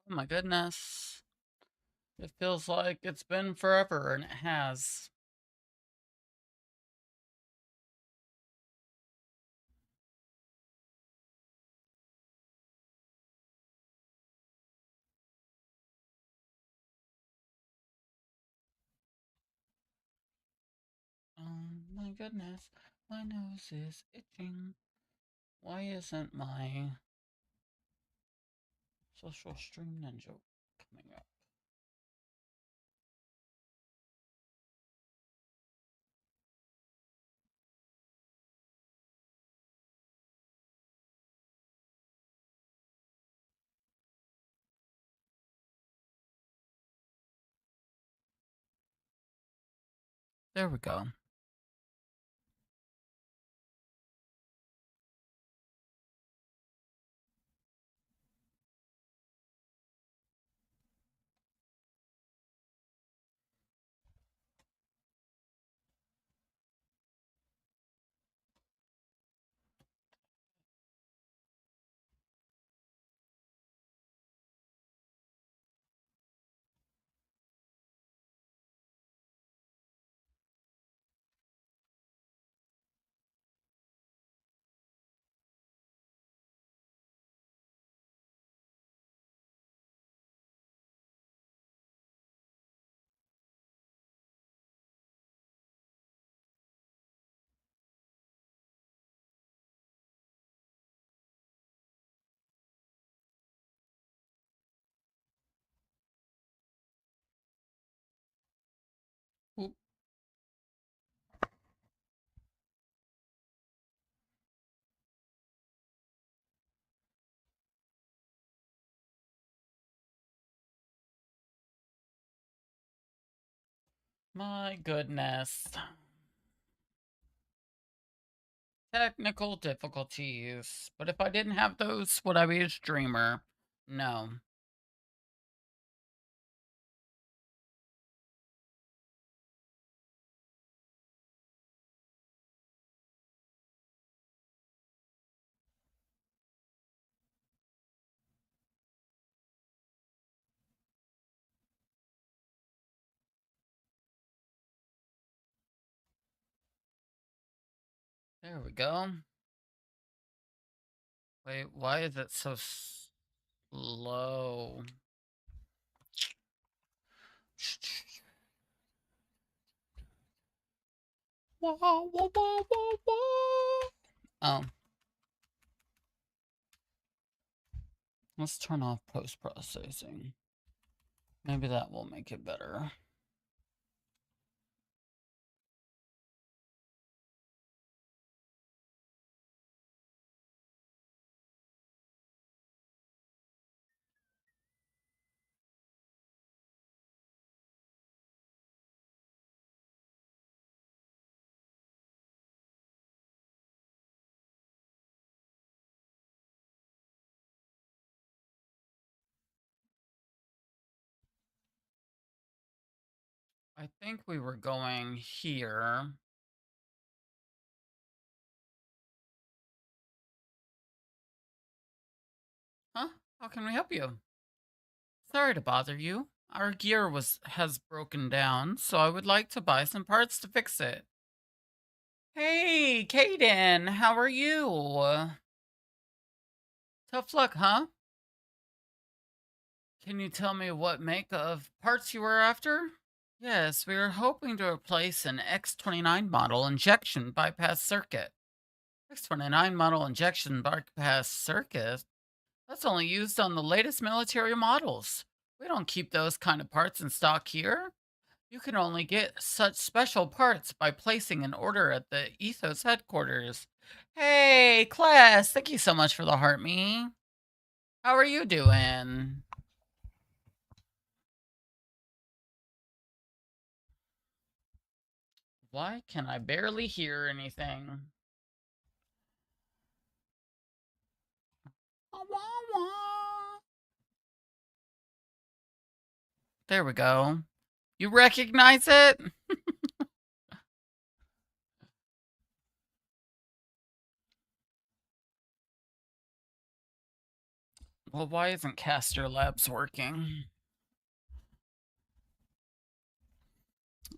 Oh my goodness. It feels like it's been forever, and it has. Oh my goodness. My nose is itching. Why isn't my social stream ninja coming up? There we go. Oop. My goodness. Technical difficulties. But if I didn't have those, would I be a streamer? No. There we go. Wait, why is it so slow? Oh. Let's turn off post-processing. Maybe that will make it better. I think we were going here. Huh? How can we help you? Sorry to bother you. Our gear has broken down, so I would like to buy some parts to fix it. Hey, Kaden, how are you? Tough luck, huh? Can you tell me what make of parts you were after? Yes, we were hoping to replace an X29 model injection bypass circuit. X29 model injection bypass circuit? That's only used on the latest military models. We don't keep those kind of parts in stock here. You can only get such special parts by placing an order at the Ethos headquarters. Hey, class, thank you so much for the heart me. How are you doing? Why can I barely hear anything? There we go. You recognize it? Well, why isn't Caster Labs working?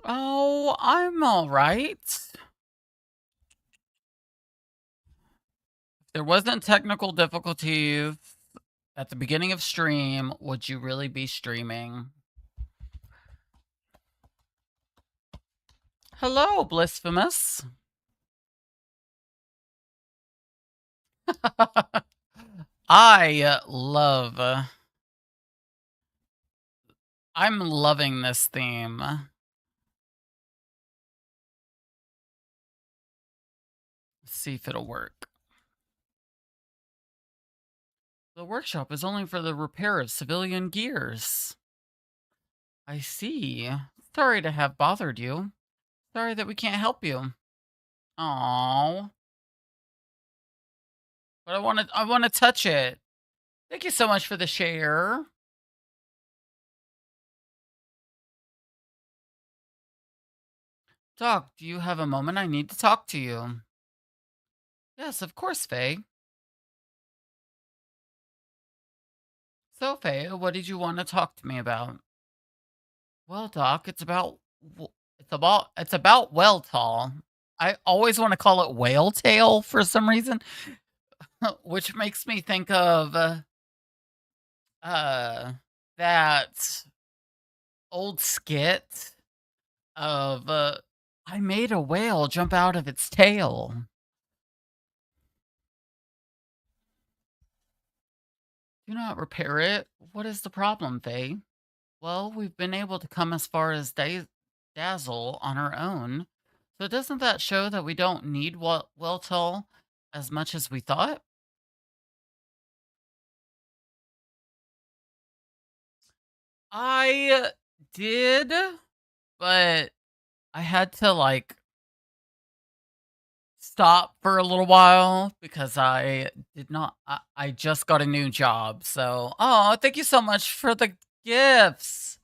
Oh, I'm all right. If there wasn't technical difficulties at the beginning of stream, would you really be streaming? Hello, Blasphemous. I love. I'm loving this theme. Let's see if it'll work. The workshop is only for the repair of civilian gears. I see. Sorry to have bothered you. Sorry that we can't help you. Oh, but I want to touch it. Thank you so much for the share. Doc, do you have a moment? I need to talk to you. Yes, of course, Faye. So, Faye, what did you want to talk to me about? Well, Doc, it's about Welltall. I always want to call it Whale Tail for some reason, which makes me think of uh that old skit of I made a whale jump out of its tail. Do not repair it. What is the problem, Faye? Well, we've been able to come as far as Dazzle on our own. So doesn't that show that we don't need Weltall as much as we thought? I did, but I had to like stop for a little while because I did not I just got a new job. So, oh, thank you so much for the gifts,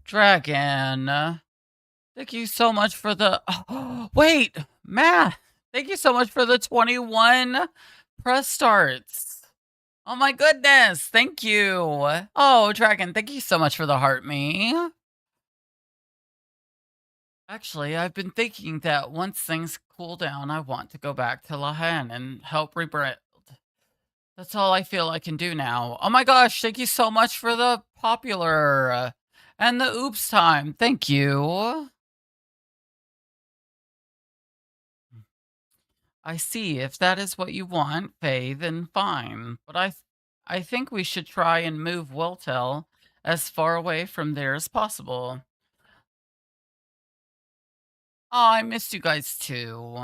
Dragon. Thank you so much for the wait, Matt. Thank you so much for the 21 press starts. Oh my goodness. Thank you. Oh, Dragon, thank you so much for the heart me. Actually, I've been thinking that once things cool down, I want to go back to Lahan and help rebuild. That's all I feel I can do now. Oh my gosh, thank you so much for the popular and the oops time. Thank you. I see. If that is what you want, Faye, then fine. But I think we should try and move Weltel as far away from there as possible. Oh, I missed you guys too.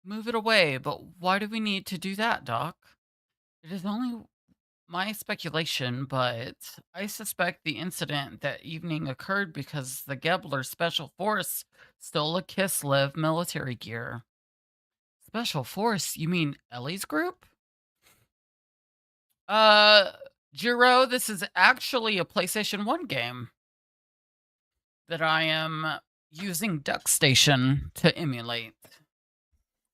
Move it away, but why do we need to do that, Doc? It is only my speculation, but I suspect the incident that evening occurred because the Gebler Special Force stole a Kislev military gear. Special Force? You mean Ellie's group? Uh, Jiro, this is actually a PlayStation 1 game that I am using Duck Station to emulate.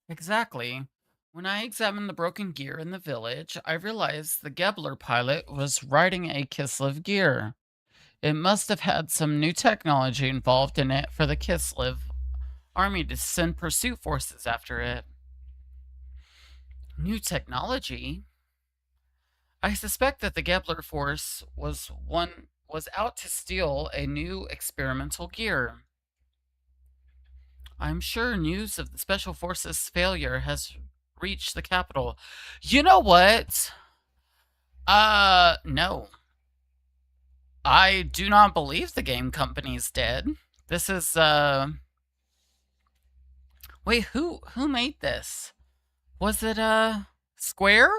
Exactly. When I examined the broken gear in the village, I realized the Gebler pilot was riding a Kislev gear. It must have had some new technology involved in it for the Kislev army to send pursuit forces after it. New technology? I suspect that the Gebler force was out to steal a new experimental gear. I'm sure news of the Special Forces' failure has reached the capital. You know what? No. I do not believe the game company's dead. This is wait, who made this? Was it Square?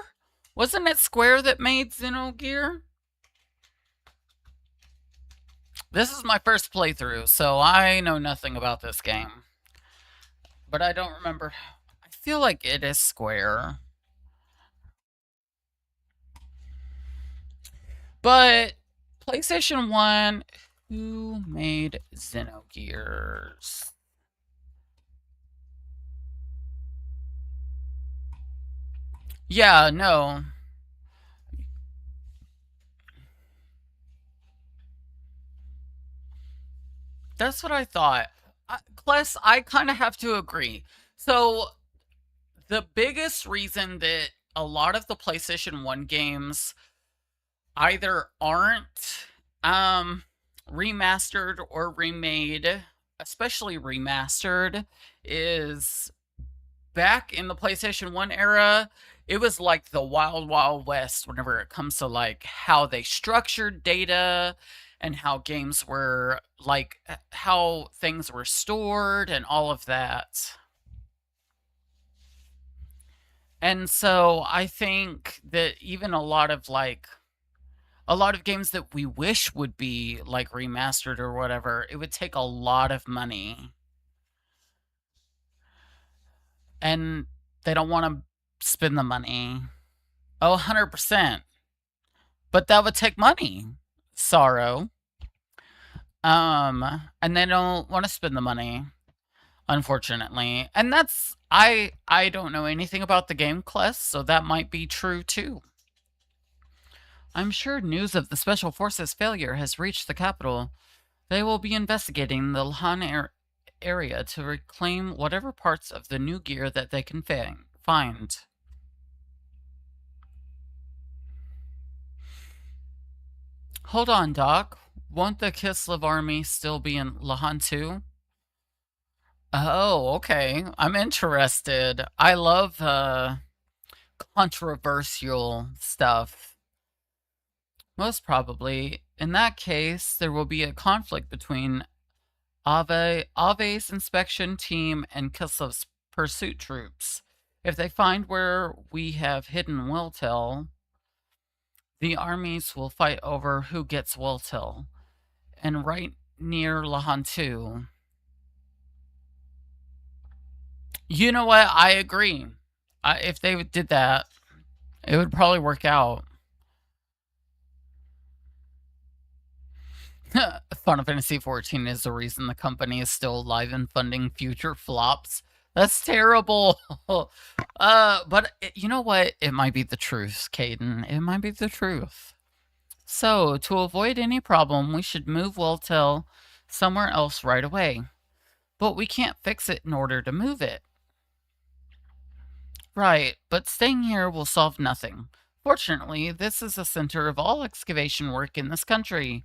Wasn't it Square that made Xenogear? This is my first playthrough, so I know nothing about this game. But I don't remember. I feel like it is Square. But PlayStation 1, who made Xenogears? Yeah, no. That's what I thought. Plus, I kind of have to agree. So, the biggest reason that a lot of the PlayStation 1 games either aren't um remastered or remade, especially remastered, is back in the PlayStation 1 era, it was like the wild wild west whenever it comes to like how they structured data and how games were like how things were stored and all of that. And so I think that even a lot of games that we wish would be like remastered or whatever, it would take a lot of money. And they don't want to spend the money. Oh, 100%. But that would take money. Sorrow. And they don't want to spend the money, unfortunately. And I don't know anything about the game class, so that might be true too. I'm sure news of the Special Forces' failure has reached the capital. They will be investigating the area to reclaim whatever parts of the new gear that they can find. Hold on, Doc. Won't the Kislev army still be in Lahan too? Oh, okay. I'm interested. I love controversial stuff. Most probably. In that case, there will be a conflict between Ave's inspection team and Kislev's pursuit troops. If they find where we have hidden Wiltel, the armies will fight over who gets Wiltel. And right near Lahantu. You know what? I agree. If they did that, it would probably work out. Final Fantasy XIV is the reason the company is still alive and funding future flops. That's terrible. But you know what? It might be the truth, Caden. It might be the truth. So, to avoid any problem, we should move Wiltel somewhere else right away. But we can't fix it in order to move it. Right, but staying here will solve nothing. Fortunately, this is the center of all excavation work in this country.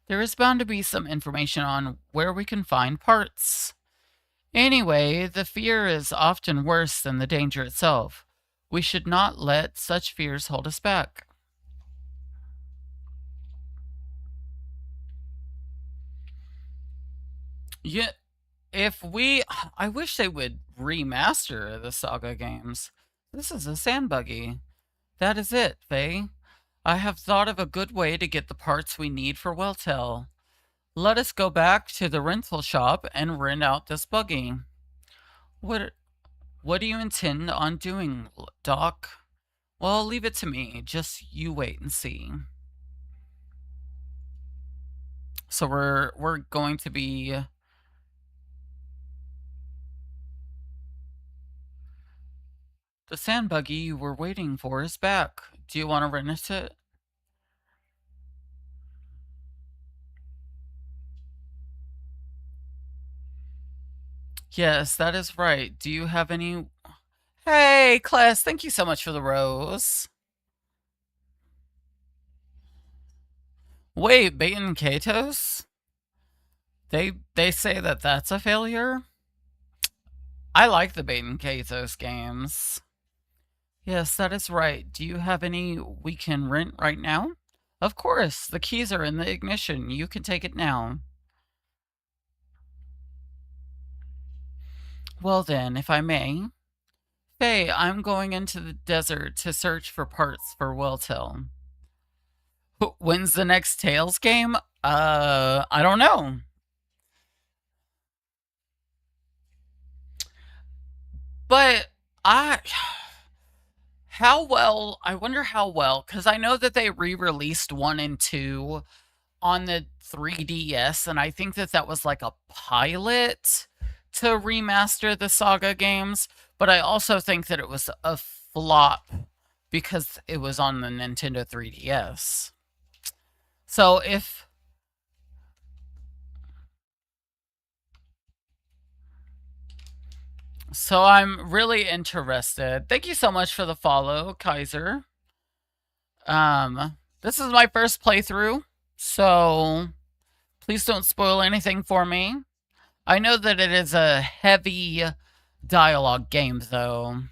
There is bound to be some information on where we can find parts. Anyway, the fear is often worse than the danger itself. We should not let such fears hold us back. Yeah, if we. I wish they would remaster the Saga games. This is a sand buggy. That is it, Faye. I have thought of a good way to get the parts we need for Welltel. Let us go back to the rental shop and rent out this buggy. What what do you intend on doing, Doc? Well, leave it to me. Just you wait and see. So we're going to be the sand buggy you were waiting for is back. Do you want to rent it? Yes, that is right. Do you have any? Hey, class, thank you so much for the rose. Wait, Bait and Katos? They say that that's a failure? I like the Bait and Katos games. Yes, that is right. Do you have any we can rent right now? Of course, the keys are in the ignition. You can take it now. Well then, if I may. Faye, I'm going into the desert to search for parts for Welltel. When's the next Tales game? I don't know. But I how well, I wonder how well, cuz I know that they re-released 1 and 2 on the 3DS, and I think that that was like a pilot to remaster the Saga games, but I also think that it was a flop because it was on the Nintendo 3DS. So if so I'm really interested. Thank you so much for the follow, Kaiser. This is my first playthrough, so please don't spoil anything for me. I know that it is a heavy dialogue game, though.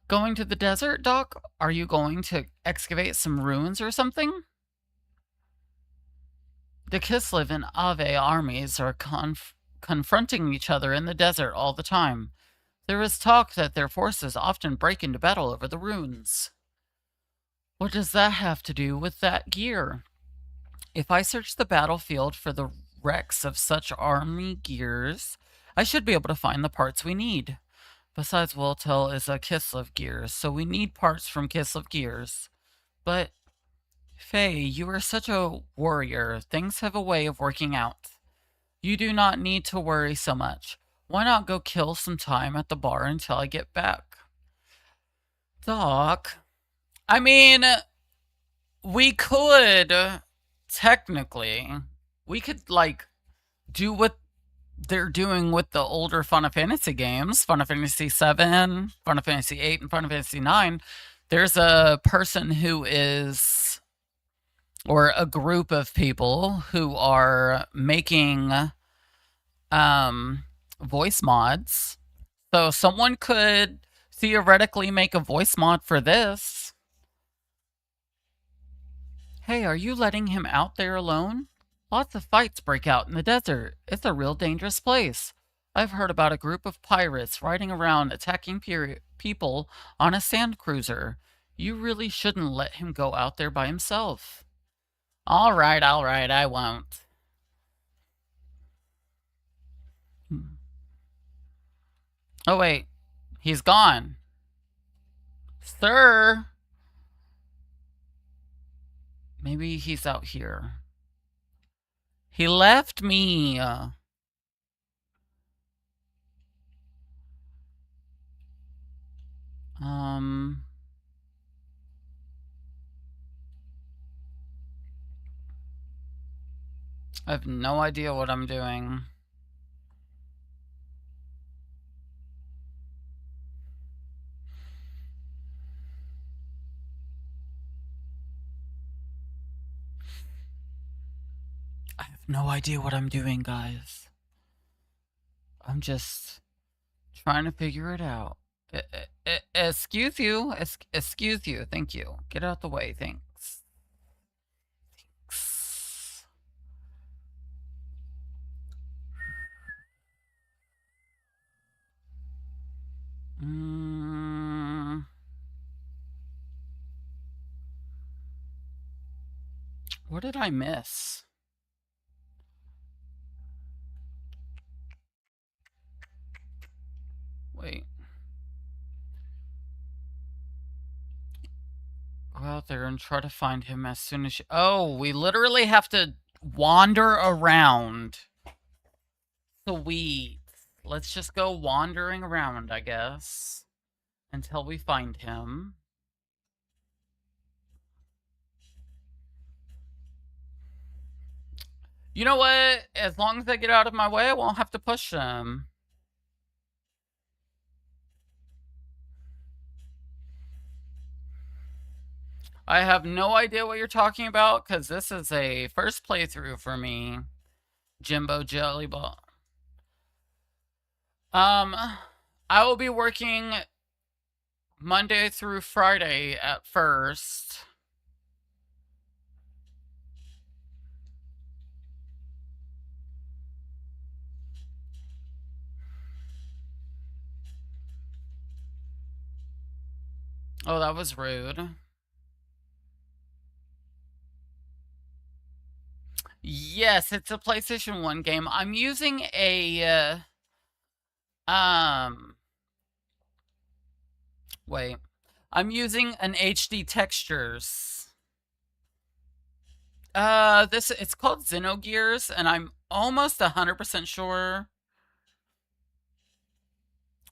Going to the desert, Doc? Are you going to excavate some ruins or something? The Kislev and Ave armies are confronting each other in the desert all the time. There is talk that their forces often break into battle over the ruins. What does that have to do with that gear? If I search the battlefield for the wrecks of such army gears, I should be able to find the parts we need. Besides, Voltel is a Kislev gears, so we need parts from Kislev gears. But, Faye, you are such a warrior. Things have a way of working out. You do not need to worry so much. Why not go kill some time at the bar until I get back? Doc, I mean, we could, technically, we could, like, do what they're doing with the older Final Fantasy games, Final Fantasy 7, Final Fantasy 8, and Final Fantasy 9. There's a person who is, or a group of people who are making voice mods. So someone could theoretically make a voice mod for this. Hey, are you letting him out there alone? Lots of fights break out in the desert. It's a real dangerous place. I've heard about a group of pirates riding around attacking people on a sand cruiser. You really shouldn't let him go out there by himself. All right, I won't. Oh, wait. He's gone. Sir? Maybe he's out here. He left me. I have no idea what I'm doing. I have no idea what I'm doing, guys. I'm just trying to figure it out. Excuse you. Excuse you. Thank you. Get out the way. Thanks. What did I miss? Wait. Go out there and try to find him as soon as you... Oh, we literally have to wander around. Sweet. Let's just go wandering around, I guess, until we find him. You know what? As long as they get out of my way, I won't have to push them. I have no idea what you're talking about, because this is a first playthrough for me. Jimbo Jellyball. I will be working Monday through Friday at first. Oh, that was rude. Yes, it's a PlayStation 1 game. I'm using a wait. I'm using an HD textures. It's called Xenogears, and I'm almost 100% sure.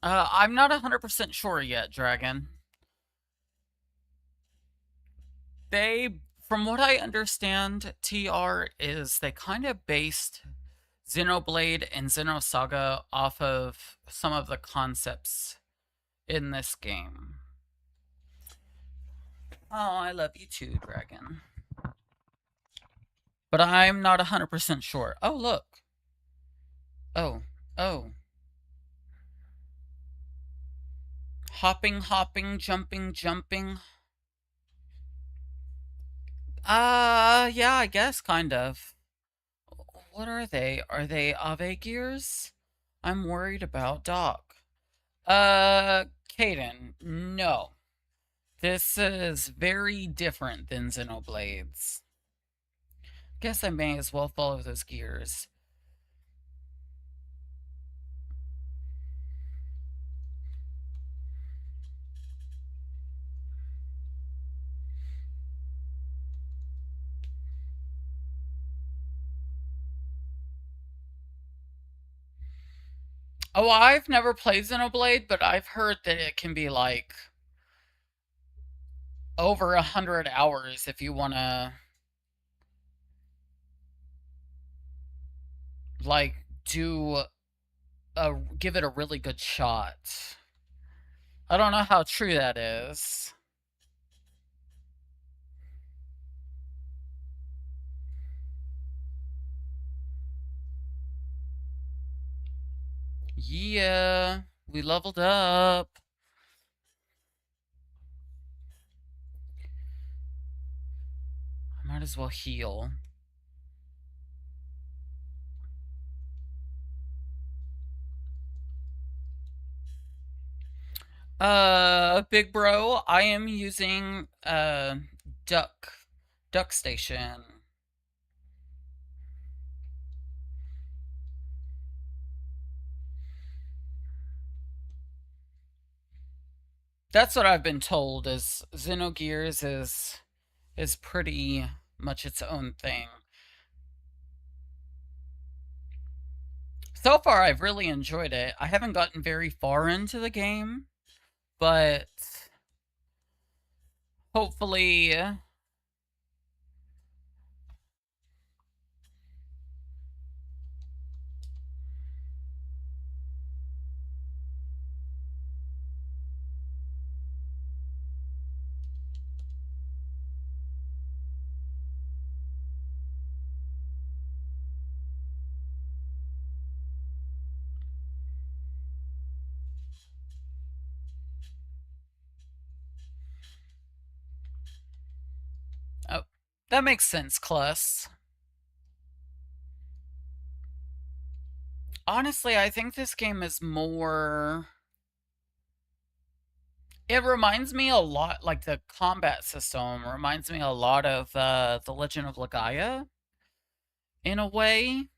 I'm not 100% sure yet, Dragon. They, from what I understand, TR is they kind of based Xenoblade and Xenosaga off of some of the concepts in this game. Oh, I love you too, Dragon. But I'm not 100% sure. Oh, look. Oh, oh. Hopping, hopping, jumping, jumping. Yeah, I guess, kind of. What are they? Are they Ave gears? I'm worried about Doc. Caden, no. This is very different than Xenoblades. Guess I may as well follow those gears. Oh, I've never played Xenoblade, but I've heard that it can be like over 100 hours if you want to like do give it a really good shot. I don't know how true that is. Yeah, we leveled up. I might as well heal. Big bro, I am using duck duck station. That's what I've been told is Xenogears is pretty much its own thing. So far I've really enjoyed it. I haven't gotten very far into the game, but hopefully oh, that makes sense, Clus. Honestly, I think this game is more. It reminds me a lot, like the combat system reminds me a lot of The Legend of Legaia in a way.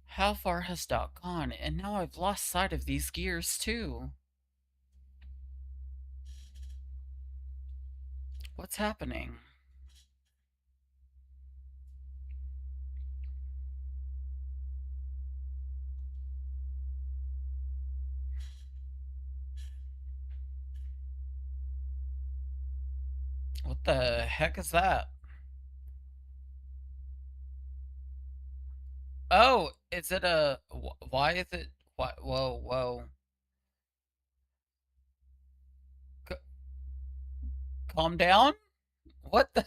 How far has Doc gone? And now I've lost sight of these gears too. What's happening? What the heck is that? Oh, is it a. Why is it. What? Whoa, whoa. C- Calm down? What the.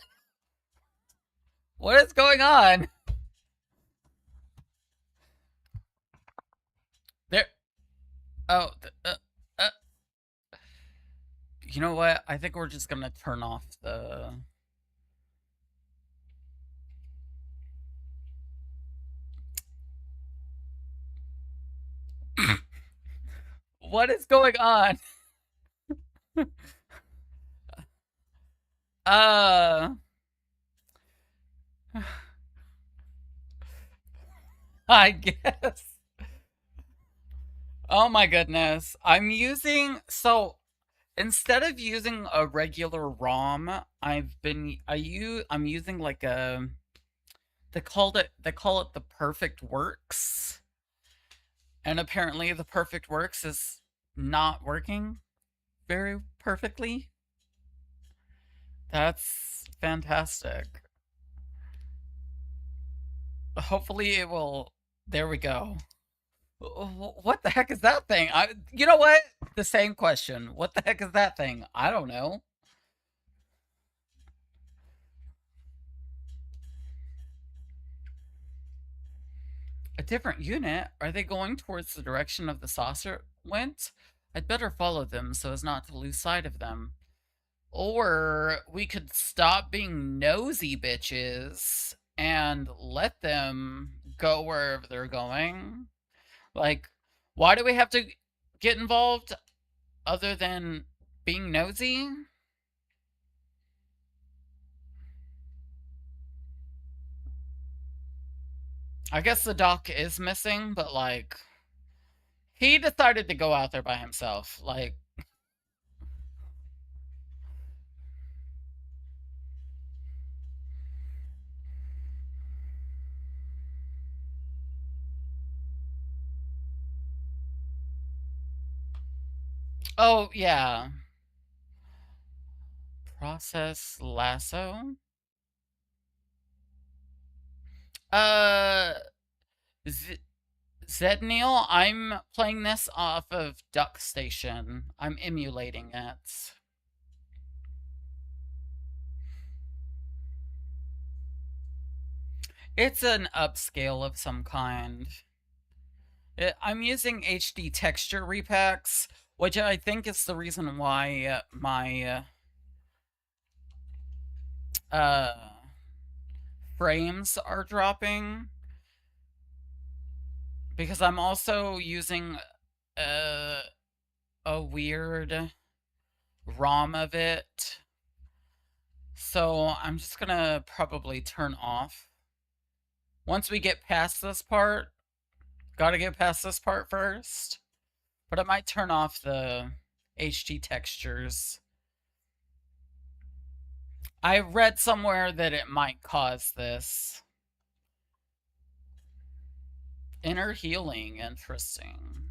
What is going on? There. Oh, you know what? I think we're just gonna turn off the. What is going on? Uh. I guess. Oh my goodness. I'm using. So. Instead of using a regular ROM, I'm using like a they call it the Perfect Works. And apparently the Perfect Works is not working very perfectly. That's fantastic. Hopefully it will. There we go. What the heck is that thing? You know what? The same question. What the heck is that thing? I don't know. A different unit? Are they going towards the direction of the saucer went? I'd better follow them so as not to lose sight of them. Or we could stop being nosy bitches and let them go wherever they're going. Like, why do we have to get involved other than being nosy? I guess the doc is missing, but like, he decided to go out there by himself. Like, oh, yeah. Process lasso? Uh, Z- Zedniel, I'm playing this off of Duck Station. I'm emulating it. It's an upscale of some kind. I'm using HD texture repacks, which I think is the reason why my uh, frames are dropping. Because I'm also using uh, a weird ROM of it. So I'm just gonna probably turn off. Once we get past this part, gotta get past this part first. But I might turn off the HD textures. I read somewhere that it might cause this. Inner healing, interesting.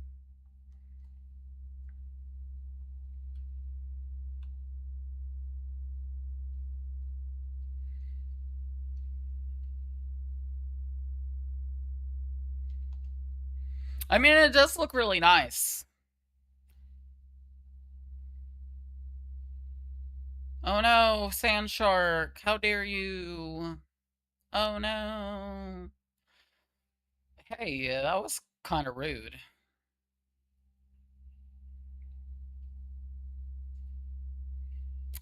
I mean, it does look really nice. Oh no, Sand Shark, how dare you? Oh no. Hey, that was kind of rude.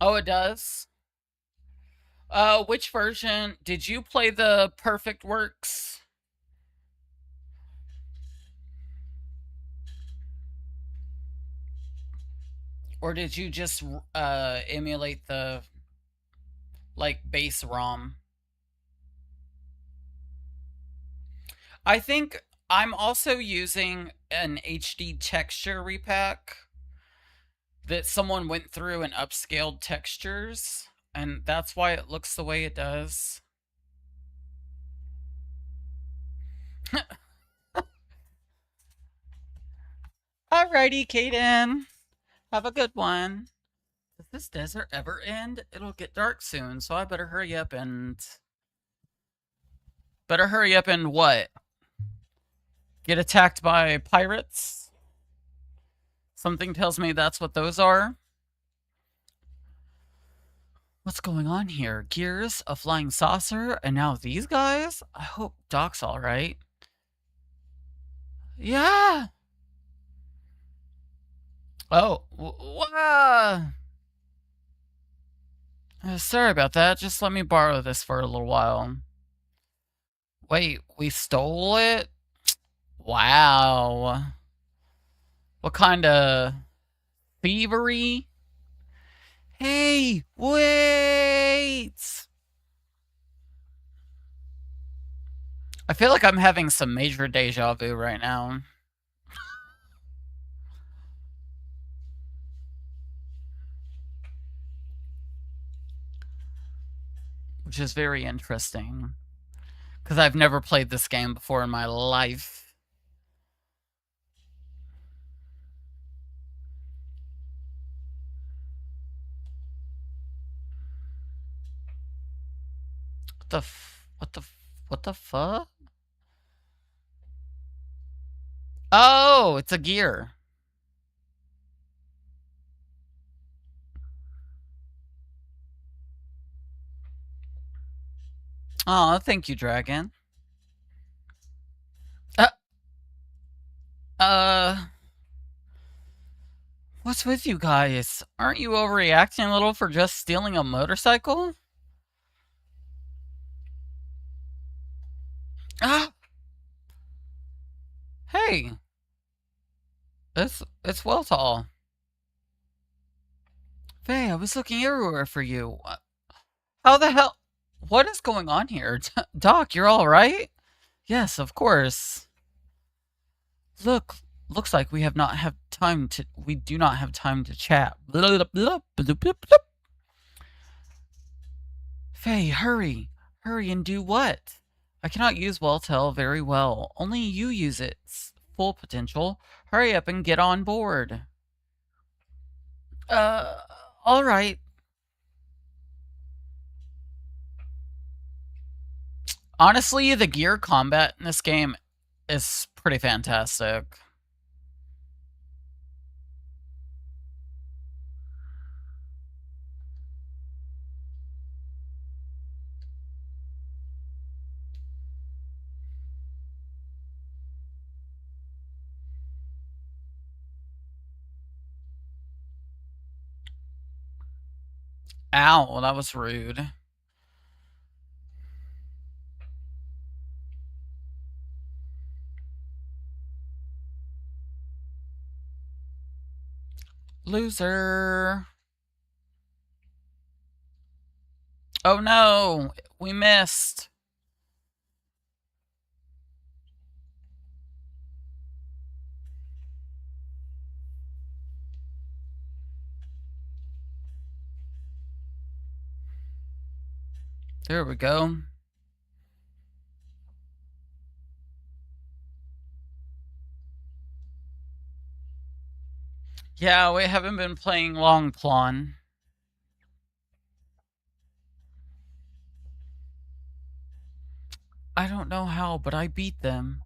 Oh, it does? Which version? Did you play the Perfect Works? Or did you just emulate the like base ROM? I think I'm also using an HD texture repack that someone went through and upscaled textures, and that's why it looks the way it does. Alrighty, Kaden. Have a good one. If this desert ever end, it'll get dark soon, so I better hurry up and what? Get attacked by pirates? Something tells me that's what those are. What's going on here? Gears, a flying saucer, and now these guys? I hope Doc's alright. Yeah! Oh, sorry about that. Just let me borrow this for a little while. Wait, we stole it? Wow. What kind of thievery? Hey, wait! I feel like I'm having some major deja vu right now. Which is very interesting. Because I've never played this game before in my life. what the fuck? Oh, it's a gear. Oh, thank you, dragon. Uh, uh, what's with you guys? Aren't you overreacting a little for just stealing a motorcycle? Ah, hey, it's well tall. Faye, I was looking everywhere for you. How the hell? What is going on here? Doc, you're all right? Yes, of course. Look, looks like we have not have time to. We do not have time to chat. Blah, blah, blah, blah, blah, blah. Faye, hurry, hurry, and do what? I cannot use Welltel very well. Only you use its full potential. Hurry up and get on board. Uh, all right. Honestly, the gear combat in this game is pretty fantastic. Ow, that was rude. Loser. Oh no, we missed. There we go. Yeah, we haven't been playing Long Plon. I don't know how, but I beat them.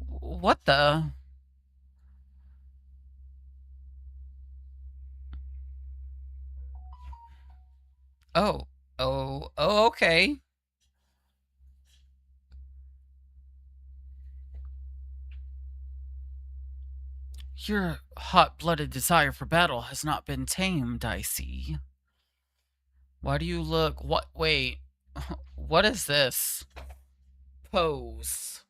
What the? Oh. Oh, okay. Your hot-blooded desire for battle has not been tamed, I see. Why do you look... What? Wait. What is this? Pose.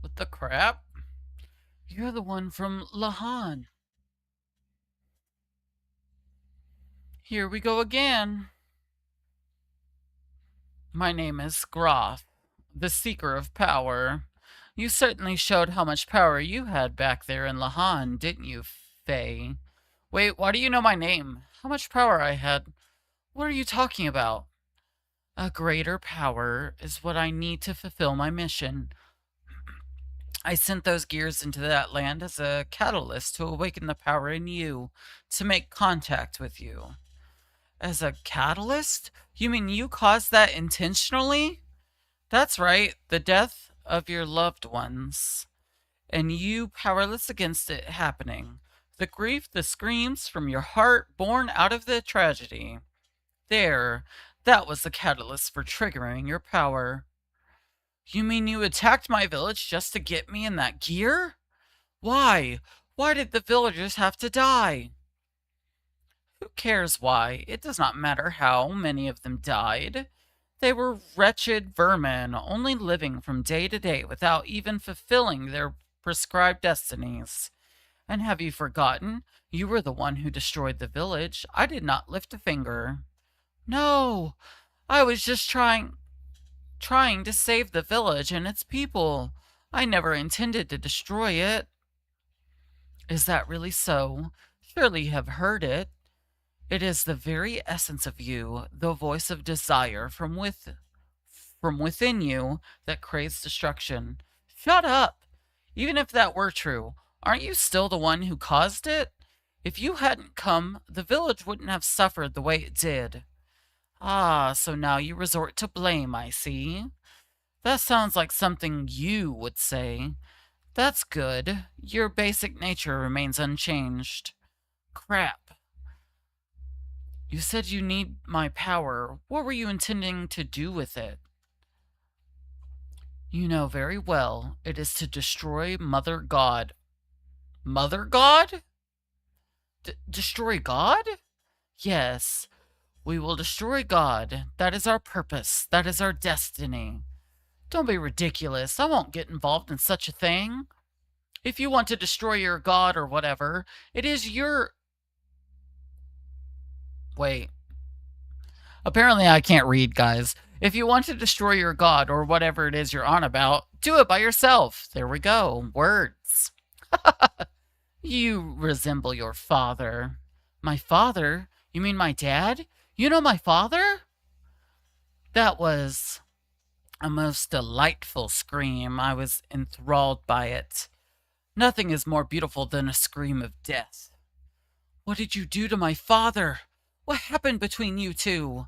What the crap? You're the one from Lahan. Here we go again. My name is Groff, the Seeker of Power. You certainly showed how much power you had back there in Lahan, didn't you, Faye? Wait, why do you know my name? How much power I had? What are you talking about? A greater power is what I need to fulfill my mission. I sent those gears into that land as a catalyst to awaken the power in you, to make contact with you. As a catalyst? You mean you caused that intentionally? That's right, the death of your loved ones. And you powerless against it happening. The grief, the screams from your heart born out of the tragedy. There, that was the catalyst for triggering your power. You mean you attacked my village just to get me in that gear? Why? Why did the villagers have to die? Who cares why? It does not matter how many of them died. They were wretched vermin, only living from day to day without even fulfilling their prescribed destinies. And have you forgotten? You were the one who destroyed the village. I did not lift a finger. No, I was just trying to save the village and its people. I never intended to destroy it. Is that really so? Surely you have heard it. It is the very essence of you, the voice of desire from within you that craves destruction. Shut up! Even if that were true, aren't you still the one who caused it? If you hadn't come, the village wouldn't have suffered the way it did. Ah, so now you resort to blame, I see. That sounds like something you would say. That's good. Your basic nature remains unchanged. Crap. You said you need my power. What were you intending to do with it? You know very well it is to destroy Mother God. Mother God? Destroy God? Yes, we will destroy God. That is our purpose. That is our destiny. Don't be ridiculous. I won't get involved in such a thing. If you want to destroy your God or whatever, it is your... Wait. Apparently I can't read, guys. If you want to destroy your God or whatever it is you're on about, do it by yourself. There we go. Words. You resemble your father. My father? You mean my dad? You know my father? That was a most delightful scream. I was enthralled by it. Nothing is more beautiful than a scream of death. What did you do to my father? What happened between you two?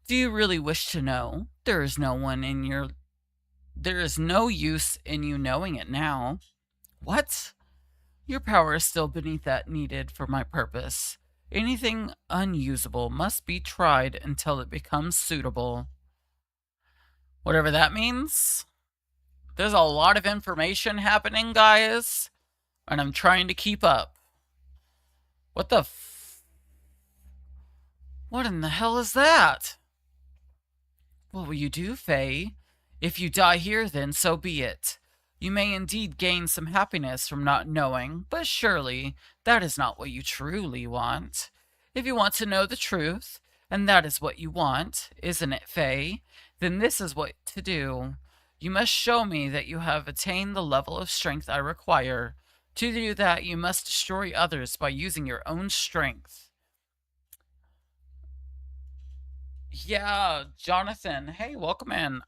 Do you really wish to know? There is no use in you knowing it now. What? Your power is still beneath that needed for my purpose. Anything unusable must be tried until it becomes suitable. Whatever that means. There's a lot of information happening, guys, and I'm trying to keep up. What the What in the hell is that? What will you do, Faye? If you die here, then so be it. You may indeed gain some happiness from not knowing, but surely that is not what you truly want. If you want to know the truth, and that is what you want, isn't it, Faye? Then this is what to do. You must show me that you have attained the level of strength I require. To do that, you must destroy others by using your own strength. Yeah, Jonathan. Hey, welcome in.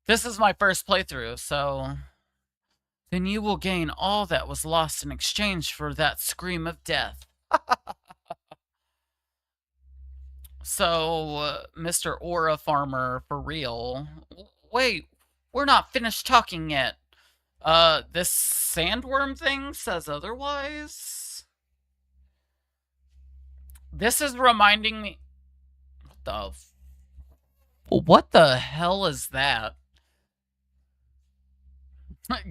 This is my first playthrough, so then you will gain all that was lost in exchange for that scream of death. So, Mr. Aura Farmer, for real. Wait, we're not finished talking yet. This sandworm thing says otherwise. This is reminding me... What the hell is that?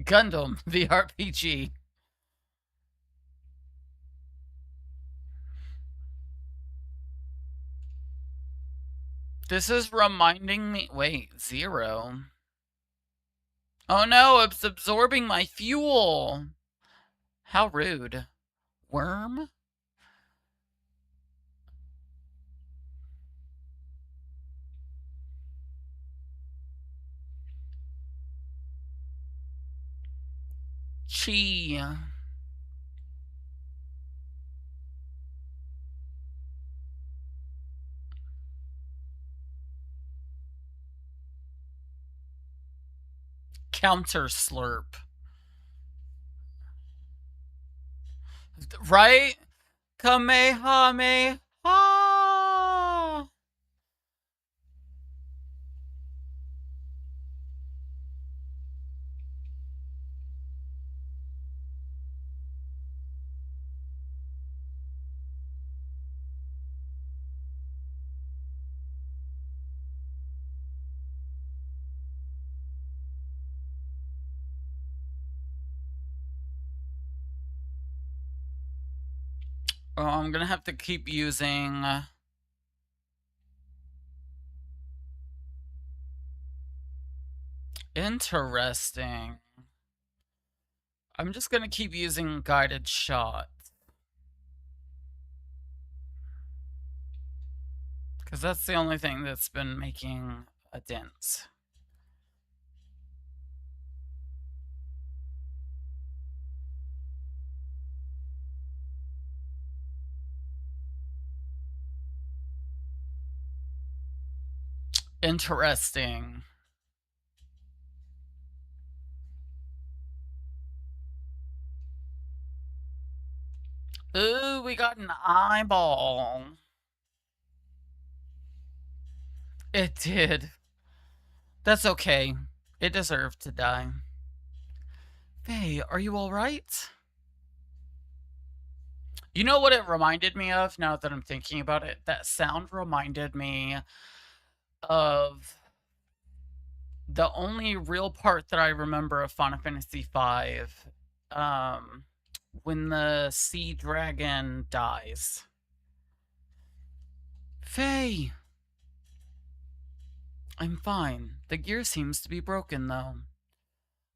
Gundam, the RPG. This is reminding me... Wait, Zero. Oh no, it's absorbing my fuel. How rude. Worm? Chi. Counter slurp. Right? Kamehameha! Oh, I'm gonna have to keep using... Interesting. I'm just gonna keep using guided shot. Because that's the only thing that's been making a dent. Interesting. Ooh, we got an eyeball. It did. That's okay. It deserved to die. Hey, are you alright? You know what it reminded me of now that I'm thinking about it? That sound reminded me of the only real part that I remember of Final Fantasy V, um, when the sea dragon dies. Faye! I'm fine. The gear seems to be broken, though.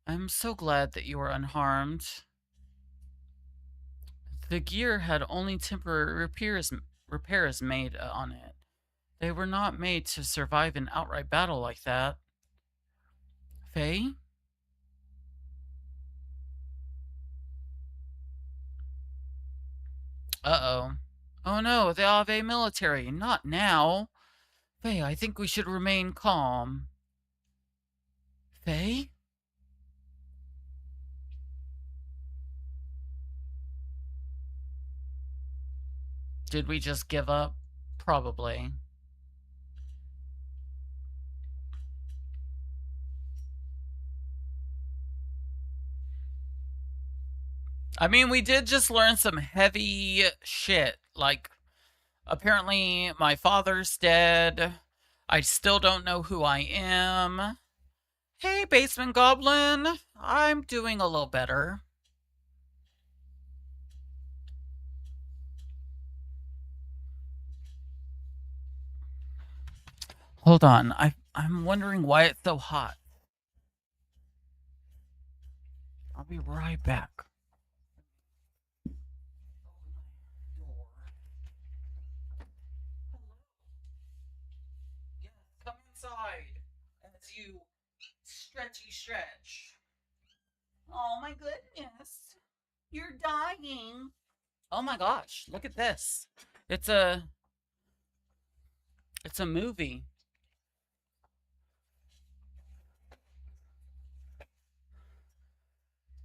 I'm so glad that you are unharmed. The gear had only temporary repairs made on it. They were not made to survive an outright battle like that. Faye? Uh-oh. Oh no, the Ave military. Not now. Faye, I think we should remain calm. Faye? Did we just give up? Probably. I mean, we did just learn some heavy shit. Like, apparently my father's dead. I still don't know who I am. Hey, Basement Goblin. I'm doing a little better. Hold on. I'm wondering why it's so hot. I'll be right back. Yes, come inside as you stretch. Oh my goodness. You're dying. Oh my gosh, look at this. It's a it's a movie.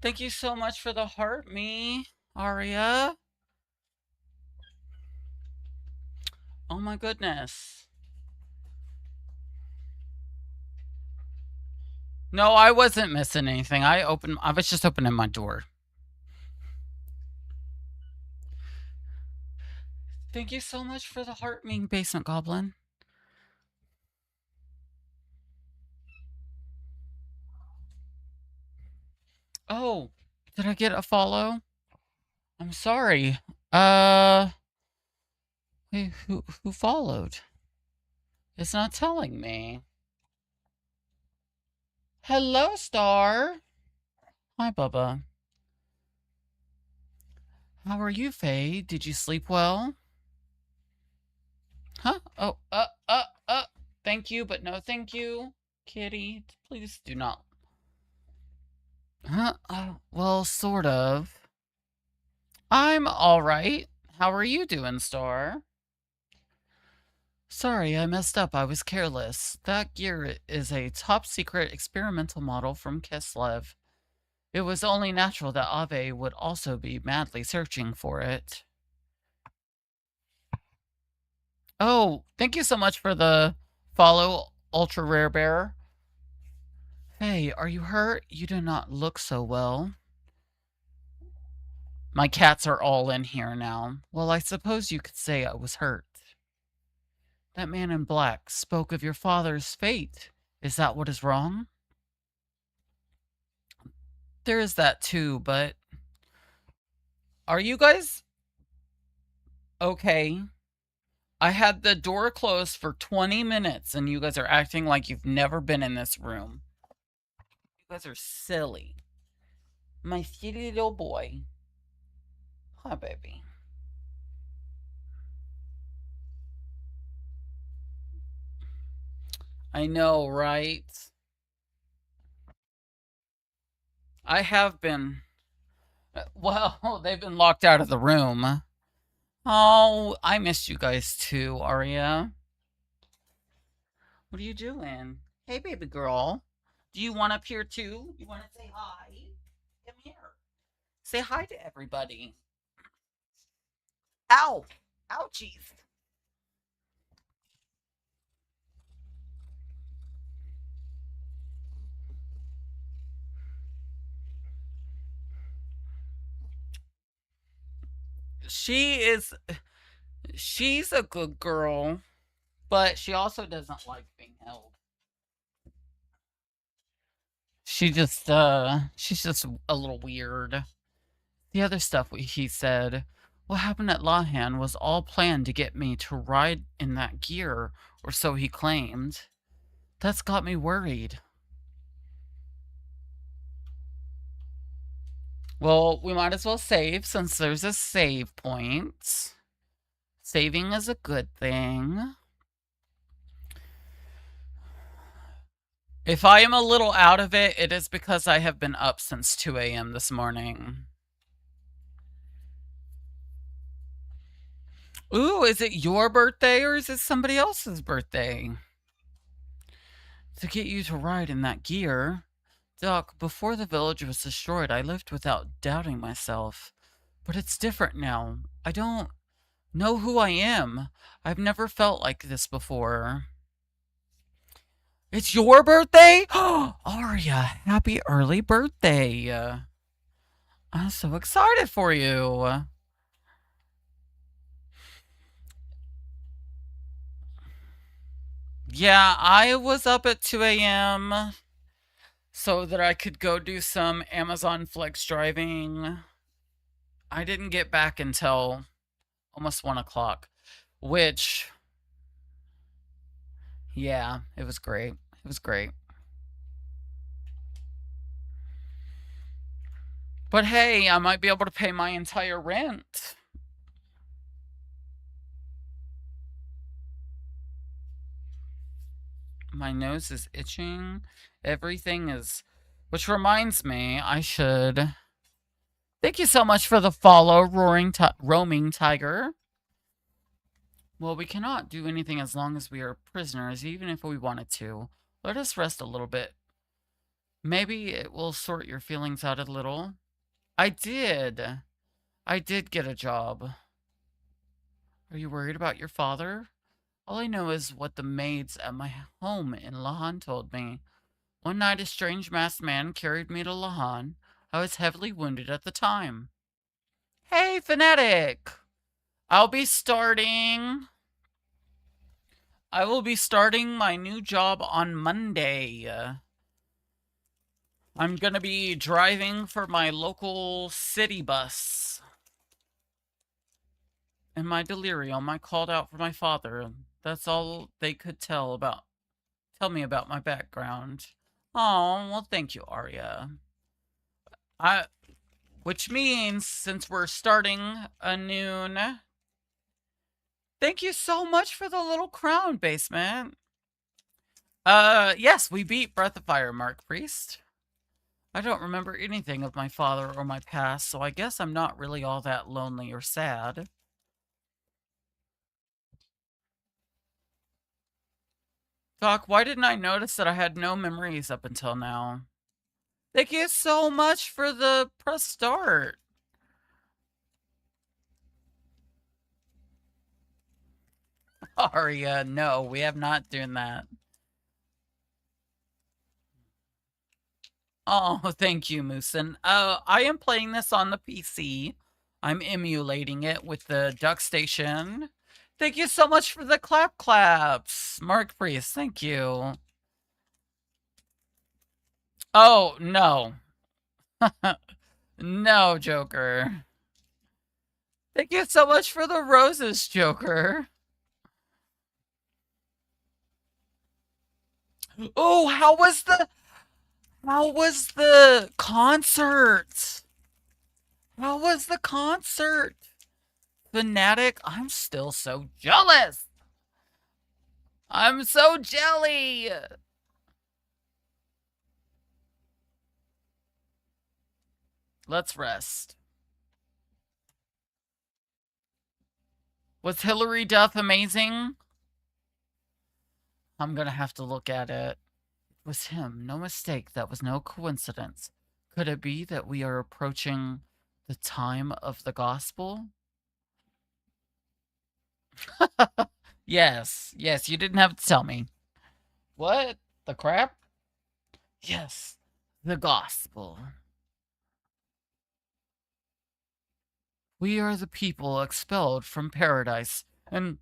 Thank you so much for the heart, me, Aria. Oh my goodness. No, I wasn't missing anything. I was just opening my door. Thank you so much for the heart, me, Basement Goblin. Oh, did I get a follow? I'm sorry. Wait, who followed? It's not telling me. Hello, Star. Hi, Bubba. How are you, Faye? Did you sleep well? Huh? Oh, thank you, but no thank you. Kitty, please do not. Huh? Well, sort of. I'm alright. How are you doing, Star? Sorry, I messed up. I was careless. That gear is a top secret experimental model from Kislev. It was only natural that Ave would also be madly searching for it. Oh, thank you so much for the follow, Ultra Rare Bear. Hey, are you hurt? You do not look so well. My cats are all in here now. Well, I suppose you could say I was hurt. That man in black spoke of your father's fate. Is that what is wrong? There is that too, but are you guys okay? I had the door closed for 20 minutes and you guys are acting like you've never been in this room. You guys are silly. My silly little boy. Hi, baby. I know, right? I have been. Well, they've been locked out of the room. Oh, I missed you guys too, Aria. What are you doing? Hey, baby girl. Do you want up here too? You want to say hi? Come here. Say hi to everybody. Ow! Ouchies! She is. She's a good girl, but she also doesn't like being held. She's just a little weird. The other stuff he said, what happened at Lahan was all planned to get me to ride in that gear, or so he claimed. That's got me worried. Well, we might as well save since there's a save point. Saving is a good thing. If I am a little out of it, it is because I have been up since 2 a.m. this morning. Ooh, is it your birthday or is it somebody else's birthday? To get you to ride in that gear. Doc, before the village was destroyed, I lived without doubting myself. But it's different now. I don't know who I am. I've never felt like this before. It's your birthday? Arya, happy early birthday. I'm so excited for you. Yeah, I was up at 2 a.m. so that I could go do some Amazon Flex driving. I didn't get back until almost 1 o'clock, which, yeah, it was great. It was great. But hey, I might be able to pay my entire rent. My nose is itching. Everything is. Which reminds me, I should. Thank you so much for the follow, Roaming Tiger. Well, we cannot do anything as long as we are prisoners, even if we wanted to. Let us rest a little bit. Maybe it will sort your feelings out a little. I did. I did get a job. Are you worried about your father? All I know is what the maids at my home in Lahan told me. One night, a strange masked man carried me to Lahan. I was heavily wounded at the time. Hey, Fanatic! I'll be starting. I will be starting my new job on Monday. I'm gonna be driving for my local city bus. In my delirium, I called out for my father. That's all they could tell me about my background. Oh, well, thank you, Arya. I, which means since we're starting a noon, thank you so much for the little crown, Basement. Yes, we beat Breath of Fire, Mark Priest. I don't remember anything of my father or my past, so I guess I'm not really all that lonely or sad. Doc, why didn't I notice that I had no memories up until now? Thank you so much for the press start. Aria, no, we have not done that. Oh, thank you, Moosin. I am playing this on the PC. I'm emulating it with the Duck Station. Thank you so much for the claps. Mark Priest, thank you. Oh, no. No, Joker. Thank you so much for the roses, Joker. Oh, how was How was the concert? How was the concert? Fanatic, I'm still so jealous. I'm so jelly. Let's rest. Was Hillary Duff amazing? I'm gonna have to look at it. It was him. No mistake. That was no coincidence. Could it be that we are approaching the time of the gospel? Yes. Yes, you didn't have to tell me. What? The crap? Yes. The gospel. We are the people expelled from paradise and,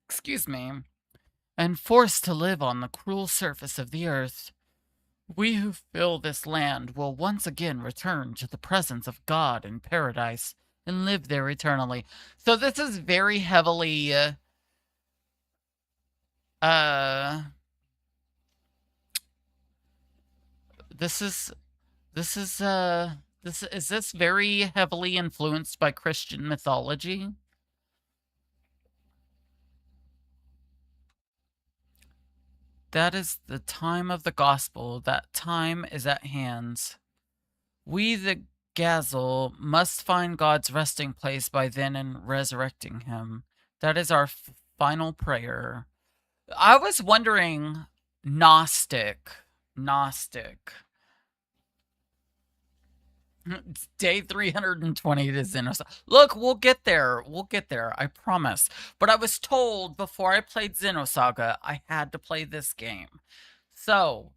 excuse me, and forced to live on the cruel surface of the earth. We who fill this land will once again return to the presence of God in paradise and live there eternally. So this is very heavily uh this is this is this very heavily influenced by Christian mythology? That is the time of the gospel. That time is at hand. We, the Gazel, must find God's resting place by then and resurrecting him. That is our final prayer. I was wondering, Gnostic. Gnostic. It's day 320 to Xenosaga. Look, we'll get there. We'll get there. I promise. But I was told before I played Xenosaga, I had to play this game. So,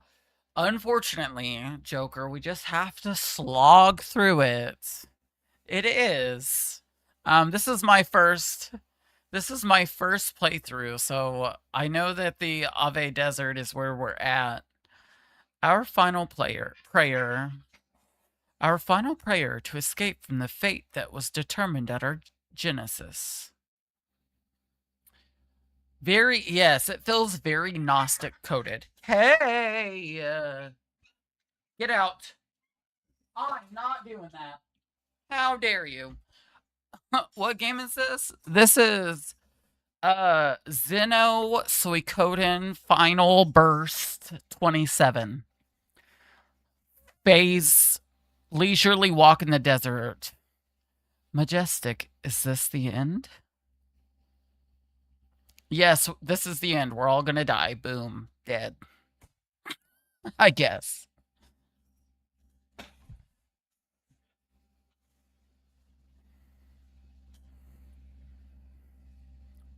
unfortunately, Joker, we just have to slog through it. It is. This is my first. This is my first playthrough, so I know that the Ave Desert is where we're at. Our final prayer. Our final prayer to escape from the fate that was determined at our genesis. Very, yes, it feels very Gnostic coded. Hey! Get out. I'm not doing that. How dare you? What game is this? This is Zeno Suikoden Final Burst 27. Phase Leisurely Walk in the Desert. Majestic, is this the end? Yes, this is the end. We're all gonna die. Boom. Dead. I guess.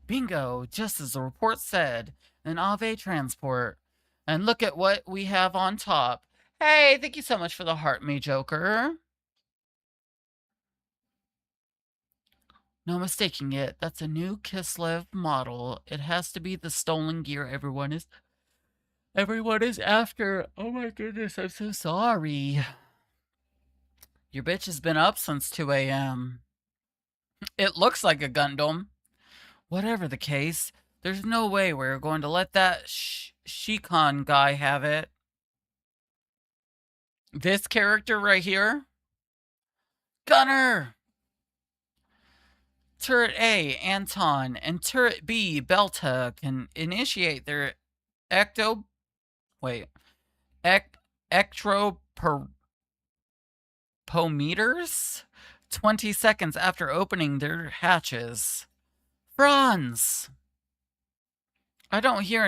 Bingo, just as the report said. An Ave transport. And look at what we have on top. Hey, thank you so much for the heart, me Joker. No mistaking it. That's a new Kislev model. It has to be the stolen gear everyone is after. Oh my goodness, I'm so sorry. Your bitch has been up since 2 a.m. It looks like a Gundam. Whatever the case, there's no way we're going to let that Shikon guy have it. This character right here? Gunner! Turret A, Anton, and Turret B, Belta, can initiate their ecto... Wait. Ectropometers? 20 seconds after opening their hatches. Franz! I don't hear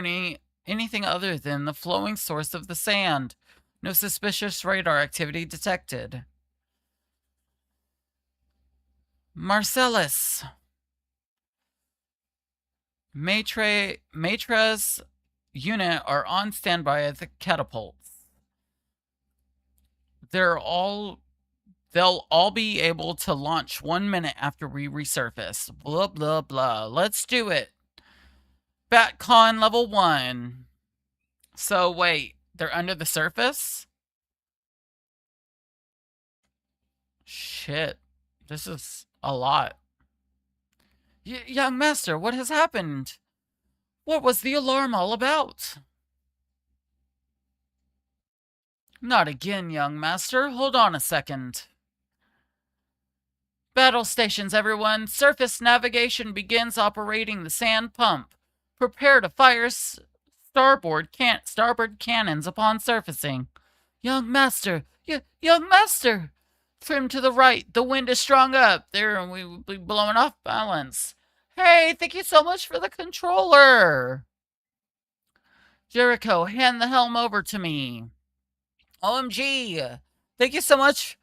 anything other than the flowing source of the sand. No suspicious radar activity detected. Marcellus! Maitre's unit are on standby at the catapults. They'll all be able to launch 1 minute after we resurface. Blah, blah, blah. Let's do it. Batcon level 1. So, wait. They're under the surface? Shit. This is a lot. Young master, what has happened? What was the alarm all about? Not again, young master. Hold on a second. Battle stations, everyone. Surface navigation begins operating the sand pump. Prepare to fire starboard cannons upon surfacing. Young master, young master! Trim to the right. The wind is strong up there, and we will be blowing off balance. Hey, thank you so much for the controller. Jericho, hand the helm over to me. OMG. Thank you so much,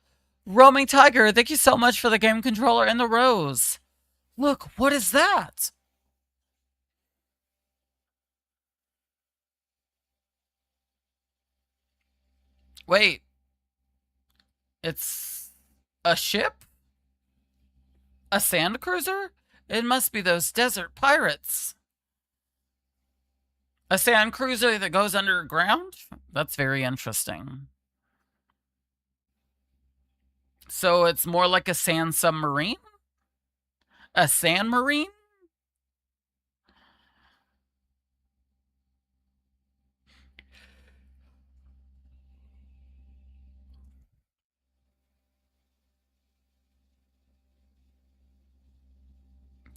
Roaming Tiger. Thank you so much for the game controller and the rose. Look, what is that? Wait, it's a ship? A sand cruiser? It must be those desert pirates. A sand cruiser that goes underground? That's very interesting. So it's more like a sand submarine? A sand marine?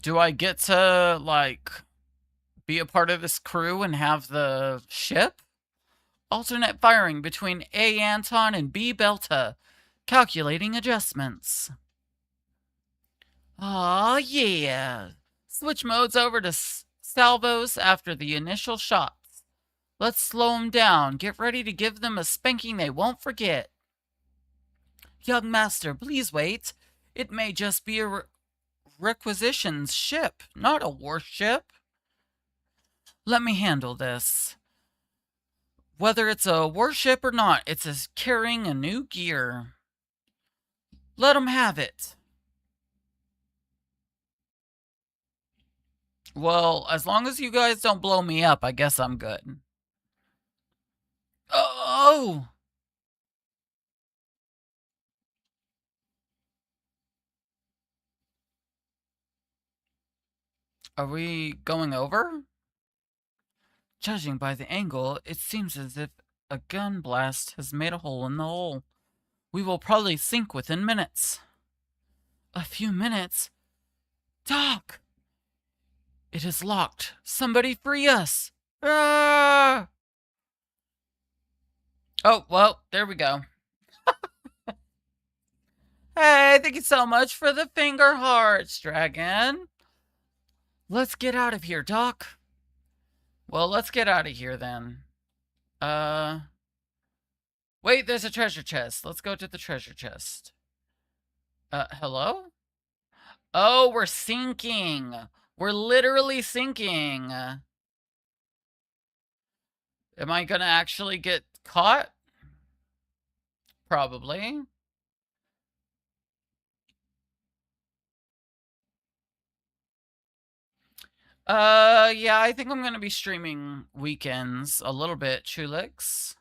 Do I get to, like, be a part of this crew and have the ship? Alternate firing between A Anton and B Belta. Calculating adjustments. Aw, yeah. Switch modes over to salvos after the initial shots. Let's slow them down. Get ready to give them a spanking they won't forget. Young master, please wait. It may just be a requisitions ship, not a warship. Let me handle this. Whether it's a warship or not, it's carrying a new gear. Let 'em have it. Well, as long as you guys don't blow me up, I guess I'm good. Oh! Are we going over? Judging by the angle, it seems as if a gun blast has made a hole in the hull. We will probably sink within minutes. A few minutes? Doc! It is locked. Somebody free us! Ah! Oh, well, there we go. Hey, thank you so much for the finger hearts, Dragon. Let's get out of here, Doc. Well, let's get out of here then. Wait, there's a treasure chest. Let's go to the treasure chest. Hello? Oh, we're sinking. We're literally sinking. Am I gonna actually get caught? Probably. Yeah, I think I'm gonna be streaming weekends a little bit, Chulix.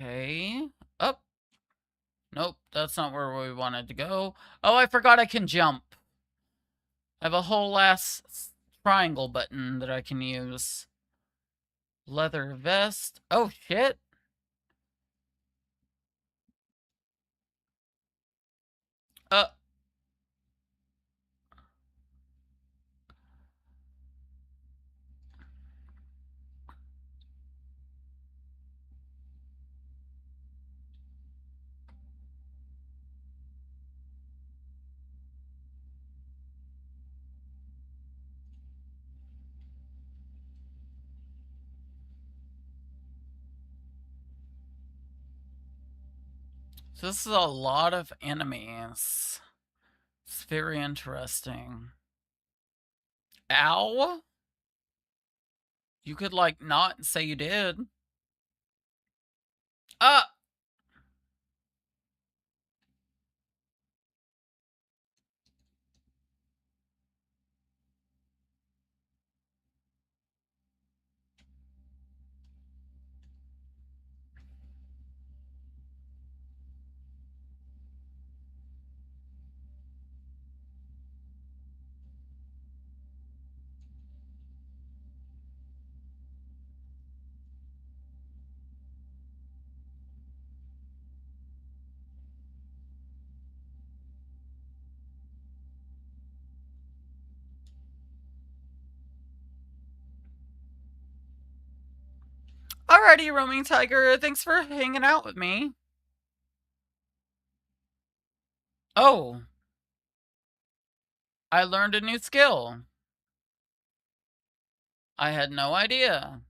Okay. Up. Nope, that's not where we wanted to go. Oh, I forgot I can jump. I have a whole ass triangle button that I can use. Leather vest. Oh, shit. Uh. So this is a lot of enemies. It's very interesting. Ow? You could, like, not say you did. Uh! Alrighty, roaming tiger. Thanks for hanging out with me. Oh, I learned a new skill. I had no idea.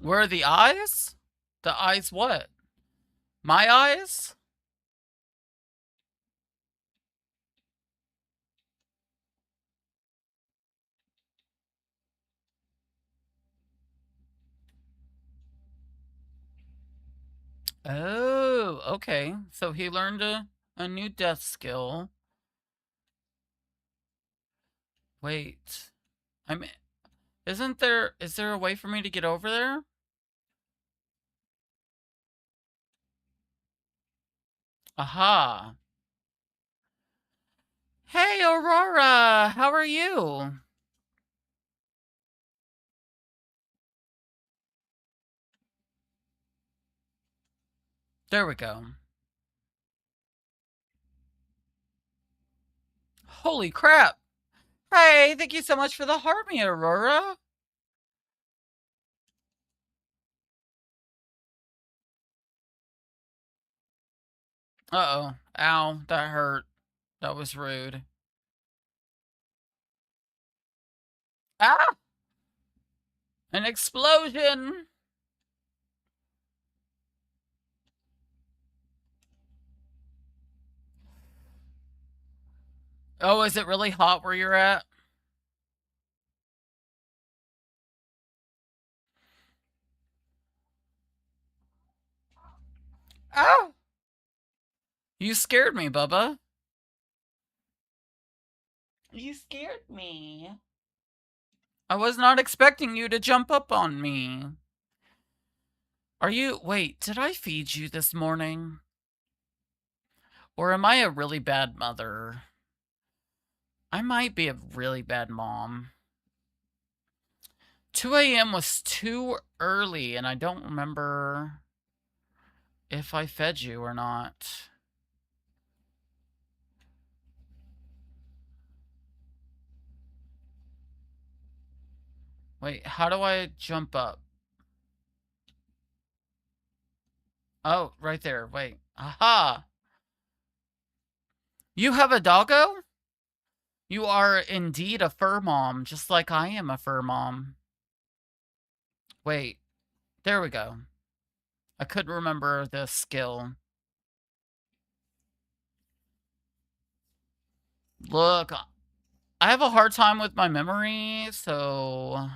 Where are the eyes? The eyes what? My eyes? Oh, okay. So he learned a new death skill. Wait. I'm is there a way for me to get over there? Aha. Hey, Aurora, how are you? There we go. Holy crap. Hey, thank you so much for the heart me, Aurora. Uh-oh. Ow, that hurt. That was rude. Ah! An explosion! Oh, is it really hot where you're at? Oh! You scared me, Bubba. You scared me. I was not expecting you to jump up on me. Wait, did I feed you this morning? Or am I a really bad mother? I might be a really bad mom. 2 a.m. was too early, and I don't remember if I fed you or not. Wait, how do I jump up? Oh, right there. Wait. Aha! You have a doggo? You are indeed a fur mom, just like I am a fur mom. Wait. There we go. I couldn't remember the skill. Look, I have a hard time with my memory, so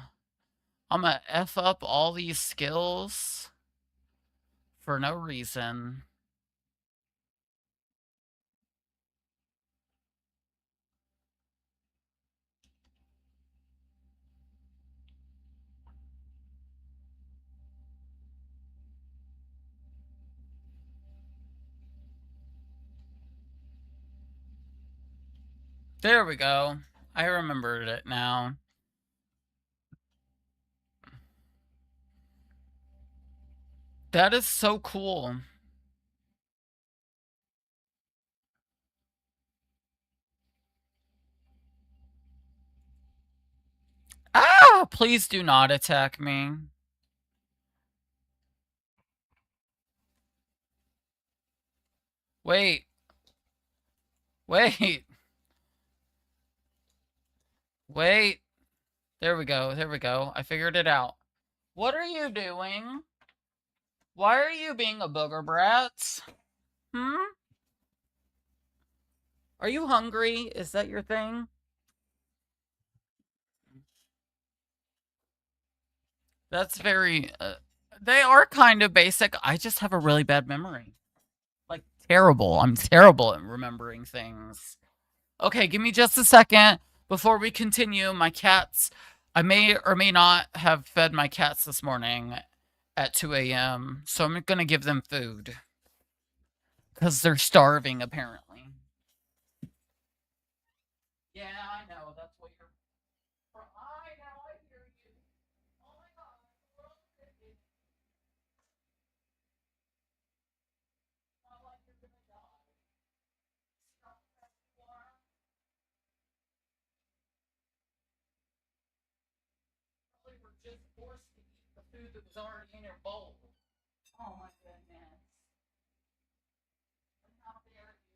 I'm gonna F up all these skills for no reason. There we go. I remembered it now. That is so cool. Ah! Please do not attack me. Wait. Wait. Wait. There we go. There we go. I figured it out. What are you doing? Why are you being a booger brat? Hmm? Are you hungry? Is that your thing? That's very. They are kind of basic. I just have a really bad memory. Like, terrible. I'm terrible at remembering things. Okay, give me just a second before we continue. My cats. I may or may not have fed my cats this morning at 2 a.m., so I'm going to give them food. Because they're starving, apparently. Yeah, I know. That's what you're. I know. I hear just forced to eat the food that was already in your bowl. Oh my goodness. How dare you?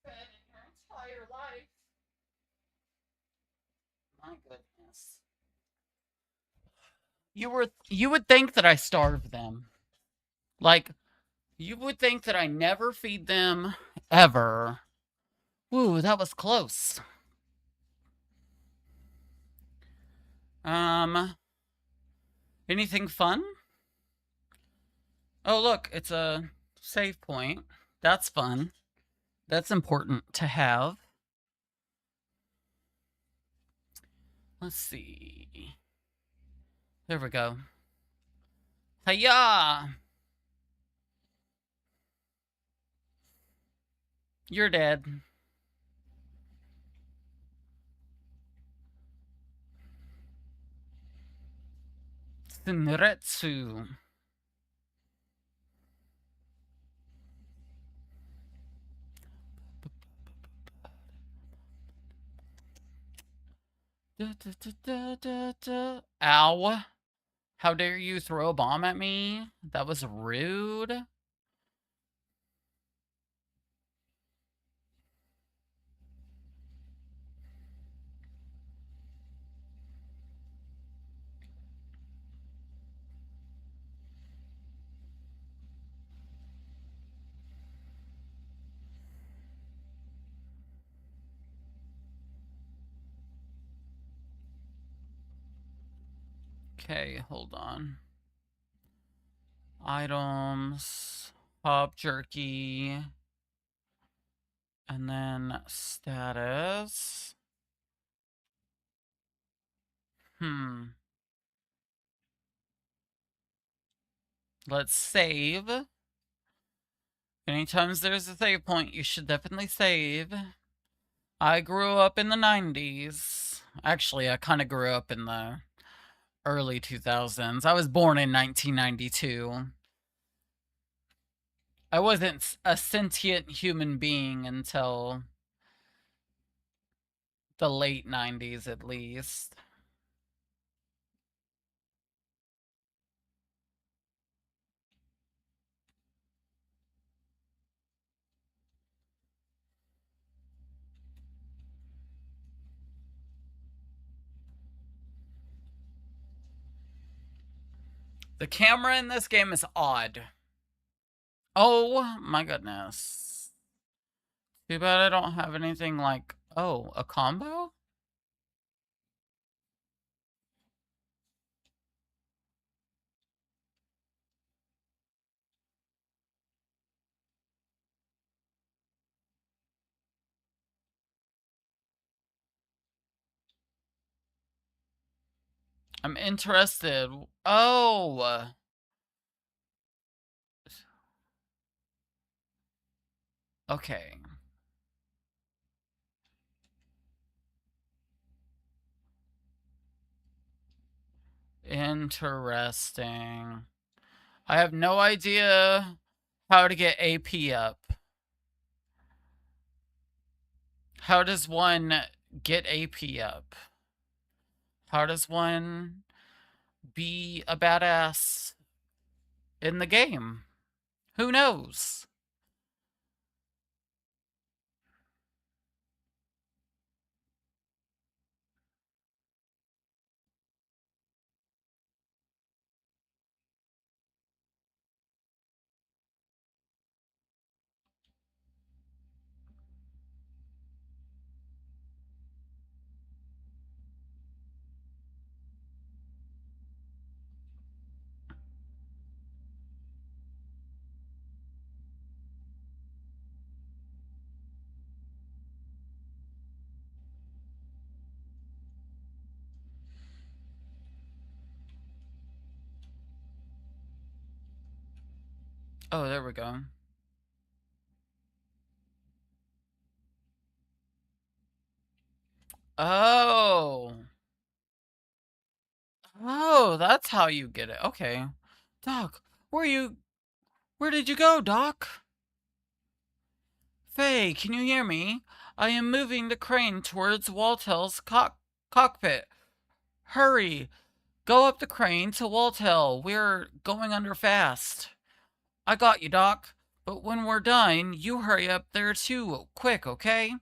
Fed in your entire life. My goodness. You would think that I starve them. Like, you would think that I never feed them ever. Ooh, that was close. Um, anything fun? Oh, look, it's a save point. That's fun. That's important to have. Let's see. There we go. Hiya! You're dead. Tsunretsu. Da, da, da, da, da, da. Ow. How dare you throw a bomb at me? That was rude. Okay, hold on. Items, hop jerky, and then status. Let's save. Anytime there's a save point, you should definitely save. I grew up in the 90s. Actually, I kind of grew up in the early 2000s. I was born in 1992. I wasn't a sentient human being until the late 90s, at least. The camera in this game is odd. Oh my goodness. Too bad I don't have anything like, oh, a combo? I'm interested. Oh. Okay. Interesting. I have no idea how to get AP up. How does one get AP up? How does one be a badass in the game? Who knows? Oh, there we go. Oh. Oh, that's how you get it. Okay. Doc, where did you go, Doc? Faye, can you hear me? I am moving the crane towards Waltel's cockpit. Hurry! Go up the crane to Waltel. We're going under fast. I got you, Doc. But when we're done, you hurry up there too. Quick, okay?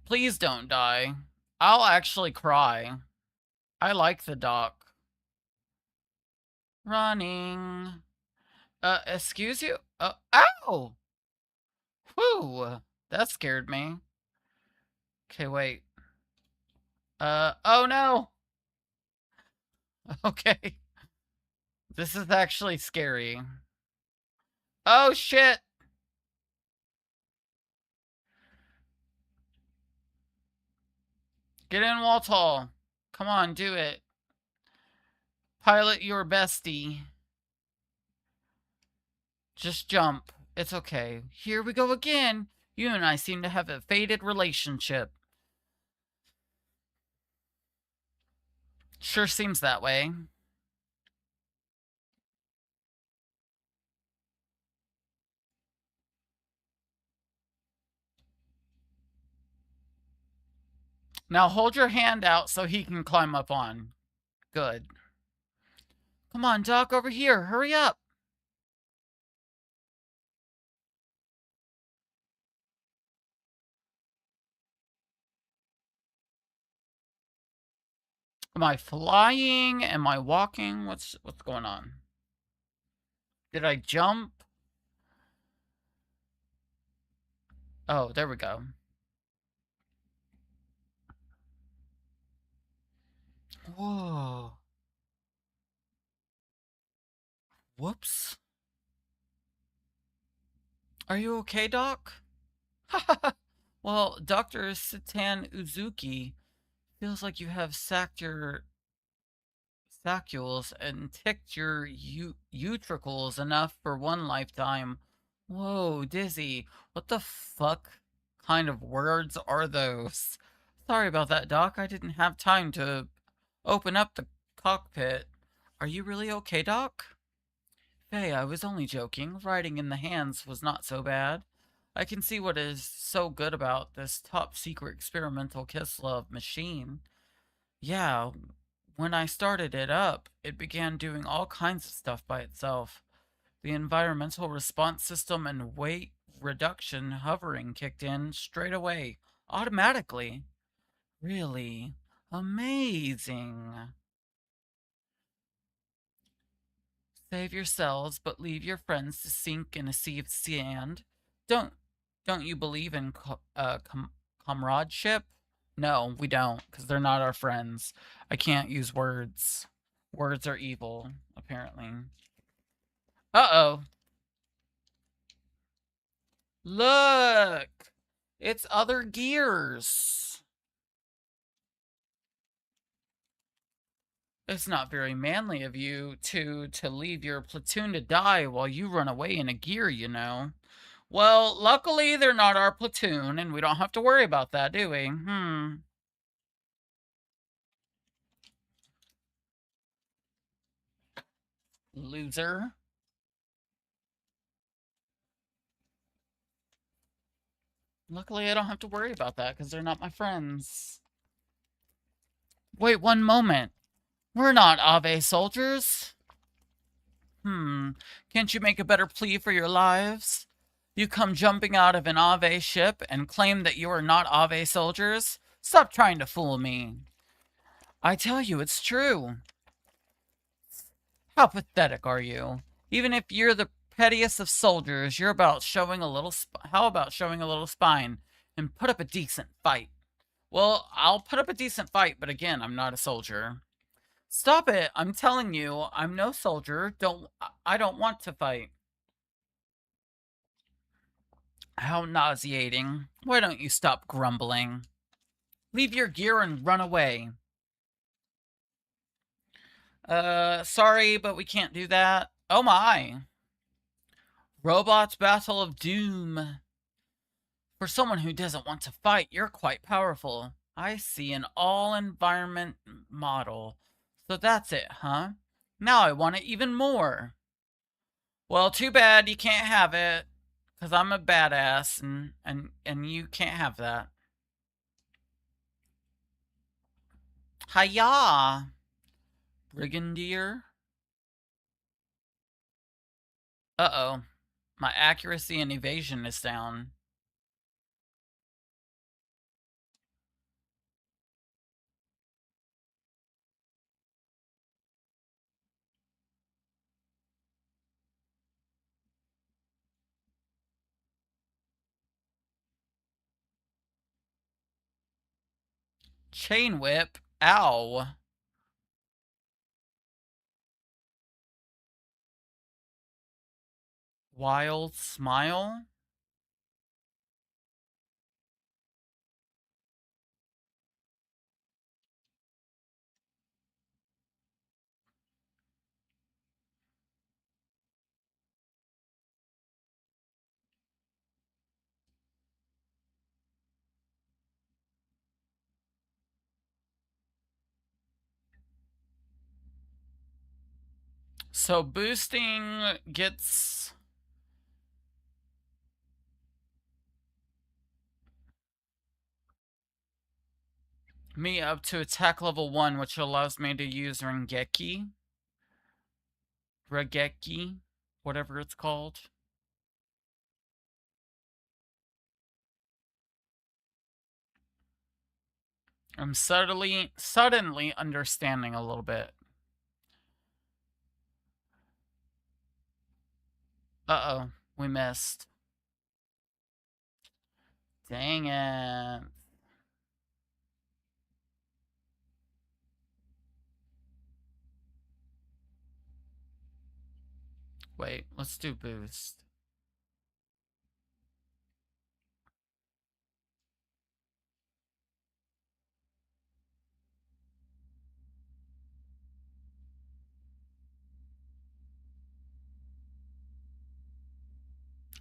Please don't die. I'll actually cry. I like the Doc. Running. Excuse you? Ow! Whew! That scared me. Okay, wait. Oh no! Okay. This is actually scary. Oh shit! Get in, Waltall. Come on, do it. Pilot your bestie. Just jump. It's okay. Here we go again. You and I seem to have a fated relationship. Sure seems that way. Now hold your hand out so he can climb up on. Good. Come on, Doc, over here. Hurry up. Am I flying? Am I walking? What's going on? Did I jump? Oh, there we go. Whoa. Whoops. Are you okay, Doc? Well, Dr. Satan Uzuki, feels like you have sacked your saccules and ticked your utricles enough for one lifetime. Whoa, Dizzy, what the fuck kind of words are those? Sorry about that, Doc. I didn't have time to open up the cockpit. Are you really okay, Doc? Hey, I was only joking. Riding in the hands was not so bad. I can see what is so good about this top secret experimental kiss love machine. Yeah, when I started it up, it began doing all kinds of stuff by itself. The environmental response system and weight reduction hovering kicked in straight away, automatically. Really amazing. Save yourselves, but leave your friends to sink in a sea of sand. Don't, don't you believe in comradeship? No, we don't, because they're not our friends. I can't use words. Words are evil, apparently. Uh-oh. Look! It's other gears. It's not very manly of you to leave your platoon to die while you run away in a gear, you know. Well, luckily they're not our platoon, and we don't have to worry about that, do we? Loser. Luckily I don't have to worry about that, because they're not my friends. Wait one moment. We're not Ave soldiers. Can't you make a better plea for your lives? You come jumping out of an Ave ship and claim that you are not Ave soldiers? Stop trying to fool me. I tell you, it's true. How pathetic are you? Even if you're the pettiest of soldiers, you're about showing a little how about showing a little spine and put up a decent fight? Well, I'll put up a decent fight, but again, I'm not a soldier. Stop it. I'm telling you, I'm no soldier. I don't want to fight. How nauseating. Why don't you stop grumbling? Leave your gear and run away. Sorry, but we can't do that. Oh my. Robots Battle of Doom. For someone who doesn't want to fight, you're quite powerful. I see an all environment model. So that's it, huh? Now I want it even more. Well, too bad you can't have it, cause I'm a badass and you can't have that. Hiya, Brigadier. Uh-oh. My accuracy and evasion is down. Chain whip. Ow. Wild smile. So boosting gets me up to attack level 1, which allows me to use Rengeki. Regeki, whatever it's called. I'm suddenly understanding a little bit. Uh-oh, we missed. Dang it. Wait, let's do boost.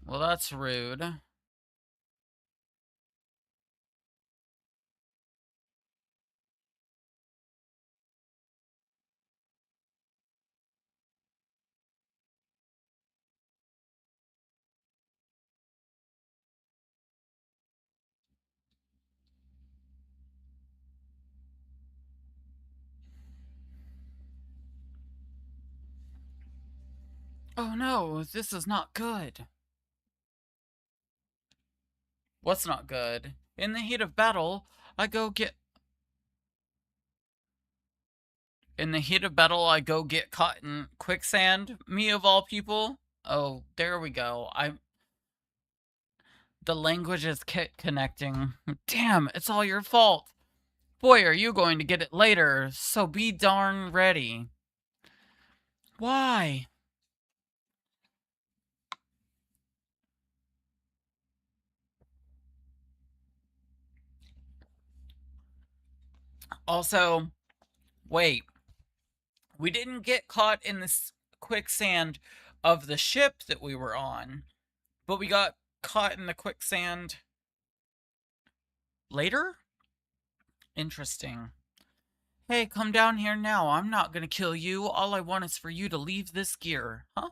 Well, that's rude. Oh no, this is not good. What's not good? In the heat of battle, I go get In the heat of battle, I go get caught in quicksand. Me of all people. Oh, there we go. The language is connecting. Damn, it's all your fault. Boy, are you going to get it later, so be darn ready. Why? Also, wait. We didn't get caught in this quicksand of the ship that we were on, but we got caught in the quicksand later? Interesting. Hey, come down here now. I'm not gonna kill you. All I want is for you to leave this gear. Huh?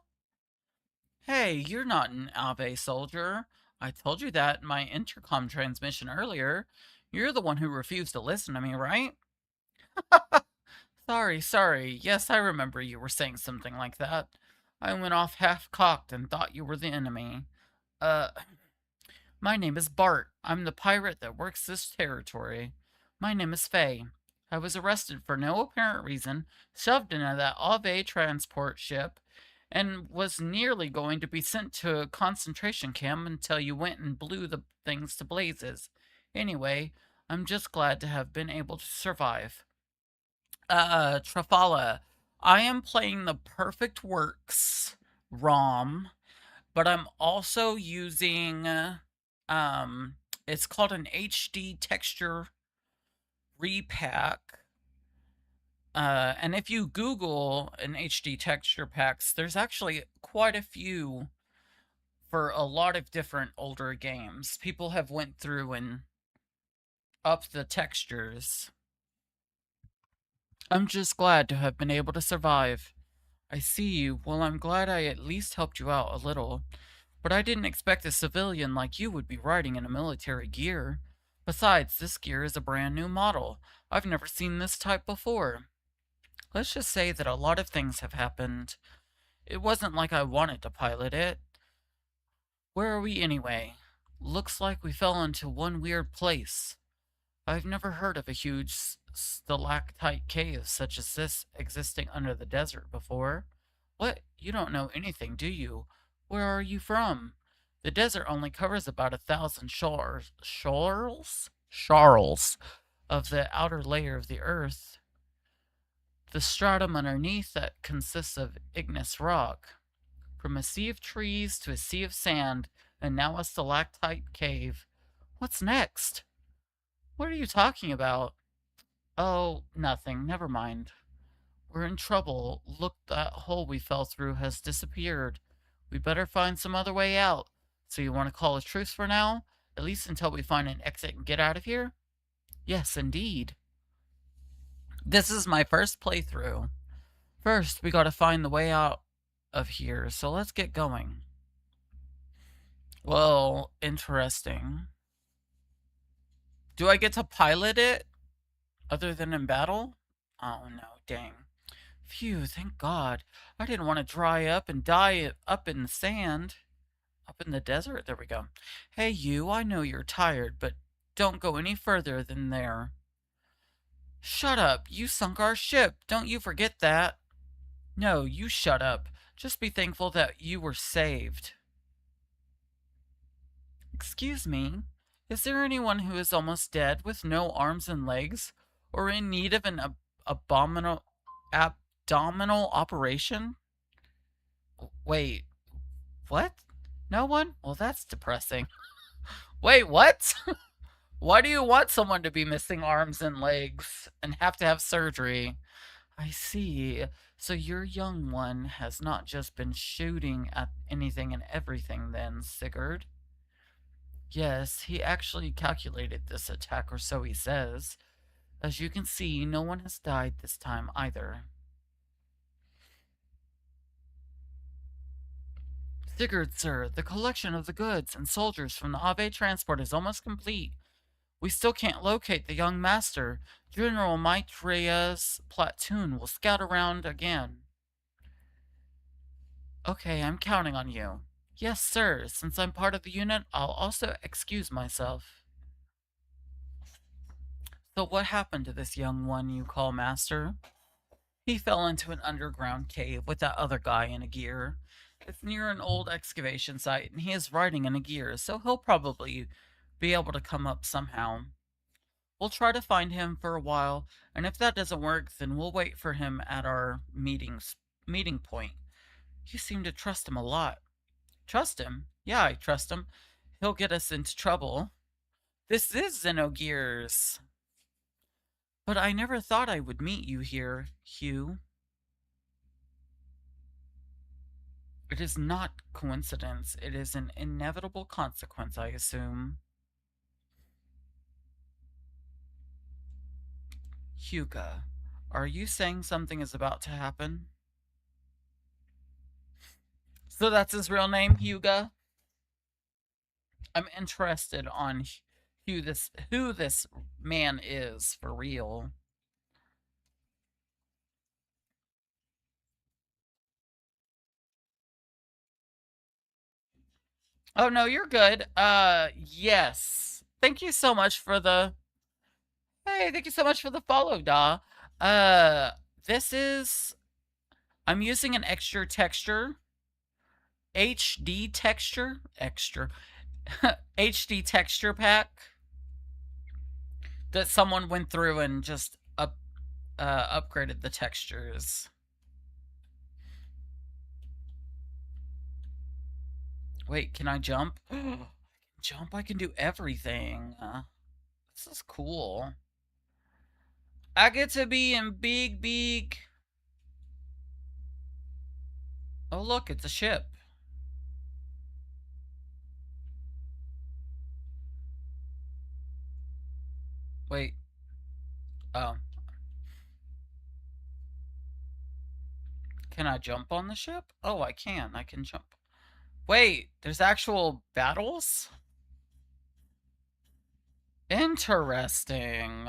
Hey, you're not an Ave soldier. I told you that in my intercom transmission earlier. You're the one who refused to listen to me, right? Sorry. Yes, I remember you were saying something like that. I went off half-cocked and thought you were the enemy. Uh, my name is Bart. I'm the pirate that works this territory. My name is Faye. I was arrested for no apparent reason, shoved into that Ave transport ship, and was nearly going to be sent to a concentration camp until you went and blew the things to blazes. Anyway, I'm just glad to have been able to survive. Trafala, I am playing the Perfect Works ROM, but I'm also using it's called an HD texture repack. And if you Google an HD texture packs, there's actually quite a few for a lot of different older games. People have went through and up the textures. I'm just glad to have been able to survive. I see you. Well, I'm glad I at least helped you out a little. But I didn't expect a civilian like you would be riding in a military gear. Besides, this gear is a brand new model. I've never seen this type before. Let's just say that a lot of things have happened. It wasn't like I wanted to pilot it. Where are we anyway? Looks like we fell into one weird place. I've never heard of a huge stalactite cave such as this existing under the desert before. What? You don't know anything, do you? Where are you from? The desert only covers about 1,000 sharls of the outer layer of the earth. The stratum underneath that consists of igneous rock. From a sea of trees to a sea of sand, and now a stalactite cave. What's next? What are you talking about? Oh, nothing. Never mind. We're in trouble. Look, that hole we fell through has disappeared. We better find some other way out. So you want to call a truce for now? At least until we find an exit and get out of here? Yes, indeed. This is my first playthrough. First, we gotta find the way out of here, so let's get going. Well, interesting. Do I get to pilot it other than in battle? Oh no, dang. Phew, thank God. I didn't want to dry up and die up in the sand. Up in the desert? There we go. Hey, you, I know you're tired, but don't go any further than there. Shut up. You sunk our ship. Don't you forget that. No, you shut up. Just be thankful that you were saved. Excuse me. Is there anyone who is almost dead with no arms and legs, or in need of an abdominal operation? Wait, what? No one? Well, that's depressing. Wait, what? Why do you want someone to be missing arms and legs and have to have surgery? I see. So your young one has not just been shooting at anything and everything then, Sigurd? Yes, he actually calculated this attack, or so he says. As you can see, no one has died this time either. Sigurd, sir, the collection of the goods and soldiers from the Ave transport is almost complete. We still can't locate the young master. General Maitreya's platoon will scout around again. Okay, I'm counting on you. Yes, sir. Since I'm part of the unit, I'll also excuse myself. So what happened to this young one you call master? He fell into an underground cave with that other guy in a gear. It's near an old excavation site, and he is riding in a gear, so he'll probably be able to come up somehow. We'll try to find him for a while, and if that doesn't work, then we'll wait for him at our meeting point. You seem to trust him a lot. Trust him? Yeah, I trust him. He'll get us into trouble. This is Xenogears. But I never thought I would meet you here, Hugh. It is not coincidence. It is an inevitable consequence, I assume. Hyuga, are you saying something is about to happen? So that's his real name, Hyuga? I'm interested on who this man is for real. Oh no, you're good. Yes. Thank you so much for the Hey, thank you so much for the follow, Da. Uh this is I'm using an extra texture. HD texture? Extra. HD texture pack that someone went through and just upgraded the textures. Wait, can I jump? I can jump. I can do everything. This is cool. I get to be in big. Oh, look, it's a ship. Wait. Oh. Can I jump on the ship? Oh, I can. I can jump. Wait, there's actual battles? Interesting.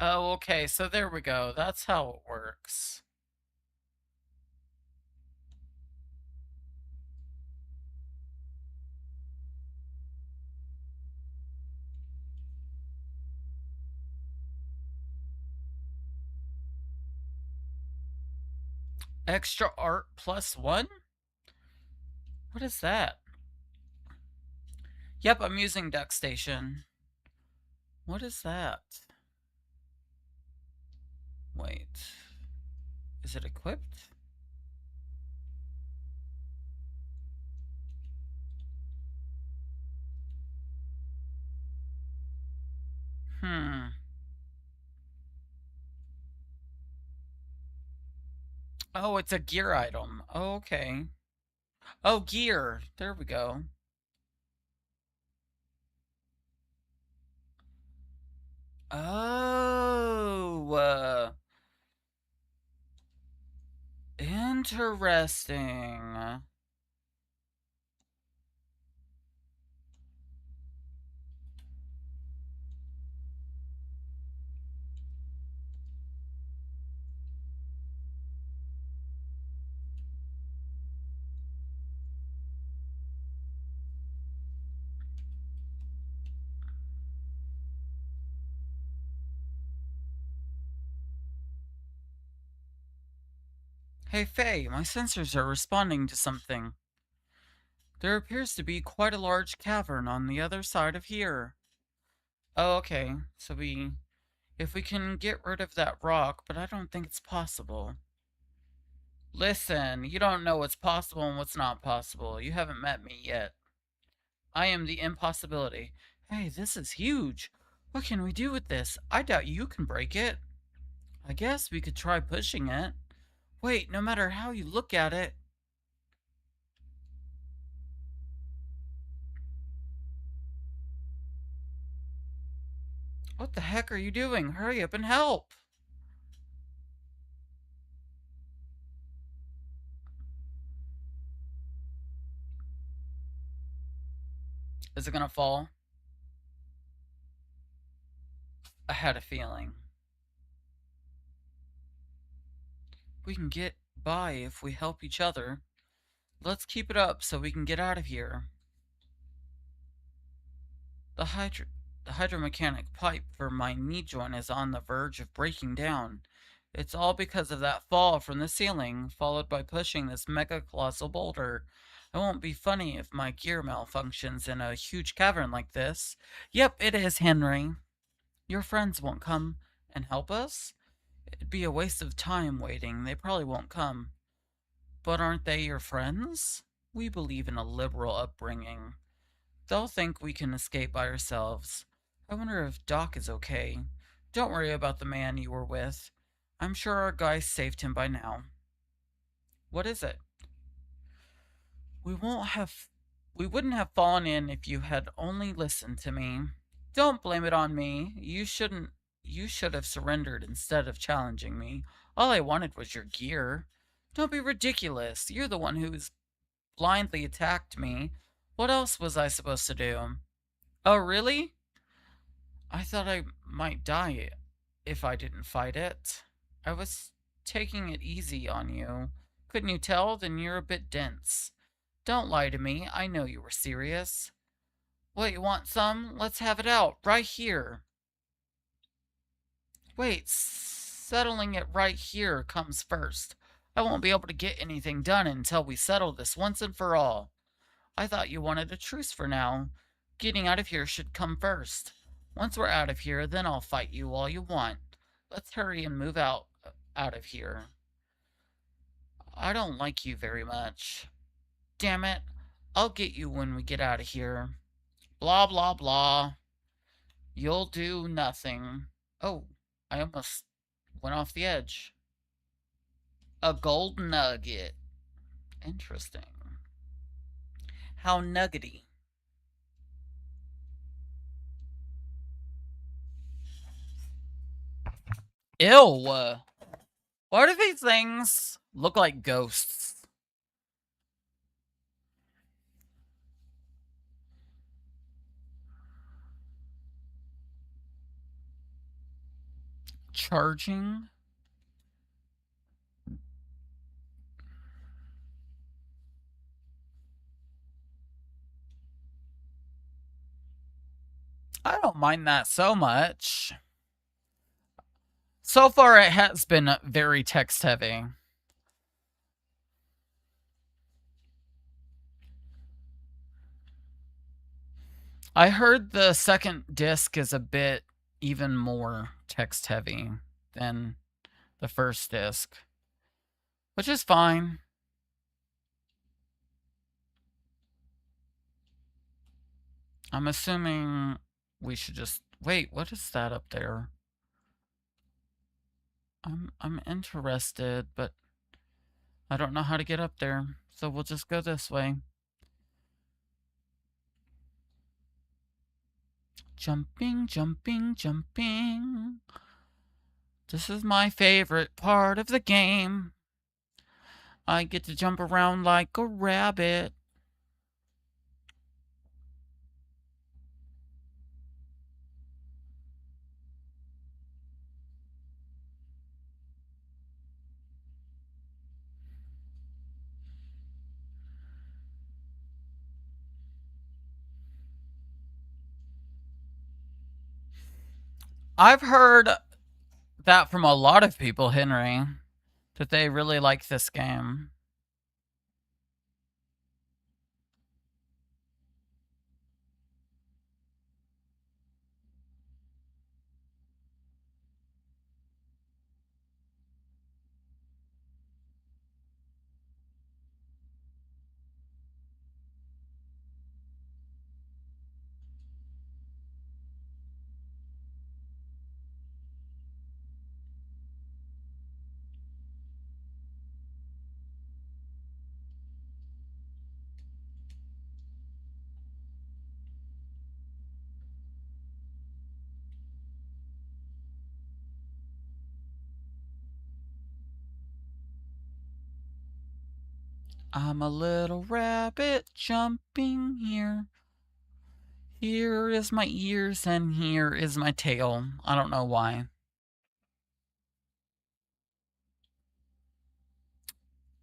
Oh, okay. So there we go. That's how it works. Extra art plus one? What is that? Yep, I'm using Deck Station. What is that? Wait. Is it equipped? Hmm. Oh, it's a gear item. Oh, okay. Oh, gear. There we go. Oh, interesting. Hey, Faye, my sensors are responding to something. There appears to be quite a large cavern on the other side of here. Oh, okay. If we can get rid of that rock, but I don't think it's possible. Listen, you don't know what's possible and what's not possible. You haven't met me yet. I am the impossibility. Hey, this is huge. What can we do with this? I doubt you can break it. I guess we could try pushing it. Wait, no matter how you look at it. What the heck are you doing? Hurry up and help. Is it gonna fall? I had a feeling. We can get by if we help each other. Let's keep it up so we can get out of here. The hydro the hydromechanic pipe for my knee joint is on the verge of breaking down. It's all because of that fall from the ceiling, followed by pushing this mega colossal boulder. It won't be funny if my gear malfunctions in a huge cavern like this. Yep, it is, Henry. Your friends won't come and help us? It'd be a waste of time waiting. They probably won't come. But aren't they your friends? We believe in a liberal upbringing. They'll think we can escape by ourselves. I wonder if Doc is okay. Don't worry about the man you were with. I'm sure our guys saved him by now. What is it? We won't have we wouldn't have fallen in if you had only listened to me. Don't blame it on me. You should have surrendered instead of challenging me. All I wanted was your gear. Don't be ridiculous. You're the one who's blindly attacked me. What else was I supposed to do? Oh, really? I thought I might die if I didn't fight it. I was taking it easy on you. Couldn't you tell? Then you're a bit dense. Don't lie to me. I know you were serious. What, you want some? Let's have it out. Right here. Wait, settling it right here comes first. I won't be able to get anything done until we settle this once and for all. I thought you wanted a truce for now. Getting out of here should come first. Once we're out of here, then I'll fight you all you want. Let's hurry and move out of here. I don't like you very much. Damn it. I'll get you when we get out of here. Blah, blah, blah. You'll do nothing. Oh, I almost went off the edge. A gold nugget. Interesting. How nuggety. Ew. Why do these things look like ghosts? Charging? I don't mind that so much. So far, it has been very text heavy. I heard the second disc is a bit even more text heavy than the first disc, which is fine. I'm assuming we should just wait. What is that up there? I'm interested, but I don't know how to get up there, so we'll just go this way. Jumping, jumping, jumping. This is my favorite part of the game. I get to jump around like a rabbit. I've heard that from a lot of people, Henry, that they really like this game. I'm a little rabbit jumping here. Here is my ears and here is my tail. I don't know why.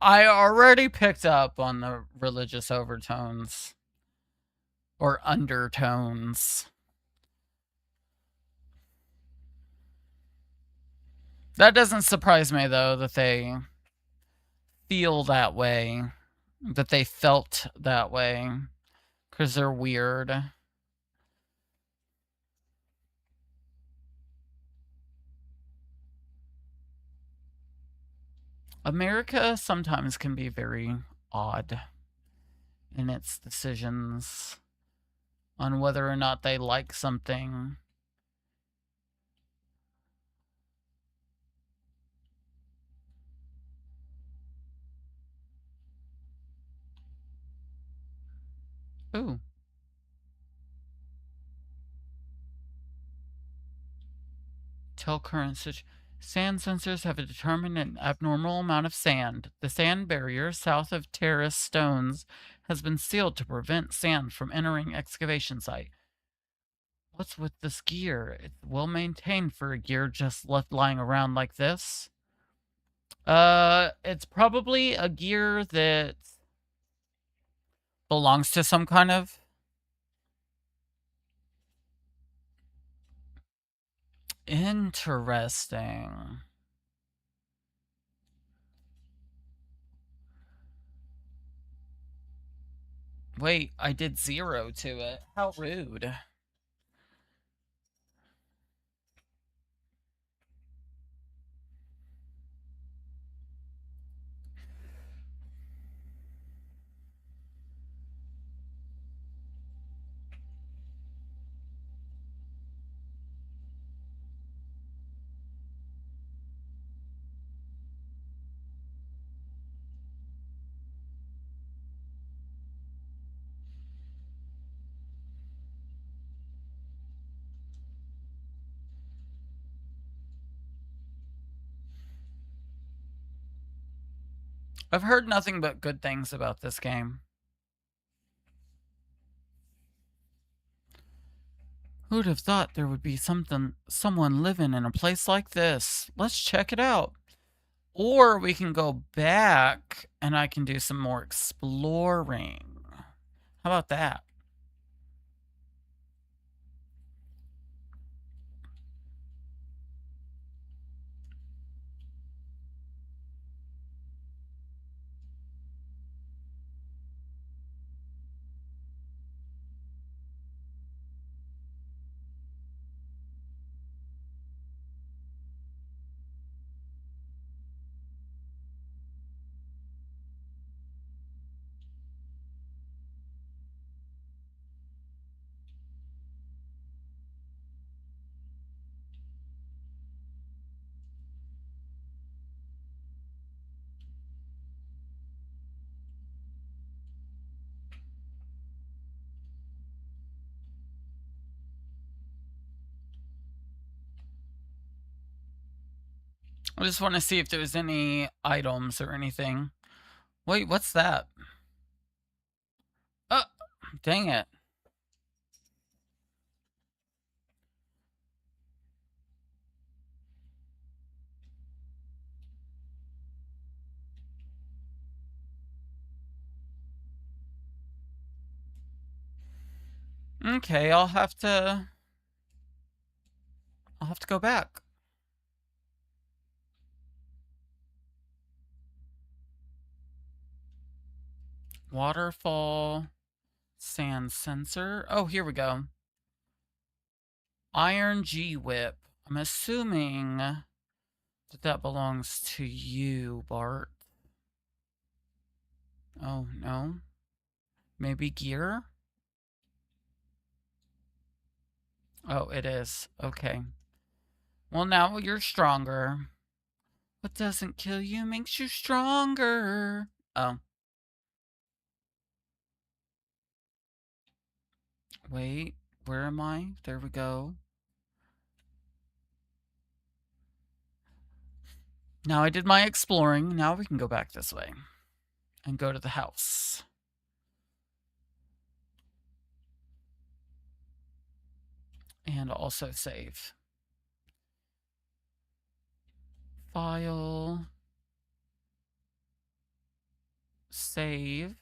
I already picked up on the religious overtones or undertones. That doesn't surprise me, though, that they feel that way, that they felt that way, because they're weird. America sometimes can be very odd in its decisions on whether or not they like something. Ooh. Tell current sand sensors have determined an abnormal amount of sand. The sand barrier south of terrace stones has been sealed to prevent sand from entering excavation site. What's with this gear? It's well maintained for a gear just left lying around like this. It's probably a gear that belongs to some kind of. Interesting. Wait, I did 0 to it. How rude. I've heard nothing but good things about this game. Who'd have thought there would be someone living in a place like this? Let's check it out. Or we can go back and I can do some more exploring. How about that? I just want to see if there's any items or anything. Wait, what's that? Oh, dang it. Okay, I'll have to go back. Waterfall sand sensor. Oh, here we go. Iron G whip. I'm assuming that belongs to you, Bart. Oh, no. Maybe gear? Oh, it is. Okay. Well, now you're stronger. What doesn't kill you makes you stronger. Oh. Wait. Where am I? There we go. Now I did my exploring. Now we can go back this way and go to the house. And also save. File. Save.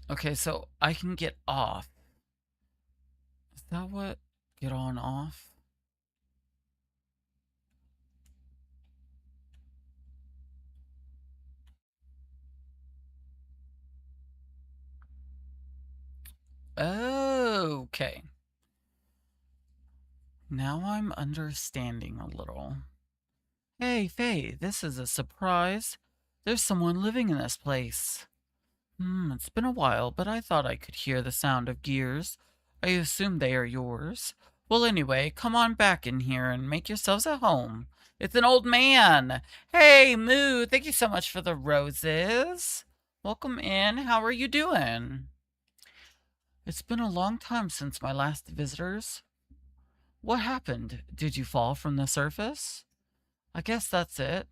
Okay, so I can get off. Is that what? Get on off? Okay. Now I'm understanding a little. Hey, Faye, this is a surprise. There's someone living in this place. It's been a while, but I thought I could hear the sound of gears. I assume they are yours. Well, anyway, come on back in here and make yourselves at home. It's an old man. Hey, Moo, thank you so much for the roses. Welcome in. How are you doing? It's been a long time since my last visitors. What happened? Did you fall from the surface? I guess that's it.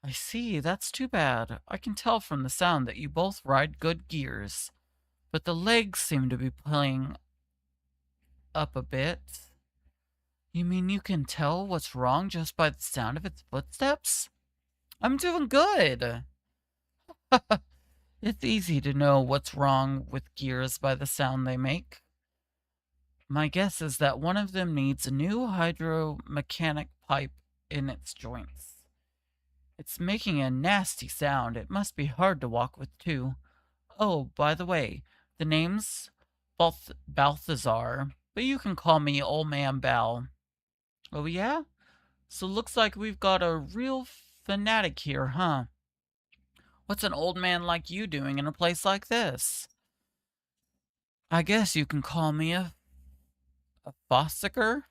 I see, that's too bad. I can tell from the sound that you both ride good gears, but the legs seem to be playing up a bit. You mean you can tell what's wrong just by the sound of its footsteps? I'm doing good. It's easy to know what's wrong with gears by the sound they make. My guess is that one of them needs a new hydromechanic pipe in its joints. It's making a nasty sound. It must be hard to walk with, too. Oh, by the way, the name's Balthazar, but you can call me Old Man Bal. Oh, yeah? So looks like we've got a real fanatic here, huh? What's an old man like you doing in a place like this? I guess you can call me a fossicker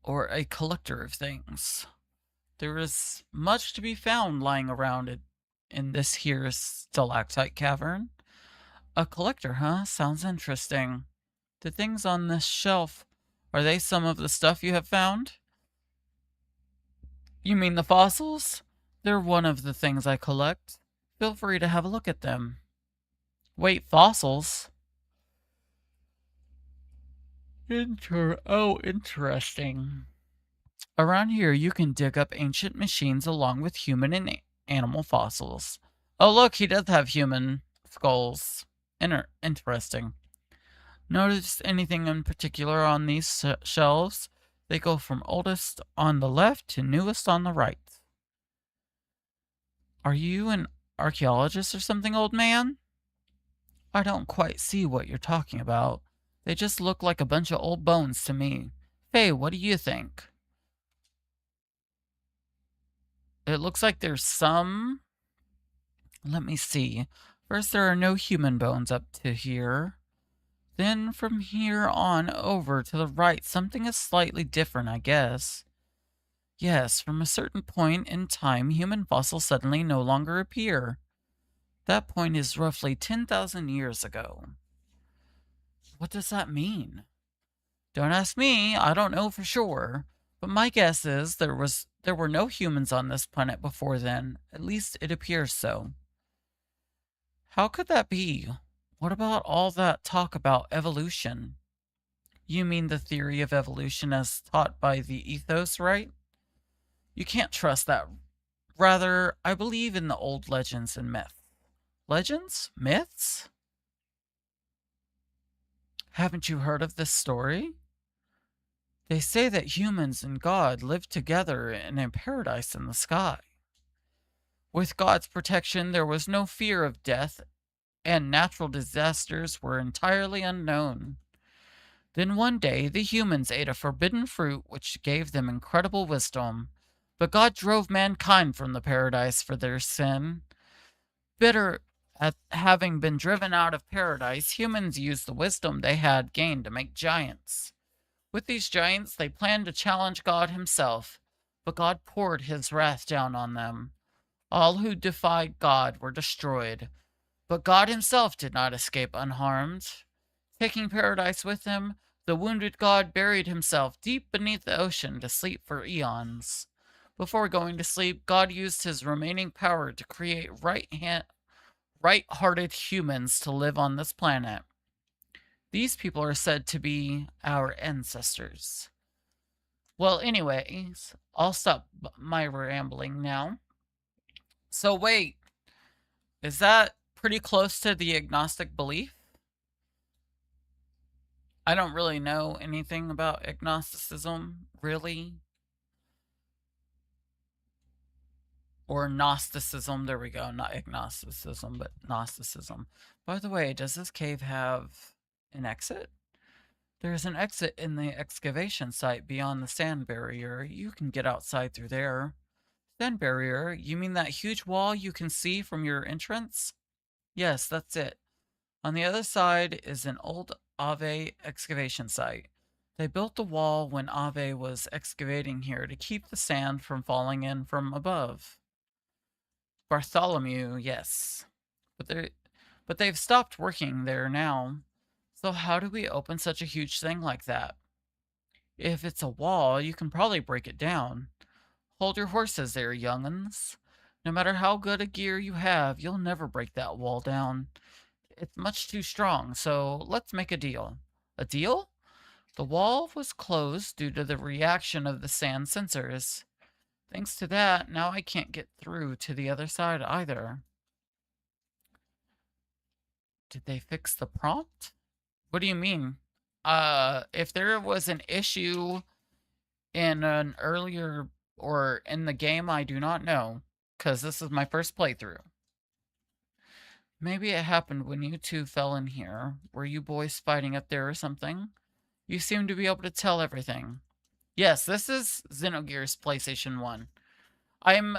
or a collector of things. There is much to be found lying around it in this here stalactite cavern. A collector, huh? Sounds interesting. The things on this shelf, are they some of the stuff you have found? You mean the fossils? They're one of the things I collect. Feel free to have a look at them. Wait, fossils? Interesting. Around here, you can dig up ancient machines along with human and animal fossils. Oh, look, he does have human skulls. Interesting. Notice anything in particular on these shelves? They go from oldest on the left to newest on the right. Are you an archaeologist or something, old man? I don't quite see what you're talking about. They just look like a bunch of old bones to me. Faye, what do you think? It looks like there's some. Let me see. First, there are no human bones up to here. Then from here on over to the right, something is slightly different, I guess. Yes, from a certain point in time, human fossils suddenly no longer appear. That point is roughly 10,000 years ago. What does that mean? Don't ask me, I don't know for sure. But my guess is there were no humans on this planet before then. At least it appears so. How could that be? What about all that talk about evolution? You mean the theory of evolution as taught by the ethos, right? You can't trust that. Rather, I believe in the old legends and myths. Legends? Myths? Haven't you heard of this story? They say that humans and God lived together in a paradise in the sky. With God's protection, there was no fear of death, and natural disasters were entirely unknown. Then one day, the humans ate a forbidden fruit which gave them incredible wisdom. But God drove mankind from the paradise for their sin. Bitter at having been driven out of paradise, humans used the wisdom they had gained to make giants. With these giants, they planned to challenge God himself, but God poured his wrath down on them. All who defied God were destroyed, but God himself did not escape unharmed. Taking paradise with him, the wounded God buried himself deep beneath the ocean to sleep for eons. Before going to sleep, God used his remaining power to create right-hearted humans to live on this planet. These people are said to be our ancestors. Well, anyways, I'll stop my rambling now. So wait, is that pretty close to the agnostic belief? I don't really know anything about agnosticism, really. Or Gnosticism. There we go. Not agnosticism, but Gnosticism. By the way, does this cave have An exit? There's an exit in the excavation site beyond the sand barrier. You can get outside through there. Sand barrier? You mean that huge wall you can see from your entrance? Yes, that's it. On the other side is an old Ave excavation site. They built the wall when Ave was excavating here to keep the sand from falling in from above. Bartholomew, yes. But they've stopped working there now. So how do we open such a huge thing like that? If it's a wall, you can probably break it down. Hold your horses there, young'uns. No matter how good a gear you have, you'll never break that wall down. It's much too strong, so let's make a deal. A deal? The wall was closed due to the reaction of the sand sensors. Thanks to that, now I can't get through to the other side either. Did they fix the prompt? What do you mean? If there was an issue in an earlier or in the game, I do not know, because this is my first playthrough. Maybe it happened when you two fell in here. Were you boys fighting up there or something? You seem to be able to tell everything. Yes, this is Xenogears PlayStation 1. I'm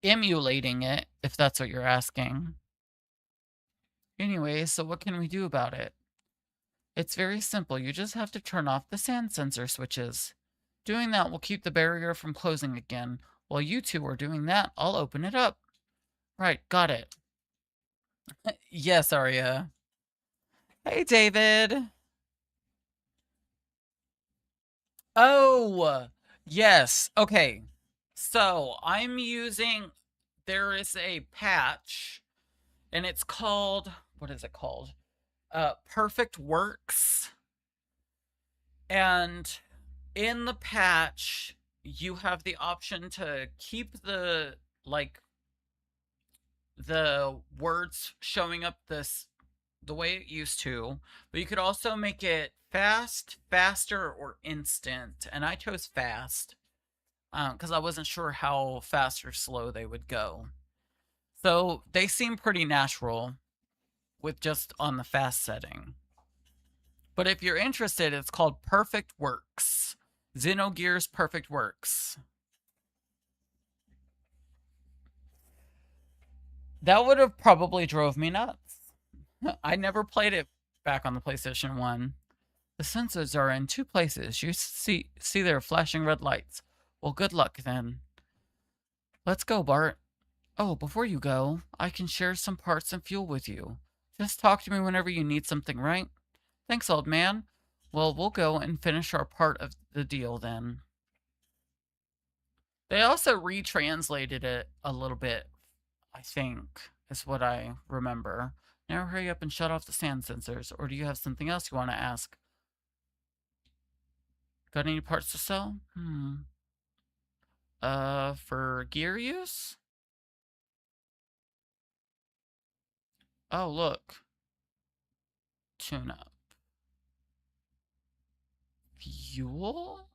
emulating it, if that's what you're asking. Anyway, so what can we do about it? It's very simple. You just have to turn off the sand sensor switches. Doing that will keep the barrier from closing again. While you two are doing that, I'll open it up. Right, got it. Yes, Arya. Hey, David. Oh, yes. Okay. So I'm using, there is a patch and it's called, what is it called? Perfect Works. And in the patch, you have the option to keep like, the words showing up the way it used to, but you could also make it fast, faster, or instant. And I chose fast because I wasn't sure how fast or slow they would go. So they seem pretty natural with just on the fast setting. But if you're interested, it's called Perfect Works. Xenogears Perfect Works. That would have probably drove me nuts. I never played it back on the PlayStation 1. The sensors are in two places. You see their flashing red lights. Well, good luck then. Let's go, Bart. Oh, before you go, I can share some parts and fuel with you. Just talk to me whenever you need something, right? Thanks, old man. Well, we'll go and finish our part of the deal then. They also retranslated it a little bit, I think, is what I remember. Now hurry up and shut off the sand sensors, or do you have something else you want to ask? Got any parts to sell? For gear use? Oh, look. Tune up. Fuel?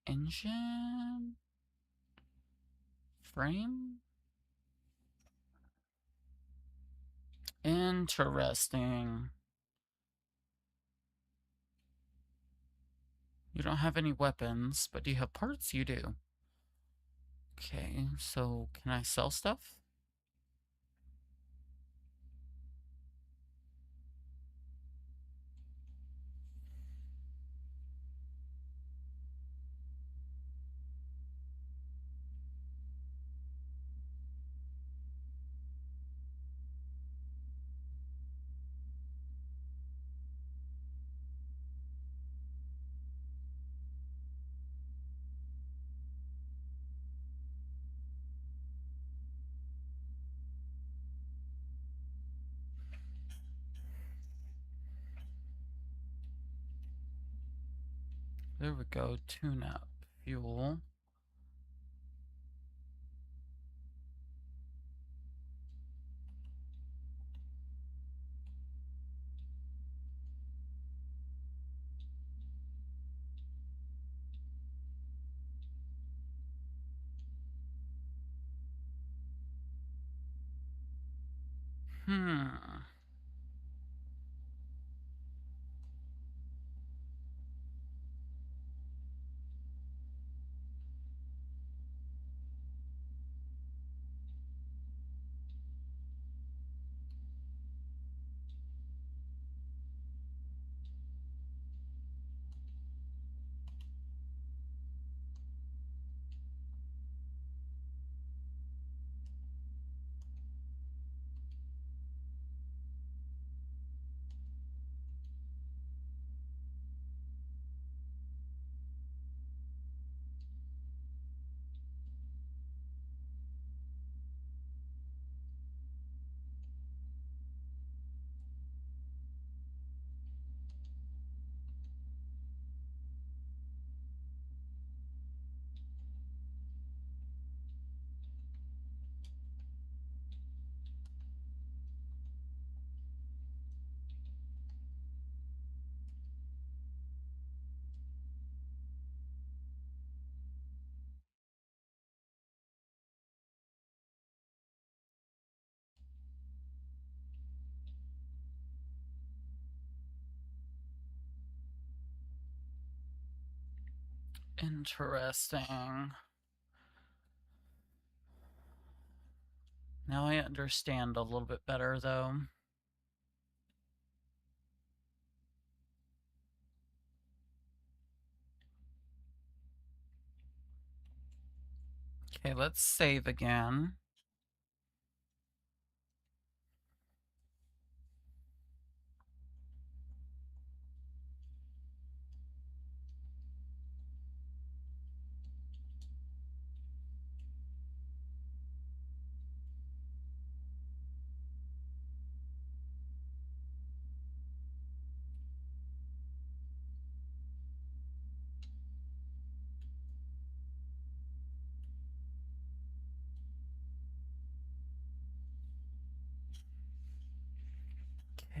Engine? Frame? Interesting. You don't have any weapons, but do you have parts? You do. Okay, so can I sell stuff? There we go. Tune up. Fuel. Hmm. Interesting. Now I understand a little bit better, though. Okay, let's save again.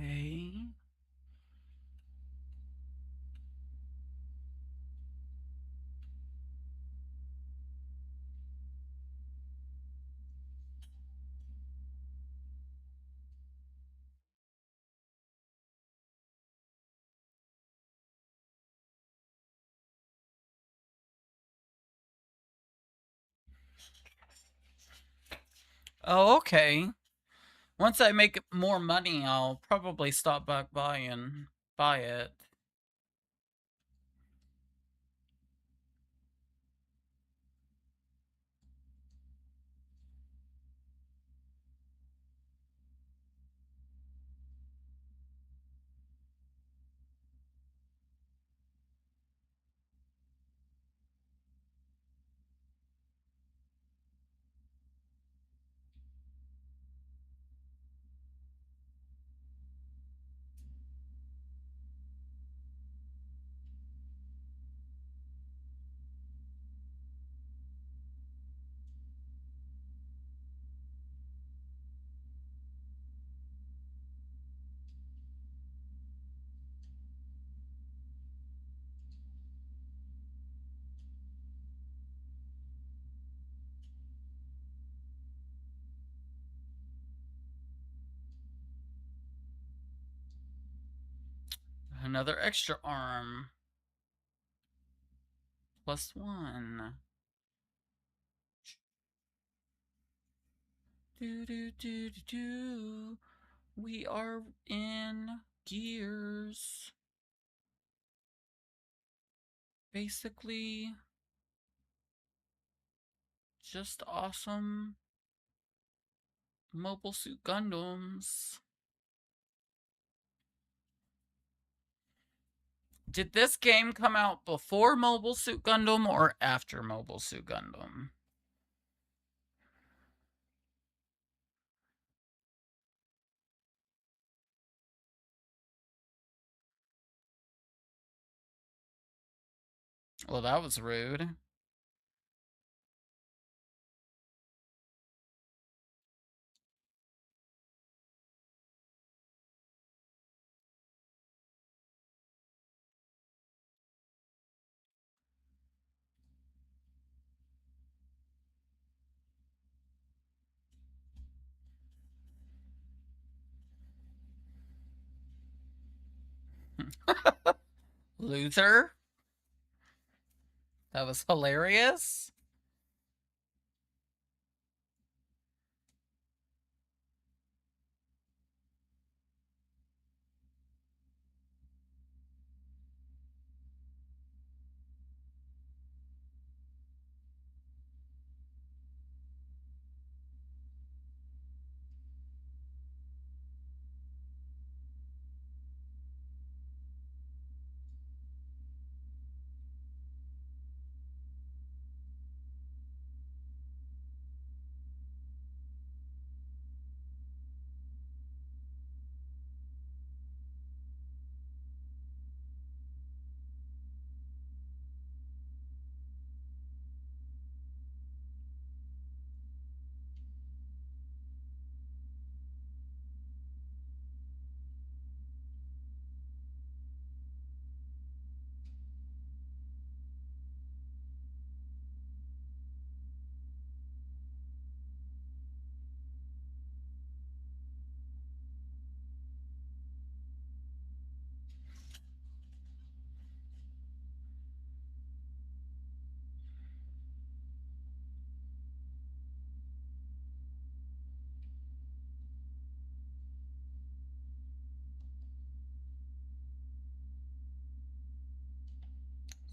Okay. Oh, okay. Once I make more money, I'll probably stop back by and buy it. Another extra arm. +1. Do do do do do. We are in gears. Basically, just awesome Mobile Suit Gundams. Did this game come out before Mobile Suit Gundam or after Mobile Suit Gundam? Well, that was rude. Loser? That was hilarious.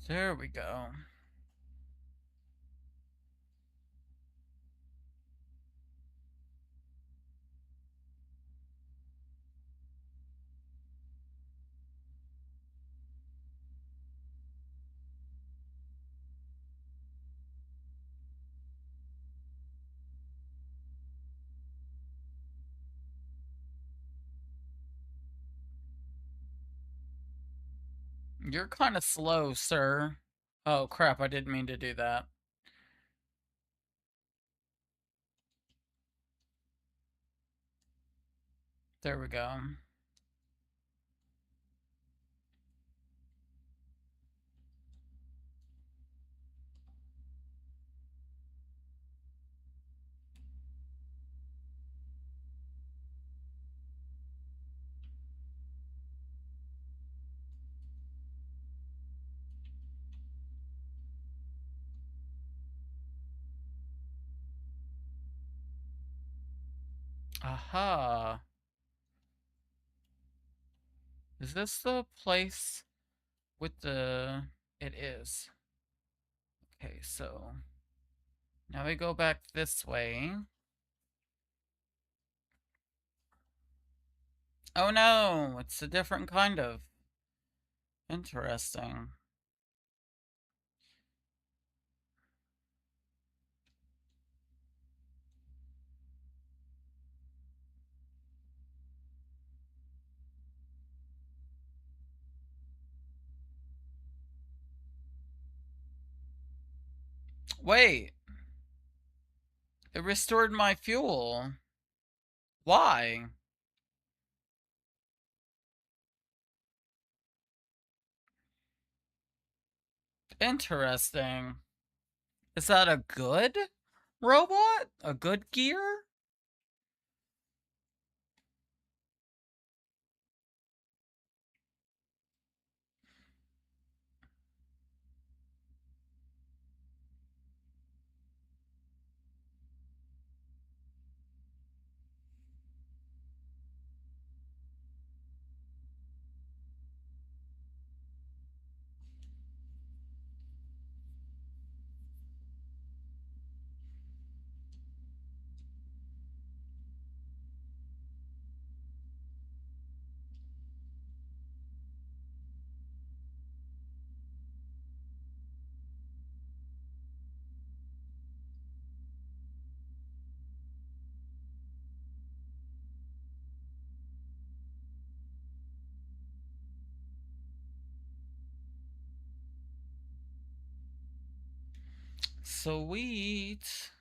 There we go. You're kind of slow, sir. Oh, crap, I didn't mean to do that. There we go. Aha. Is this the place with the... It is. Okay, so... Now we go back this way. Oh no! It's a different kind of... Interesting. Wait! It restored my fuel. Why? Interesting. Is that a good robot? A good gear? Sweet.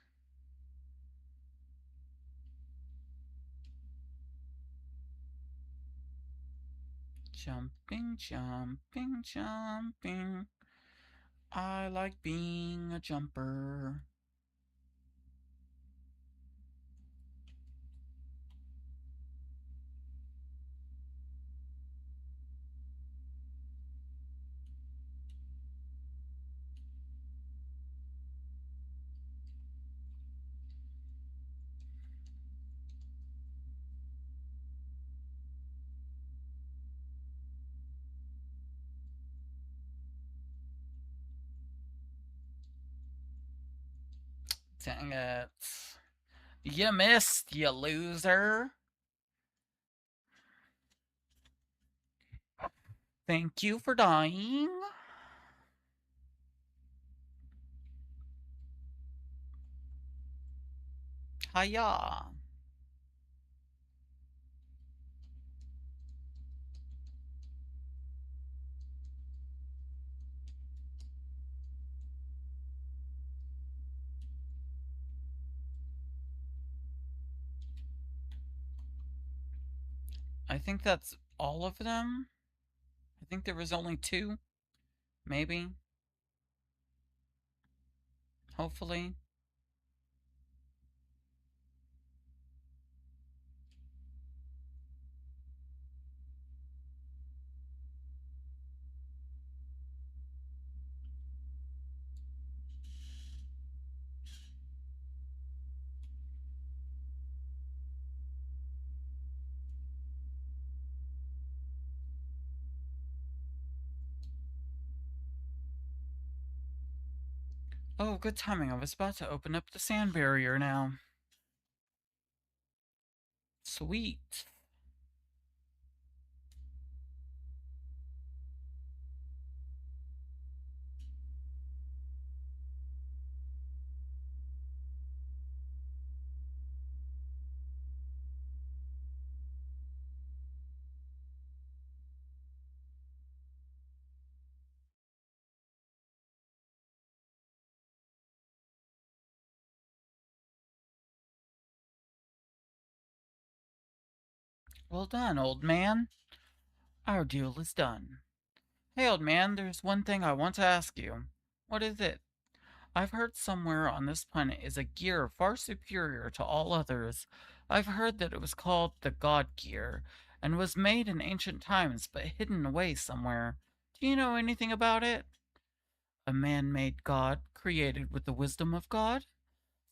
Jumping, jumping, jumping. I like being a jumper. Dang it. You missed, you loser. Thank you for dying. Hiya. I think that's all of them. I think there was only two. Maybe. Hopefully. Oh, good timing. I was about to open up the sand barrier now. Sweet. Well done, old man. Our deal is done. Hey, old man, there's one thing I want to ask you. What is it? I've heard somewhere on this planet is a gear far superior to all others. I've heard that it was called the God Gear, and was made in ancient times but hidden away somewhere. Do you know anything about it? A man made God, created with the wisdom of God?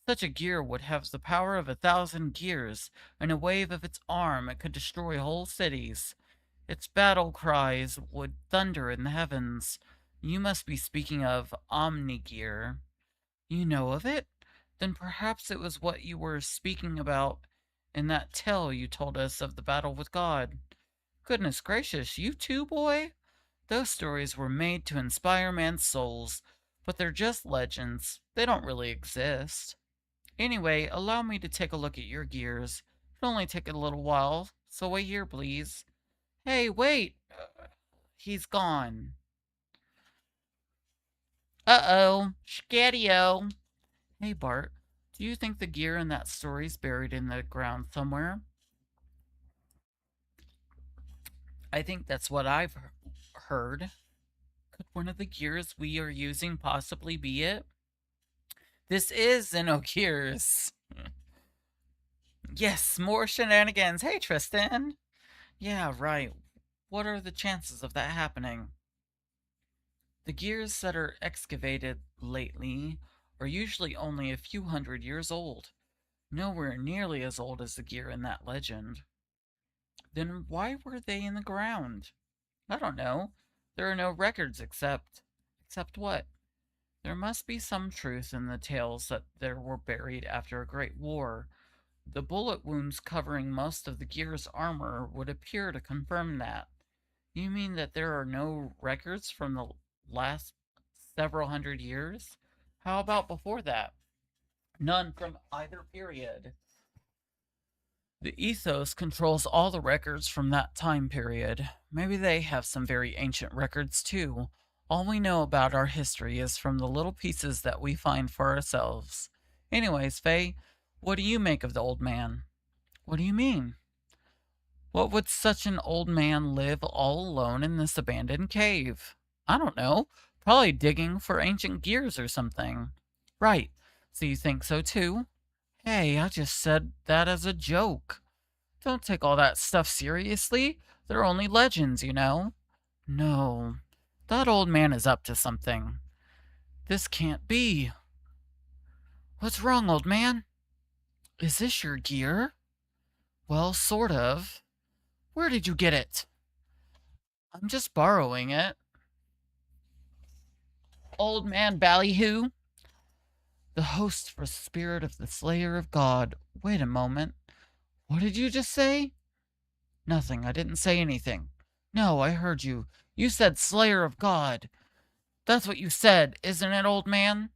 Such a gear would have the power of 1,000 gears. In a wave of its arm, it could destroy whole cities. Its battle cries would thunder in the heavens. You must be speaking of Omnigear. You know of it? Then perhaps it was what you were speaking about in that tale you told us of the battle with God. Goodness gracious, you too, boy? Those stories were made to inspire man's souls, but they're just legends. They don't really exist. Anyway, allow me to take a look at your gears. It'll only take a little while, so wait here, please. Hey, wait! He's gone. Uh-oh. Scatio. Hey, Bart. Do you think the gear in that story's buried in the ground somewhere? I think that's what I've heard. Could one of the gears we are using possibly be it? This is Xenogears. Yes, more shenanigans. Hey, Tristan. Yeah, right. What are the chances of that happening? The gears that are excavated lately are usually only a few hundred years old, nowhere nearly as old as the gear in that legend. Then why were they in the ground? I don't know. There are no records except. Except what? There must be some truth in the tales that they were buried after a great war. The bullet wounds covering most of the gear's armor would appear to confirm that. You mean that there are no records from the last several hundred years? How about before that? None from either period. The ethos controls all the records from that time period. Maybe they have some very ancient records too. All we know about our history is from the little pieces that we find for ourselves. Anyways, Faye, what do you make of the old man? What do you mean? What would such an old man live all alone in this abandoned cave? I don't know. Probably digging for ancient gears or something. Right. So you think so too? Hey, I just said that as a joke. Don't take all that stuff seriously. They're only legends, you know. No, that old man is up to something. This can't be. What's wrong, old man? Is this your gear? Well, sort of. Where did you get it? I'm just borrowing it. Old man ballyhoo. The host for spirit of the slayer of God. Wait a moment. What did you just say? Nothing. I didn't say anything. No, I heard you. You said slayer of God. That's what you said, isn't it, old man?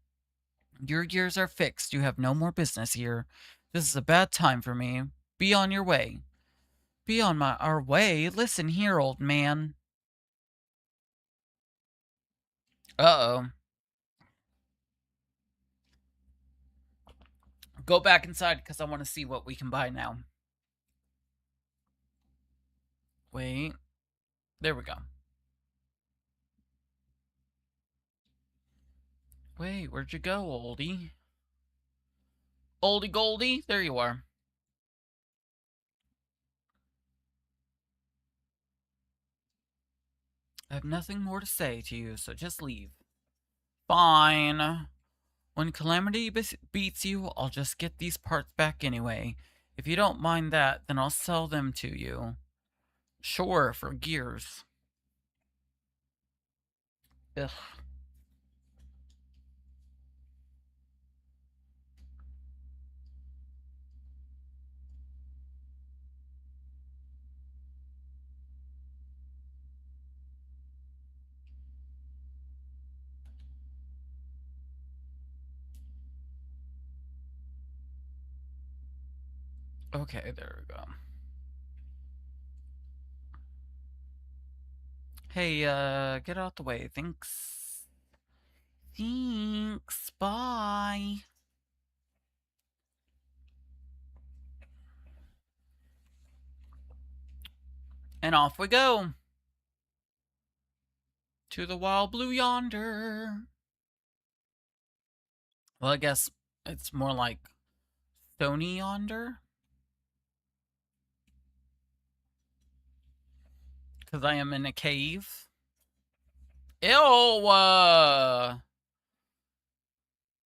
Your gears are fixed. You have no more business here. This is a bad time for me. Be on your way. Be on our way? Listen here, old man. Uh-oh. Go back inside because I want to see what we can buy now. Wait. There we go. Wait, where'd you go, oldie? Oldie Goldie? There you are. I have nothing more to say to you, so just leave. Fine. When Calamity beats you, I'll just get these parts back anyway. If you don't mind that, then I'll sell them to you. Sure, for gears. Ugh. Okay, there we go. Hey, get out the way. Thanks. Thanks. Bye. And off we go. To the wild blue yonder. Well, I guess it's more like stony yonder. Because I am in a cave. Ew!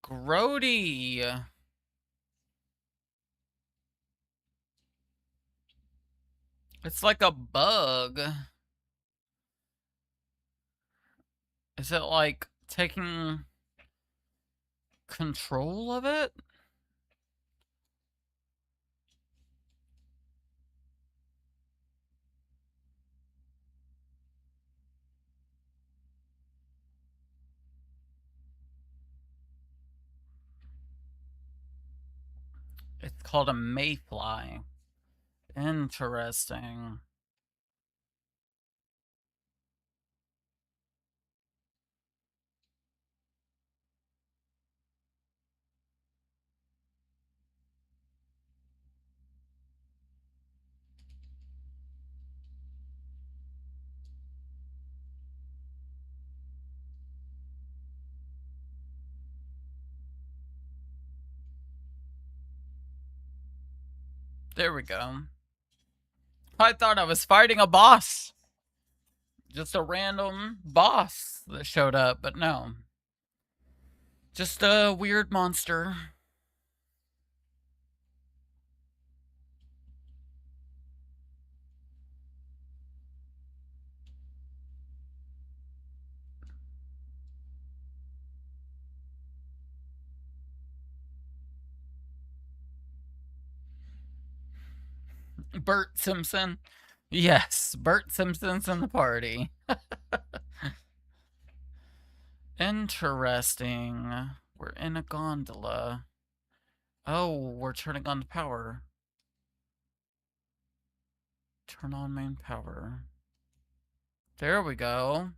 Grody! It's like a bug. Is it like taking control of it? It's called a mayfly. Interesting. There we go. I thought I was fighting a boss. Just a random boss that showed up, but no. Just a weird monster. Bert Simpson. Yes, Bert Simpson's in the party. Interesting. We're in a gondola. Oh, we're turning on the power. Turn on main power. There we go.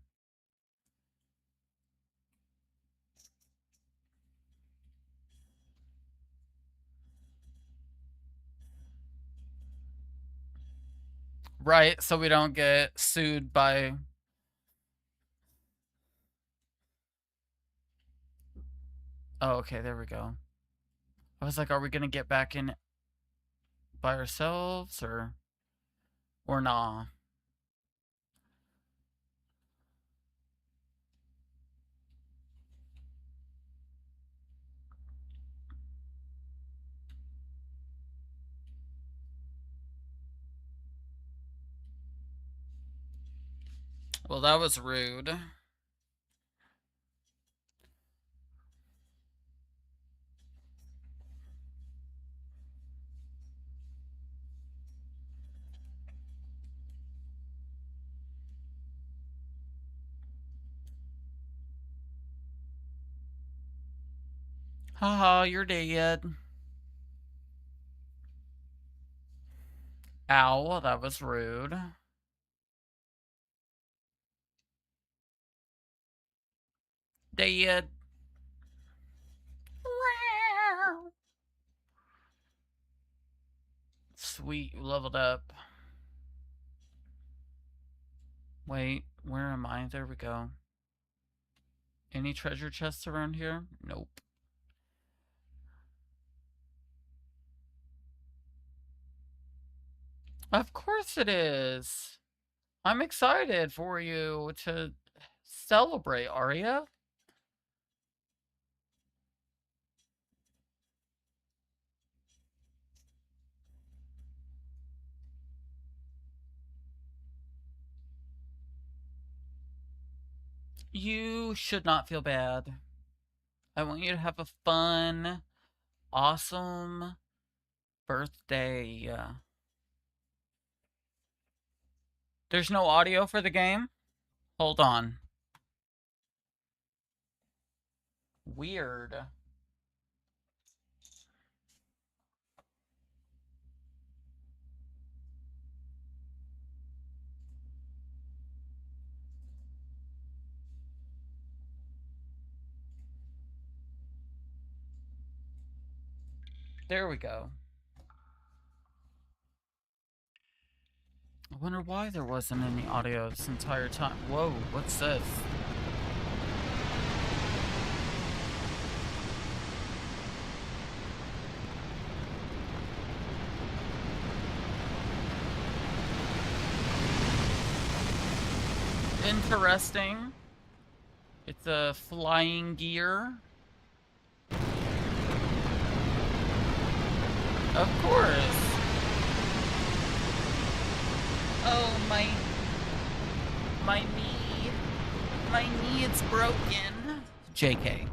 Right, so we don't get sued by... Oh, okay, there we go. I was like, are we gonna get back in by ourselves, or nah? Well, that was rude. Haha, you're dead. Ow, that was rude. Dead. Sweet, you leveled up. Wait, where am I? There we go. Any treasure chests around here? Nope. Of course it is. I'm excited for you to celebrate, Arya. You should not feel bad. I want you to have a fun, awesome birthday. There's no audio for the game? Hold on. Weird. There we go. I wonder why there wasn't any audio this entire time. Whoa, what's this? Interesting. It's a flying gear. Of course. Oh, my knee. My knee, it's broken. JK.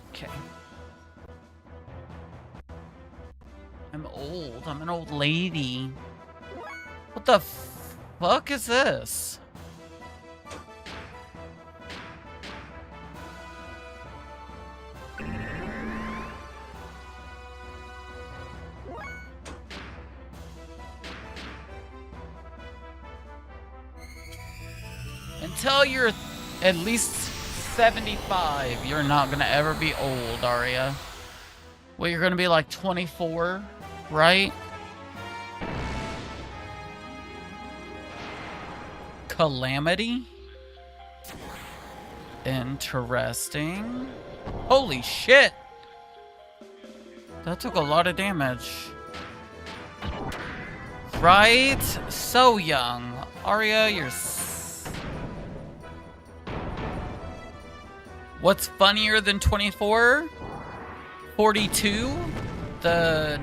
Okay. I'm old. I'm an old lady. What the fuck is this? Until you're at least 75, you're not gonna ever be old, Aria. Well, you're gonna be like 24, right? Calamity? Interesting. Holy shit! That took a lot of damage. Right? So young. Aria, you're... What's funnier than 24? 42? The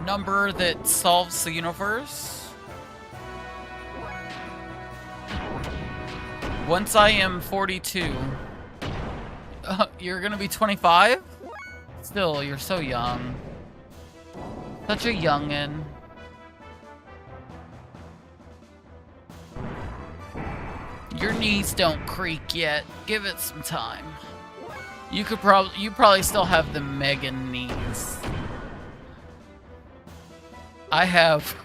number that solves the universe? Once I am 42, you're gonna be 25? Still, you're so young. Such a youngin'. Your knees don't creak yet. Give it some time. You probably still have the Megan knees. I have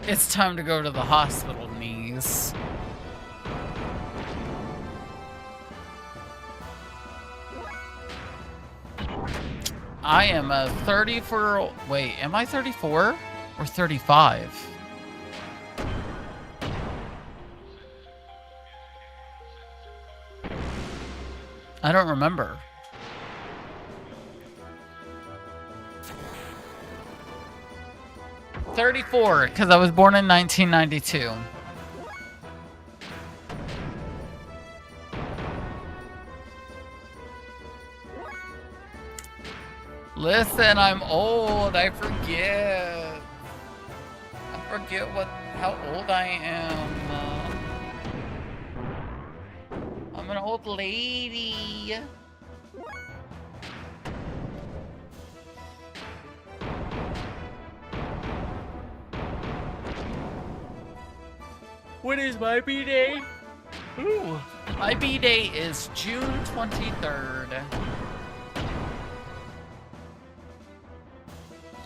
it's time to go to the hospital knees. I am a 34. Wait, am I 34 or 35? I don't remember. $34, because I was born in 1992. Listen, I'm old. I forget. I forget how old I am. I'm an old lady. When is my B-Day? Ooh. My B-Day is June 23rd.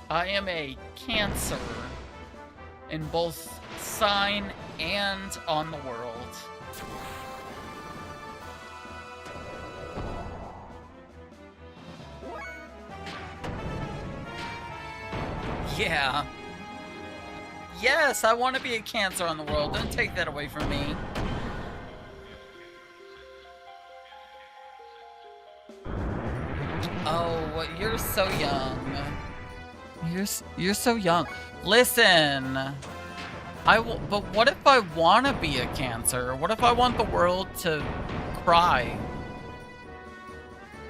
I am a Cancer in both sign and on the world. Yeah. Yes, I want to be a Cancer on the world. Don't take that away from me. Oh, you're so young. You're so young. Listen, but what if I want to be a Cancer? What if I want the world to cry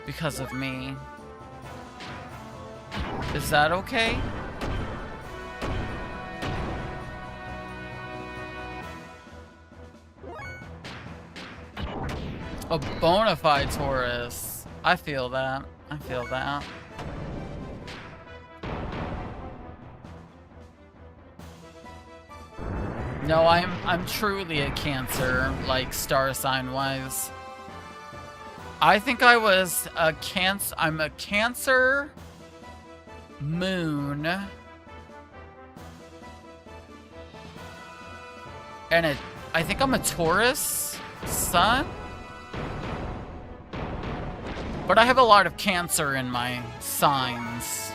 because of me? Is that okay? A bona fide Taurus. I feel that. I feel that. No, I'm truly a Cancer, like star sign wise. I think I was a Cancer. I'm a Cancer moon, and I think I'm a Taurus sun. But I have a lot of cancer in my signs.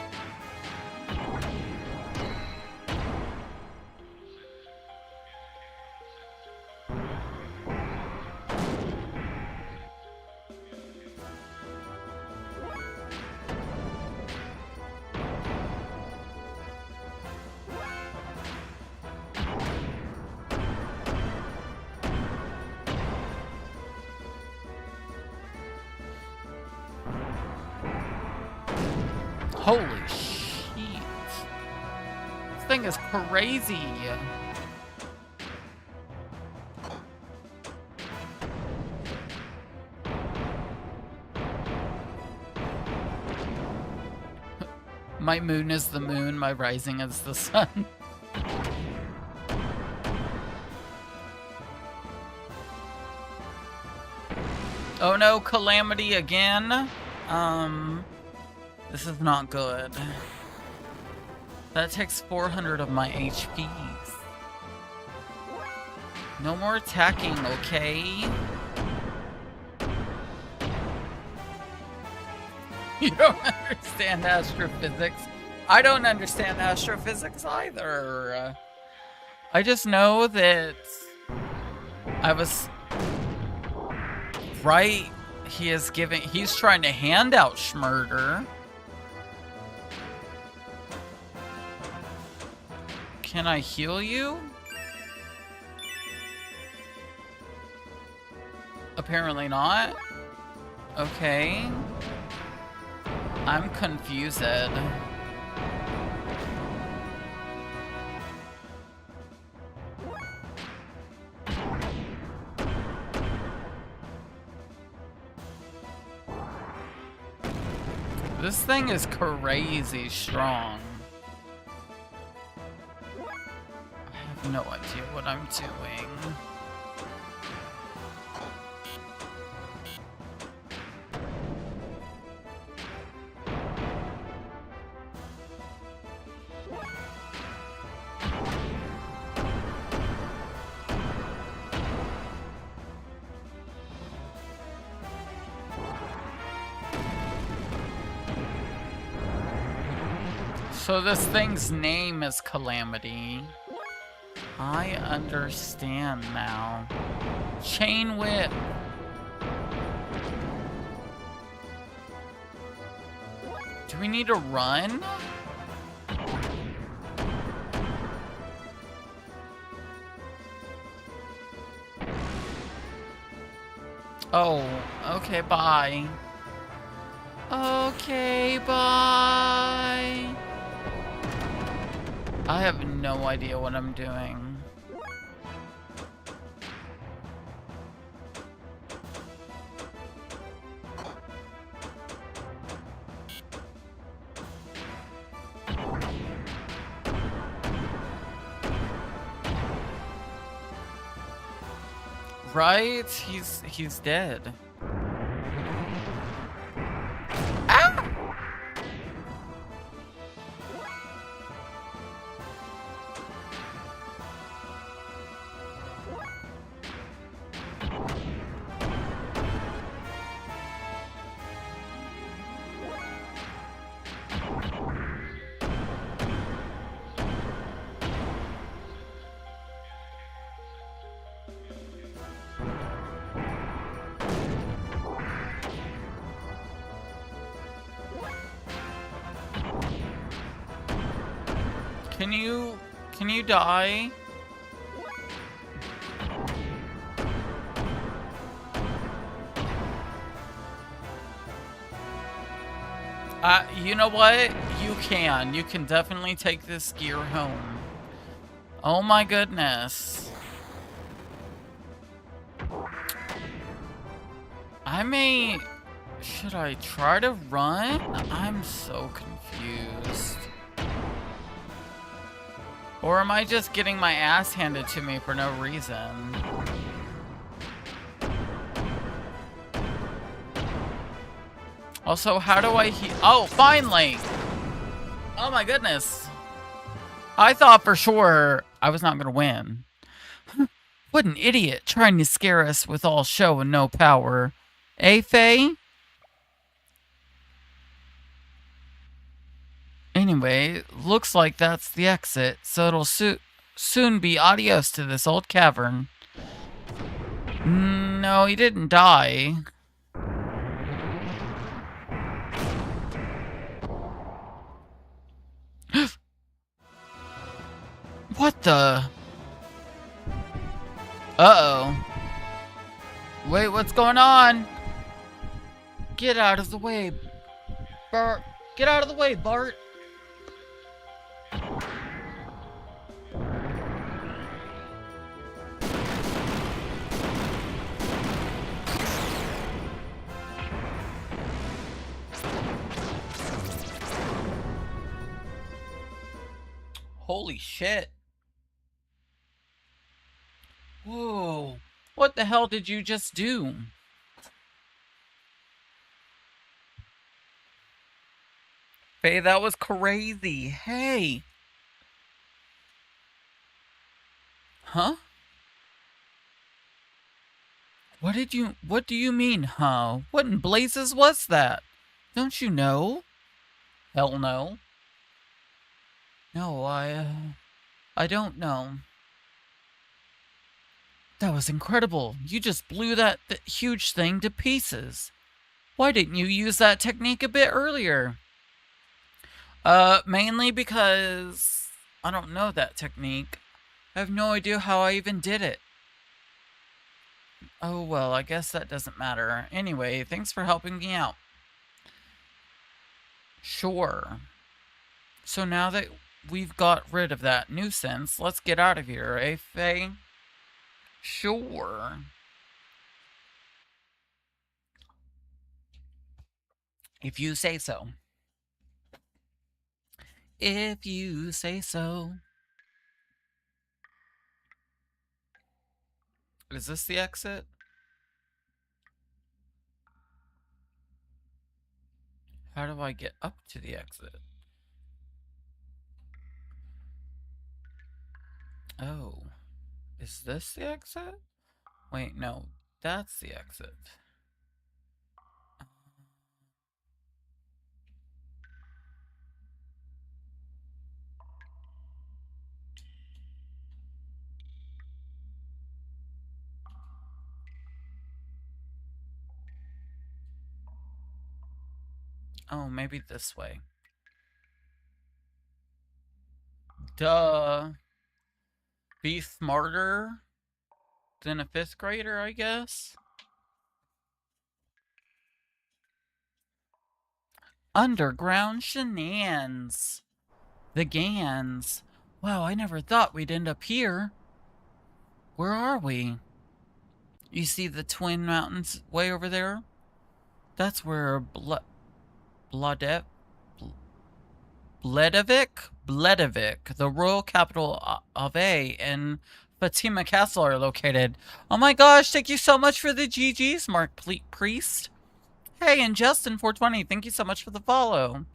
Holy shit. This thing is crazy. My moon is the moon, my rising is the sun. Oh no, calamity again? This is not good. That takes 400 of my HPs. No more attacking, okay? You don't understand astrophysics. I don't understand astrophysics either. I just know that I was right. He's trying to hand out Schmurder. Can I heal you? Apparently not. Okay. I'm confused. This thing is crazy strong. I have no idea what I'm doing. So this thing's name is Calamity. I understand now. Chain Whip. Do we need to run? Oh, okay, bye. Okay, bye. I have no idea what I'm doing. Right? He's dead. Ah! Can you die? You know what? You can. You can definitely take this gear home. Oh my goodness. Should I try to run? I'm so confused. Or am I just getting my ass handed to me for no reason? Also, how do I heal? Oh, finally! Oh my goodness. I thought for sure I was not gonna win. What an idiot, trying to scare us with all show and no power. Eh, Faye? Anyway, looks like that's the exit, so it'll soon be adios to this old cavern. No, he didn't die. What the? Uh-oh. Wait, what's going on? Get out of the way, Bart. Get out of the way, Bart. Holy shit. Whoa. What the hell did you just do? Faye, that was crazy. Hey. Huh? What do you mean, huh? What in blazes was that? Don't you know? Hell no. No, I don't know. That was incredible. You just blew that huge thing to pieces. Why didn't you use that technique a bit earlier? Mainly because I don't know that technique. I have no idea how I even did it. Oh, well, I guess that doesn't matter. Anyway, thanks for helping me out. Sure. So now that we've got rid of that nuisance, let's get out of here, eh, Faye? Sure. If you say so. If you say so. Is this the exit? How do I get up to the exit? Oh. Is this the exit? Wait, no. That's the exit. Oh, maybe this way. Duh. Be smarter than a 5th grader, I guess? Underground shenanigans. The Gans. Wow, I never thought we'd end up here. Where are we? You see the Twin Mountains way over there? That's where Bledevik, the royal capital of A, and Fatima Castle are located. Oh my gosh, thank you so much for the GGs, Mark Priest. Hey, and Justin420, thank you so much for the follow.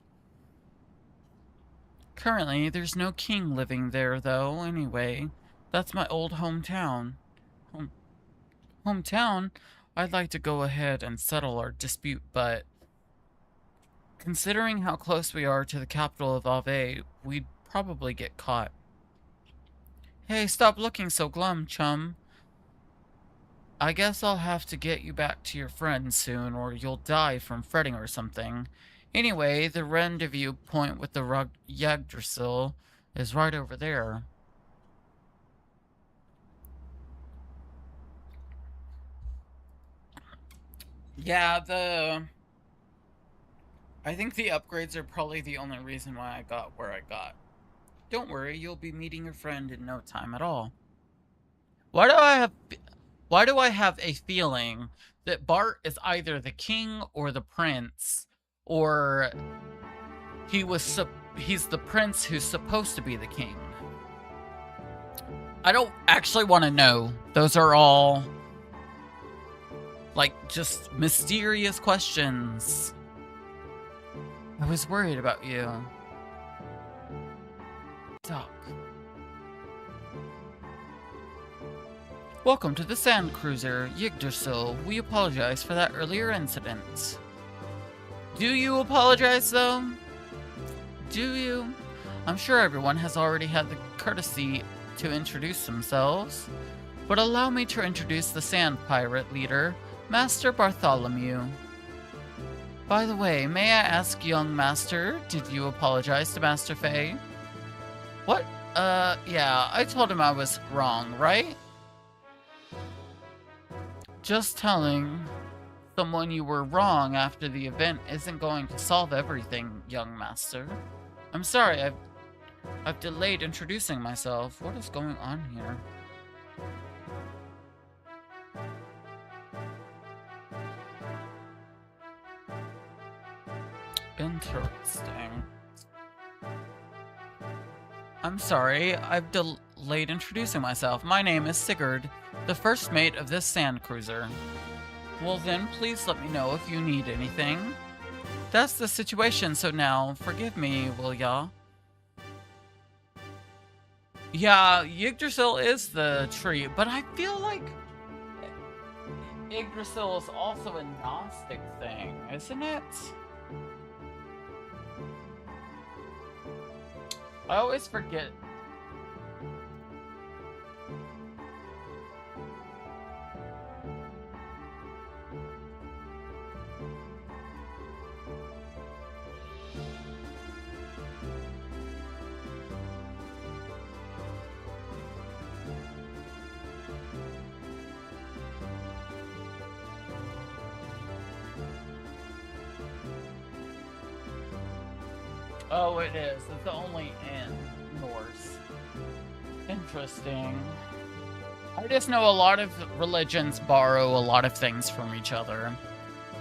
Currently, there's no king living there, though. Anyway, that's my old hometown. Hometown? I'd like to go ahead and settle our dispute, but considering how close we are to the capital of Ave, we'd probably get caught. Hey, stop looking so glum, chum. I guess I'll have to get you back to your friends soon, or you'll die from fretting or something. Anyway, the rendezvous point with the Yggdrasil is right over there. Yeah, I think the upgrades are probably the only reason why I got where I got. Don't worry, you'll be meeting your friend in no time at all. Why do I have a feeling that Bart is either the king or the prince, or he's the prince who's supposed to be the king? I don't actually want to know. Those are all like just mysterious questions. I was worried about you. Doc. Welcome to the Sand Cruiser, Yggdrasil. We apologize for that earlier incident. Do you apologize, though? Do you? I'm sure everyone has already had the courtesy to introduce themselves, but allow me to introduce the Sand Pirate leader, Master Bartholomew. By the way, may I ask, young Master, did you apologize to Master Fei? What? Yeah, I told him I was wrong, right? Just telling someone you were wrong after the event isn't going to solve everything, young Master. I'm sorry, I've delayed introducing myself. What is going on here? Interesting. I'm sorry, I've delayed introducing myself. My name is Sigurd, the first mate of this sand cruiser. Well then, please let me know if you need anything. That's the situation, so now, forgive me, will ya? Yeah, Yggdrasil is the tree, but I feel like Yggdrasil is also a Gnostic thing, isn't it? I always forget. Oh, it is. It's only in Norse. Interesting. I just know a lot of religions borrow a lot of things from each other.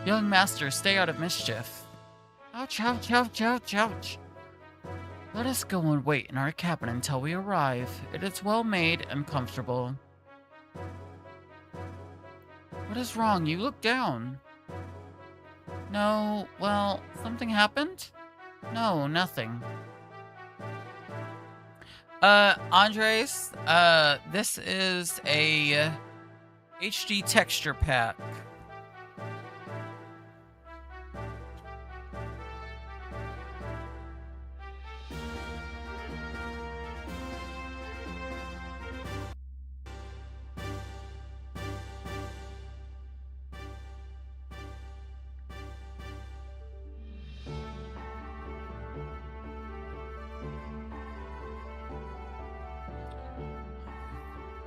Young master, stay out of mischief. Ouch, ouch, ouch, ouch, ouch. Let us go and wait in our cabin until we arrive. It is well made and comfortable. What is wrong? You look down. No, well, something happened? No, nothing. Andres, this is a HD texture pack.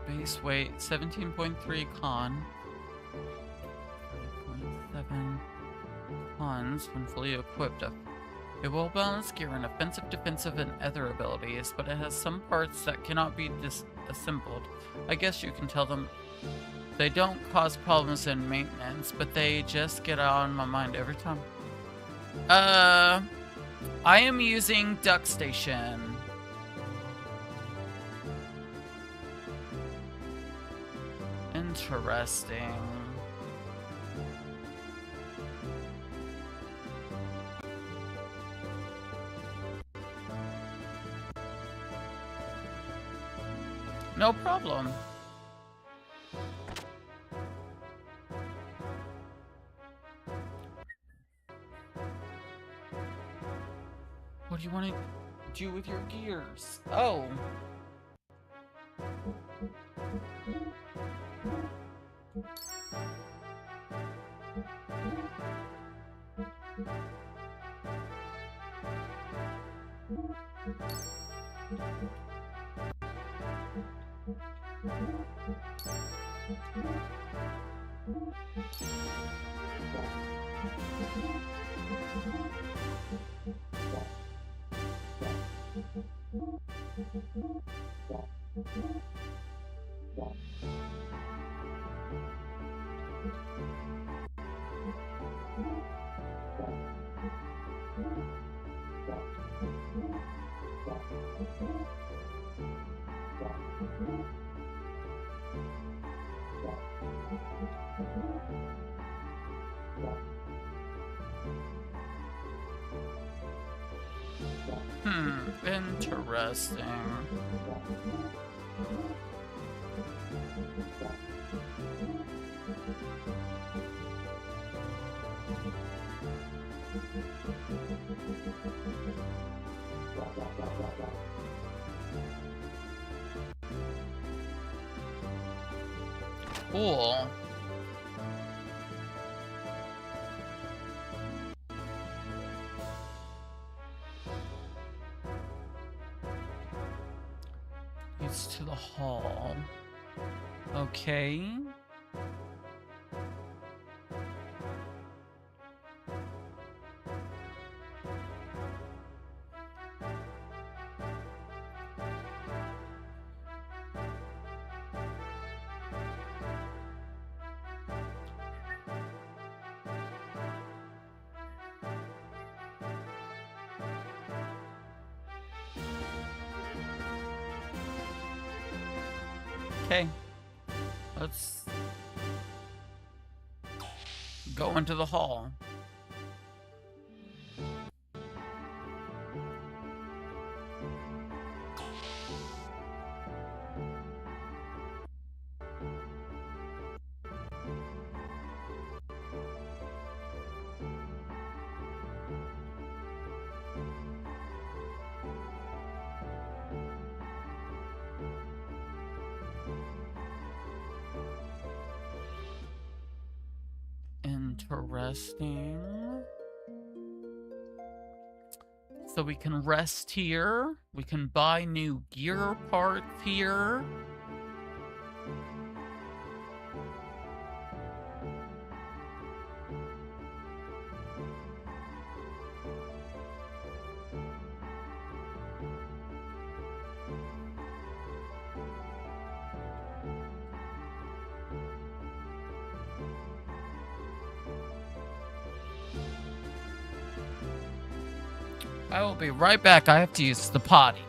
Base weight 17.3 con. 3.7 cons when fully equipped. A well-balanced gear and offensive, defensive, and other abilities, but it has some parts that cannot be disassembled. I guess you can tell them they don't cause problems in maintenance, but they just get on my mind every time. I am using Duck Station. Interesting. No problem. What do you want to do with your gears? Oh. Interesting. Cool. Leads to the hall. Okay. Okay. Let's go into the hall. Interesting. So we can rest here. We can buy new gear parts here. I will be right back. I have to use the potty.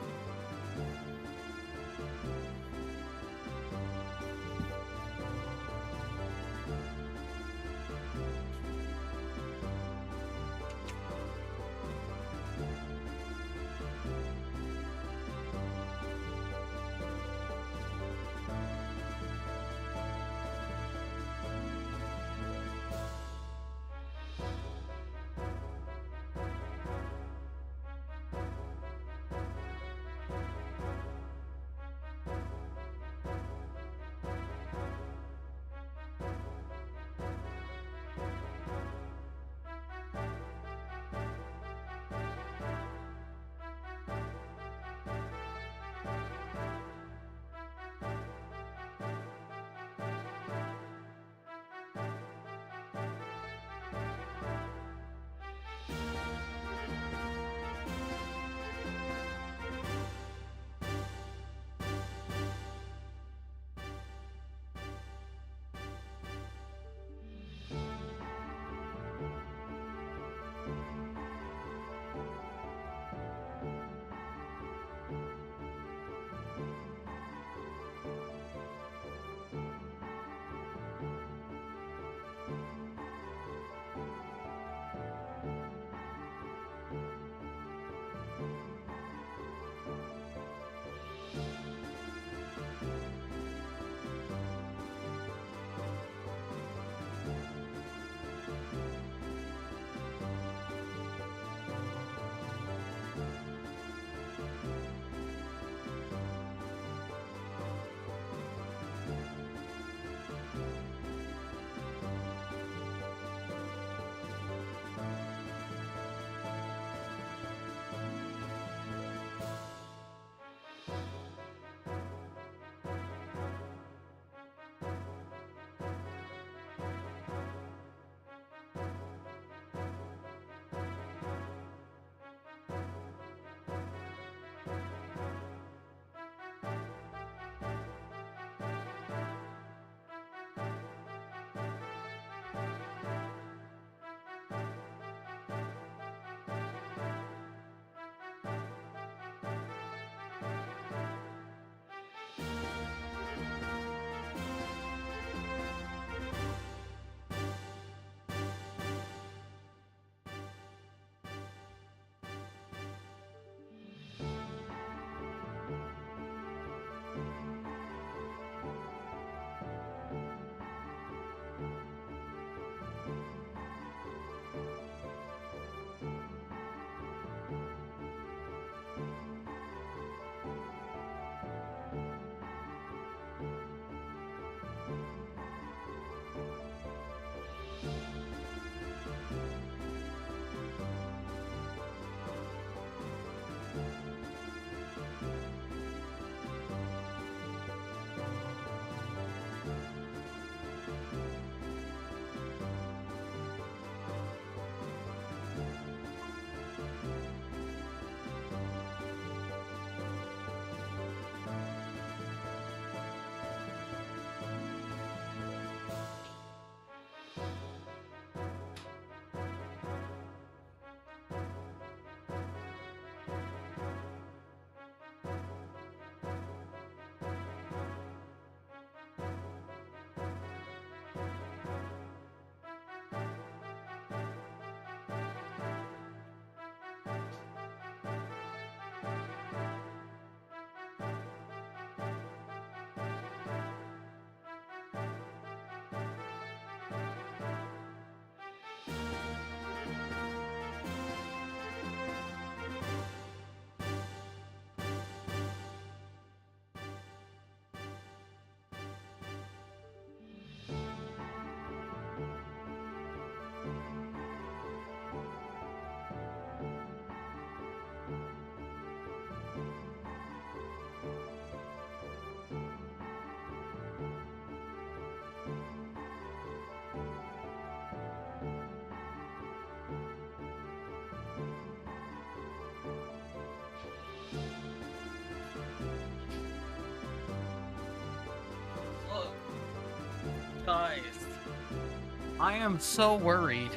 I am so worried.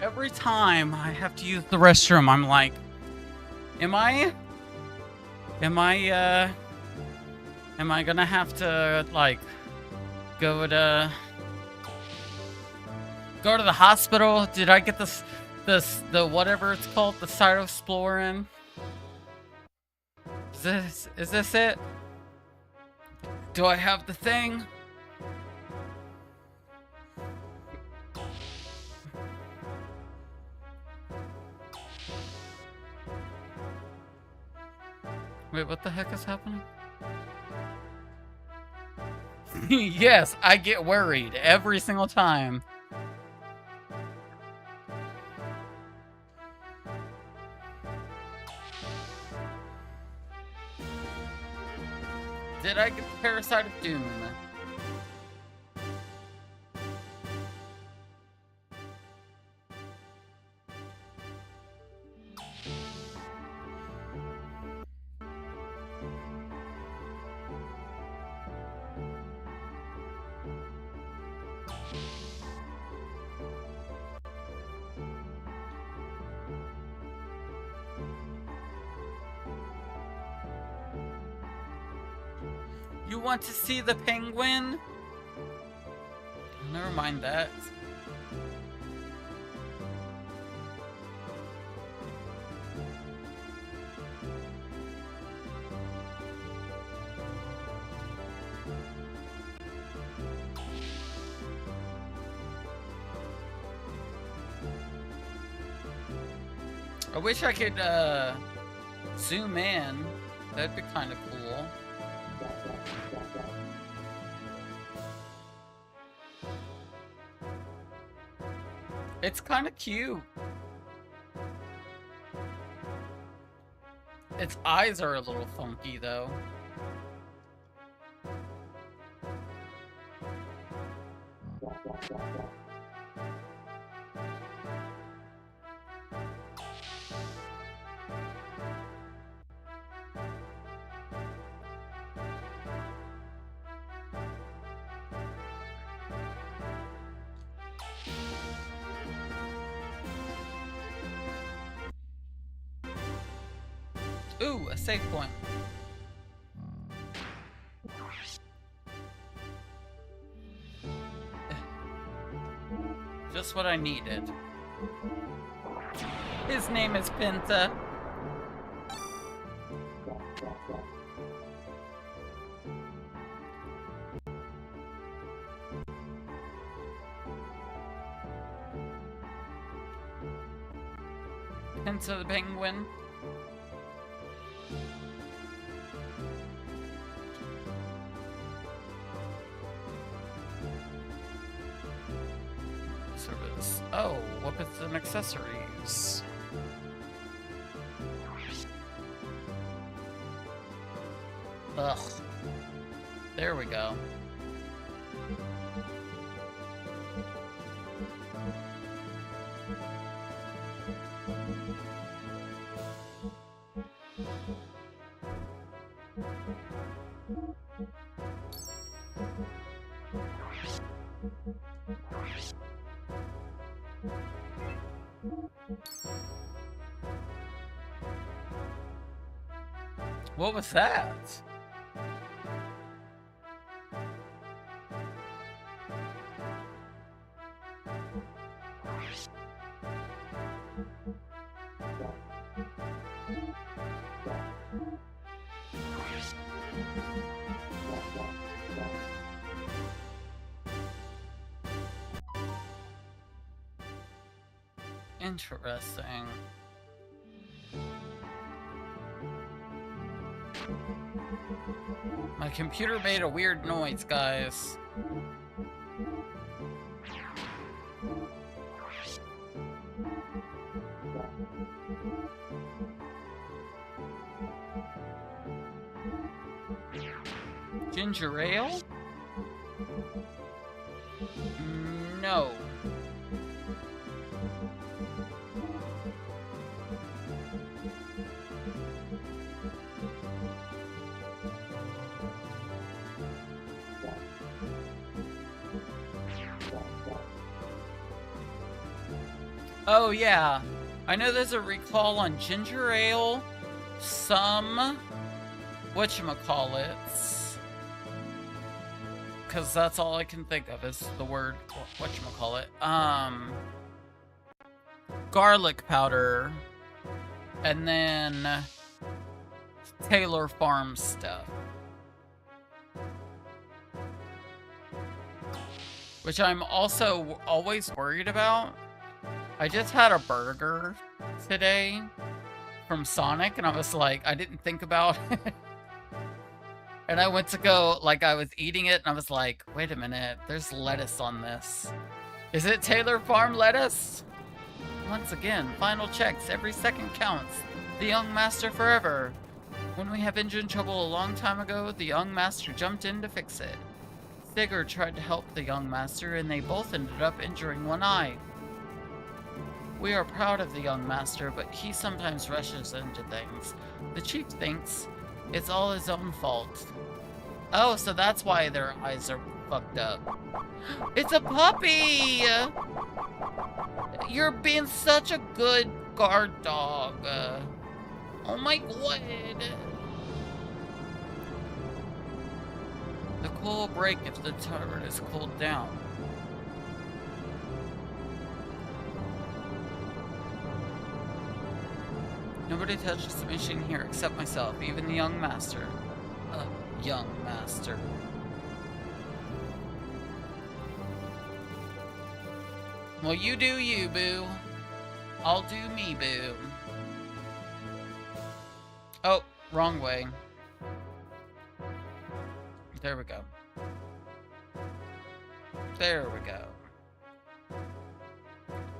Every time I have to use the restroom, I'm like, am I gonna have to, like, go to the hospital? Did I get the whatever it's called, the cytosplorin? Is this it? Do I have the thing? Wait, what the heck is happening? Yes, I get worried every single time. Did I get the Parasite of Doom? You want to see the penguin? Never mind that. I wish I could zoom in. That'd be kind of cool. It's kind of cute. Its eyes are a little funky, though. Ooh, a save point. Just what I needed. His name is Penta. Penta the penguin. Service. Oh, weapons and accessories. Ugh. There we go. What was that? Interesting. My computer made a weird noise, guys. Ginger ale? No. Oh, yeah. I know there's a recall on ginger ale, some whatchamacallits, because that's all I can think of is the word whatchamacallit. Garlic powder, and then Taylor Farm stuff, which I'm also always worried about. I just had a burger today from Sonic, and I was like, I didn't think about it. And I went to go, like, I was eating it, and I was like, wait a minute, there's lettuce on this. Is it Taylor Farm lettuce? Once again, final checks, every second counts. The young master forever. When we have engine trouble a long time ago, the young master jumped in to fix it. Sigurd tried to help the young master, and they both ended up injuring one eye. We are proud of the young master, but he sometimes rushes into things. The chief thinks it's all his own fault. Oh, so that's why their eyes are fucked up. It's a puppy! You're being such a good guard dog. Oh my god. The cool will break if the turret is cooled down. Nobody touches the machine here except myself, even the young master. Young master. Well, you do you, boo. I'll do me, boo. Oh, wrong way. There we go. There we go.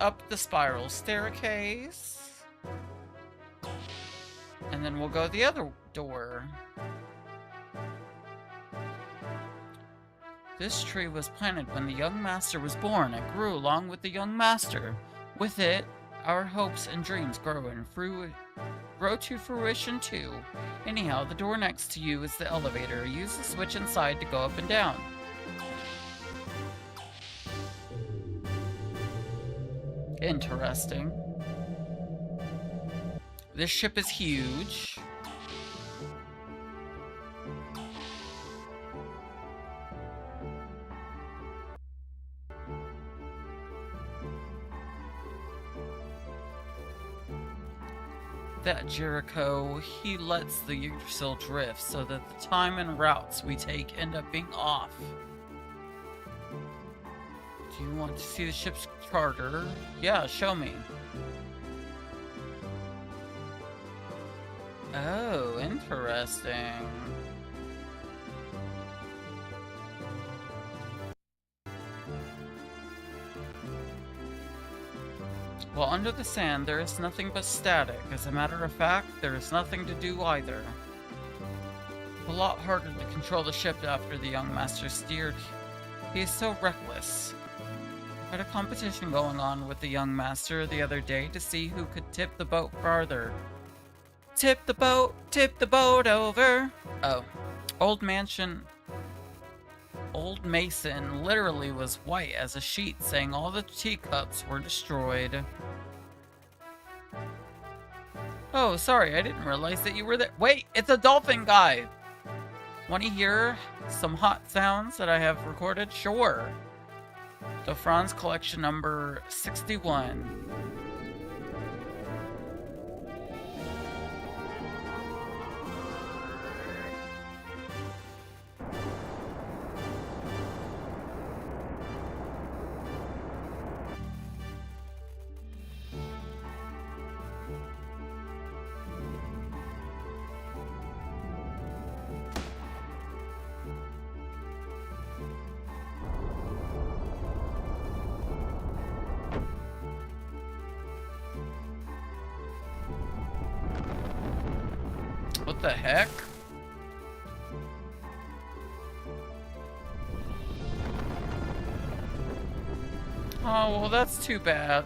Up the spiral staircase. And then we'll go the other door. This tree was planted when the young master was born. It grew along with the young master. With it, our hopes and dreams grow to fruition too. Anyhow, the door next to you is the elevator. Use the switch inside to go up and down. Interesting. This ship is huge. That Jericho, he lets the Yggdrasil drift so that the time and routes we take end up being off. Do you want to see the ship's charter? Yeah, show me. Oh, interesting. Well, under the sand, there is nothing but static. As a matter of fact, there is nothing to do either. A lot harder to control the ship after the young master steered. He is so reckless. I had a competition going on with the young master the other day to see who could tip the boat farther. Tip the boat over. Oh, Old Mason literally was white as a sheet, saying all the teacups were destroyed. Oh, sorry, I didn't realize that you were there. Wait, it's a dolphin guy! Want to hear some hot sounds that I have recorded? Sure. The Franz collection number 61. What the heck? Oh, well, that's too bad.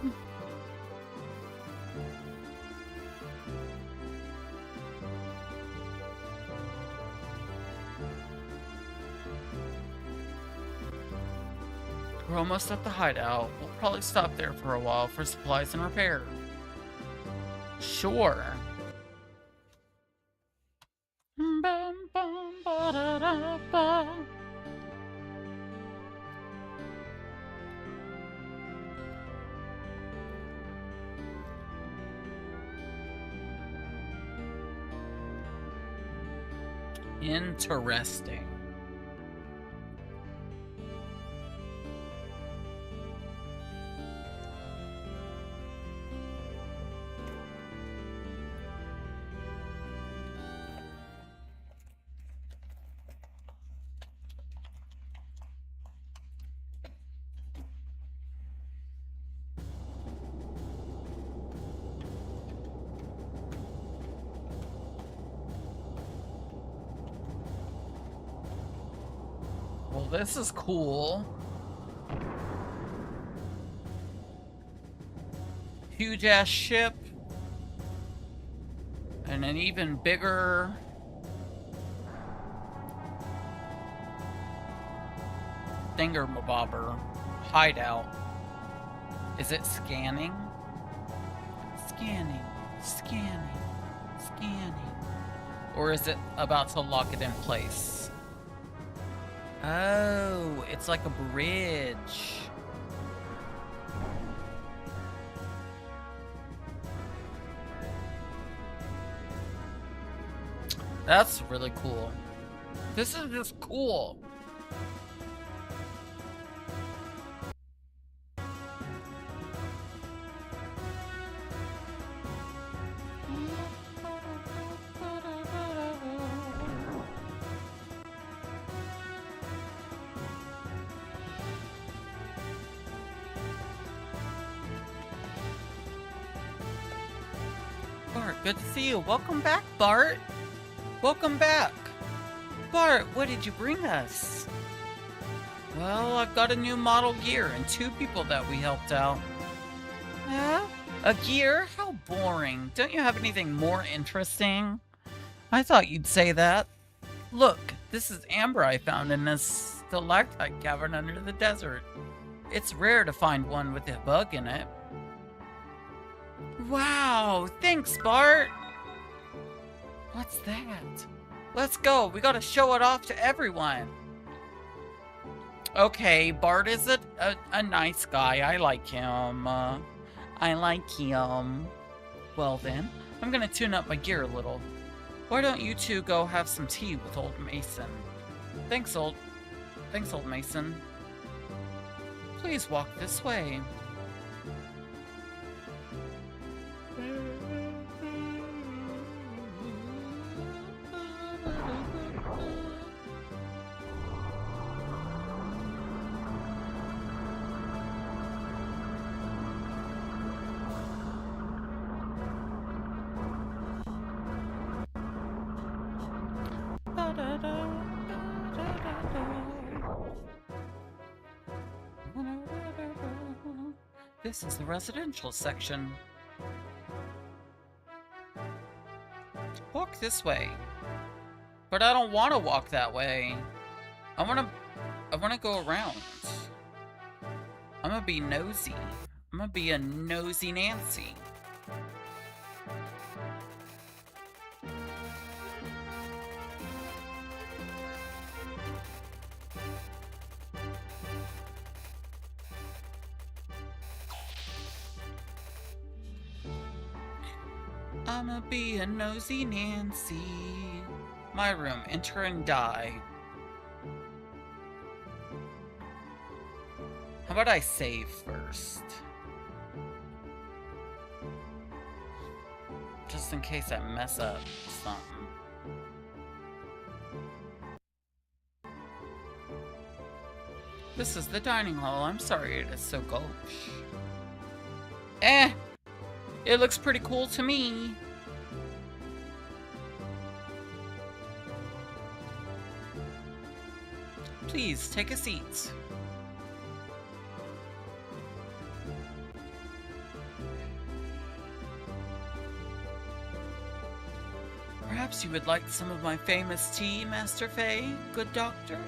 We're almost at the hideout. We'll probably stop there for a while for supplies and repair. Sure. Bum, bum, ba-da-da-ba. Interesting. Well, this is cool. Huge ass ship. And an even bigger thingamabobber hideout. Is it scanning? Scanning, scanning, scanning. Or is it about to lock it in place? Oh, it's like a bridge. That's really cool. This is just cool. Bart, good to see you. Welcome back, Bart. Welcome back. Bart, what did you bring us? Well, I've got a new model gear and 2 people that we helped out. Yeah? A gear? How boring. Don't you have anything more interesting? I thought you'd say that. Look, this is amber I found in this stalactite cavern under the desert. It's rare to find one with a bug in it. Wow, thanks, Bart. What's that? Let's go. We gotta show it off to everyone. Okay, Bart is a nice guy. I like him. I like him. Well then, I'm gonna tune up my gear a little. Why don't you 2 go have some tea with old Mason? Thanks, old Mason. Please walk this way. This is the residential section. Walk this way. But I don't want to walk that way. I want to go around. I'm gonna be nosy. I'm gonna be a nosy Nancy. I'ma be a nosy Nancy. My room, enter and die. How about I save first? Just in case I mess up something. This is the dining hall. I'm sorry it is so gauche. It looks pretty cool to me. Please, take a seat. Perhaps you would like some of my famous tea, Master Fay, good doctor?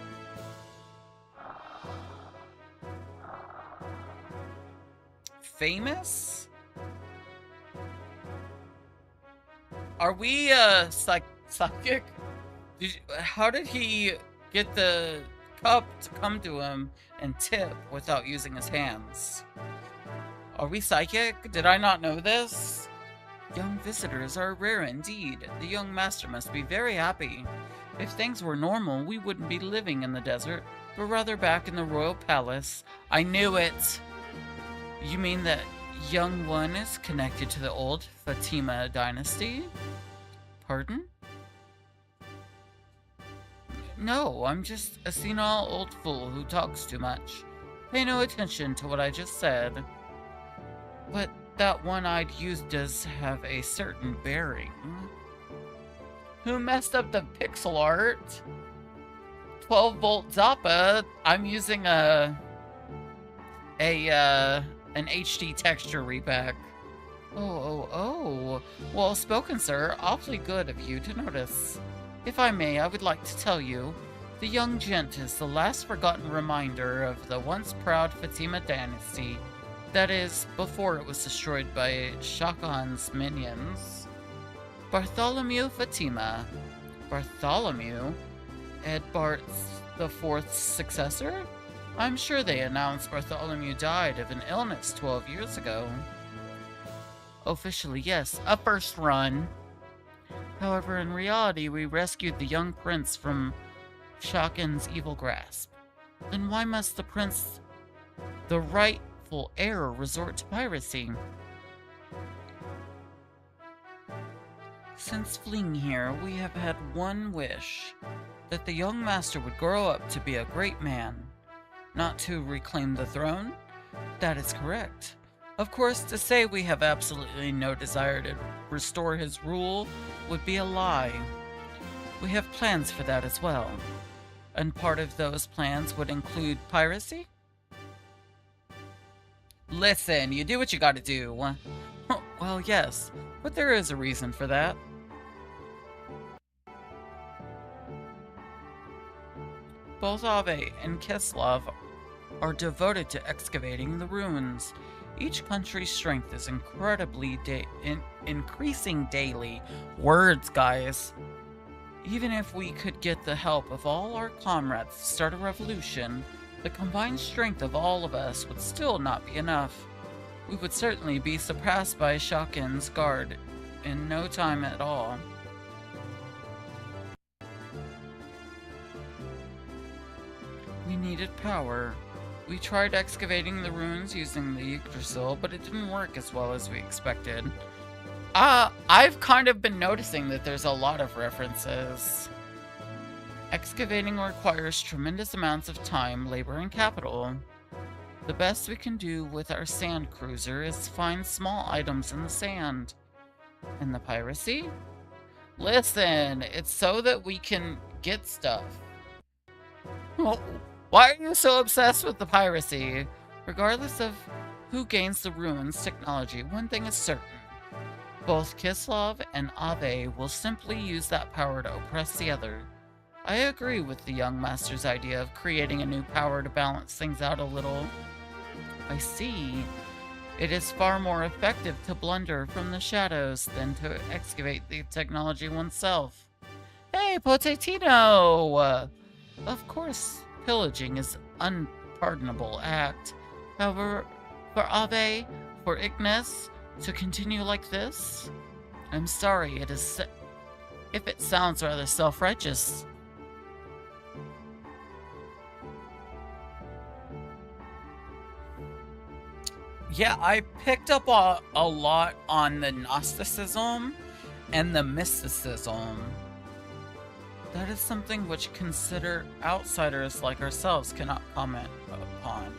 famous? Are we, psychic? How did he get the cup to come to him and tip without using his hands? Are we psychic? Did I not know this? Young visitors are rare indeed. The young master must be very happy. If things were normal, we wouldn't be living in the desert, but rather back in the royal palace. I knew it! You mean that young one is connected to the old Fatima dynasty? Pardon? No, I'm just a senile old fool who talks too much. Pay no attention to what I just said. But that one-eyed youth does have a certain bearing. Who messed up the pixel art? 12-volt Zappa. I'm using an HD texture repack. Oh. Well spoken, sir. Awfully good of you to notice. If I may, I would like to tell you, the young gent is the last forgotten reminder of the once proud Fatima dynasty. That is, before it was destroyed by Shah Khan's minions. Bartholomew Fatima. Bartholomew? Edbart's the fourth successor? I'm sure they announced Bartholomew died of an illness 12 years ago. Officially, yes, a first run. However, in reality, we rescued the young prince from Shah Khan's evil grasp. Then why must the prince, the rightful heir, resort to piracy? Since fleeing here, we have had one wish, that the young master would grow up to be a great man. Not to reclaim the throne? That is correct. Of course, to say we have absolutely no desire to restore his rule would be a lie. We have plans for that as well. And part of those plans would include piracy? Listen, you do what you gotta do. Well, yes, but there is a reason for that. Both Ave and Kislov are devoted to excavating the ruins. Each country's strength is incredibly increasing daily. Words, guys. Even if we could get the help of all our comrades to start a revolution, the combined strength of all of us would still not be enough. We would certainly be surpassed by Shah Khan's guard in no time at all. We needed power. We tried excavating the ruins using the Yggdrasil, but it didn't work as well as we expected. I've kind of been noticing that there's a lot of references. Excavating requires tremendous amounts of time, labor, and capital. The best we can do with our sand cruiser is find small items in the sand. And the piracy? Listen, it's so that we can get stuff. Well, why are you so obsessed with the piracy? Regardless of who gains the ruins technology, one thing is certain. Both Kislov and Ave will simply use that power to oppress the other. I agree with the young master's idea of creating a new power to balance things out a little. I see. It is far more effective to blunder from the shadows than to excavate the technology oneself. Hey, Potatino! Of course, pillaging is an unpardonable act. However, for Ave, for Ignis, to continue like this? I'm sorry, if it sounds rather self-righteous. Yeah, I picked up a lot on the Gnosticism and the mysticism. That is something which consider outsiders like ourselves cannot comment upon.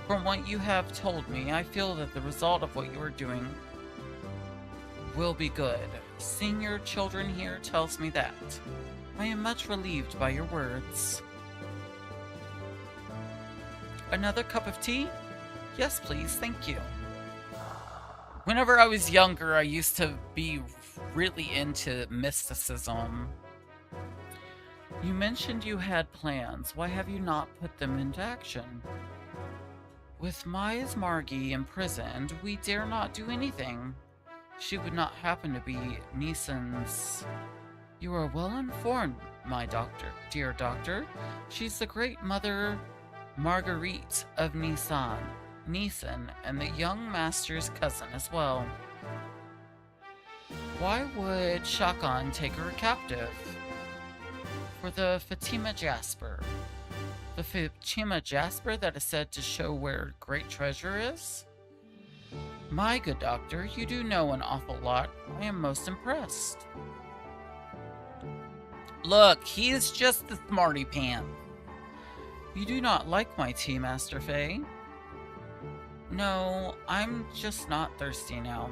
From what you have told me, I feel that the result of what you are doing will be good. Seeing your children here tells me that. I am much relieved by your words. Another cup of tea? Yes, please, thank you. Whenever I was younger, I used to be really into mysticism. You mentioned you had plans. Why have you not put them into action? With Maya's Margie imprisoned, we dare not do anything. She would not happen to be Neeson's. You are well informed, my dear doctor. She's the great mother Marguerite of Neeson, and the young master's cousin as well. Why would Shakan take her captive? For the Fatima Jasper. The Fatima Jasper that is said to show where great treasure is? My good doctor, you do know an awful lot. I am most impressed. Look, he's just the smarty pants. You do not like my tea, Master Faye? No, I'm just not thirsty now.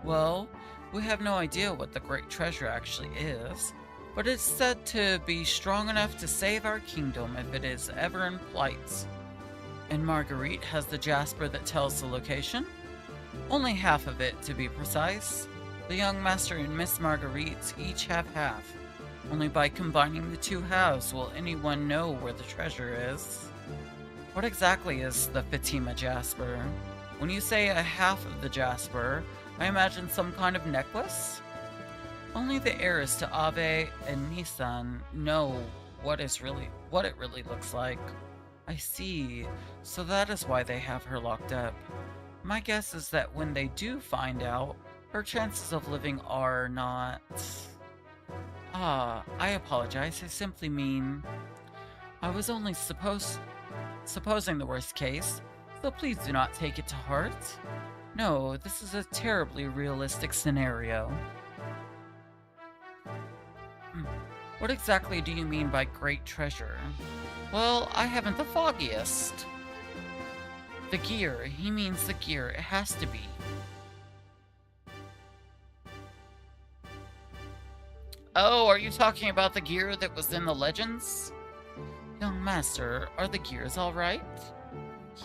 Well, we have no idea what the great treasure actually is, but it's said to be strong enough to save our kingdom if it is ever in plight. And Marguerite has the Jasper that tells the location? Only half of it, to be precise. The young master and Miss Marguerite each have half. Only by combining the two halves will anyone know where the treasure is. What exactly is the Fatima Jasper? When you say a half of the Jasper, I imagine some kind of necklace? Only the heirs to Ave and Nissan know what it really looks like. I see. So that is why they have her locked up. My guess is that when they do find out, her chances of living are not... I apologize. I simply mean... I was only supposing the worst case, so please do not take it to heart. No, this is a terribly realistic scenario. What exactly do you mean by great treasure? Well, I haven't the foggiest. The gear. He means the gear. It has to be. Oh, are you talking about the gear that was in the legends? Young master, are the gears all right?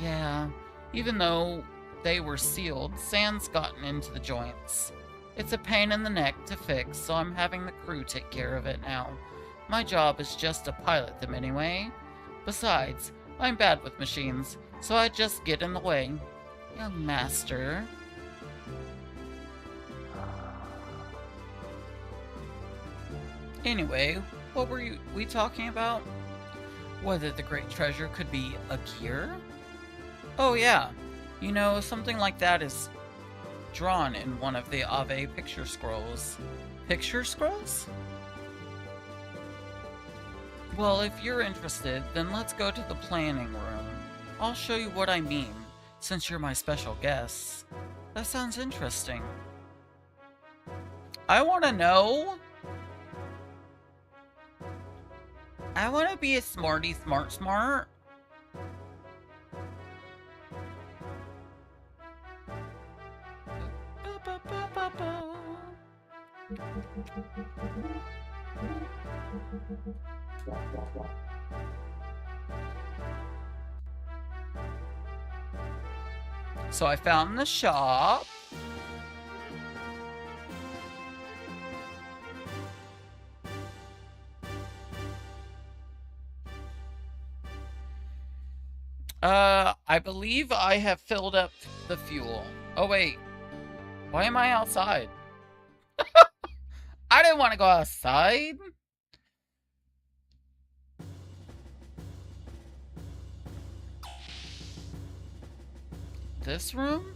Yeah, even though they were sealed, sand's gotten into the joints. It's a pain in the neck to fix, so I'm having the crew take care of it now. My job is just to pilot them anyway. Besides, I'm bad with machines, so I just get in the way. Young master... Anyway, what were we talking about? Whether the great treasure could be a gear? Oh yeah, you know, something like that is drawn in one of the Ave picture scrolls. Picture scrolls? Well, if you're interested, then let's go to the planning room. I'll show you what I mean, since you're my special guest. That sounds interesting. I want to know... I want to be a smarty smart. So I found the shop. I believe I have filled up the fuel. Oh wait, why am I outside? I didn't want to go outside. This room?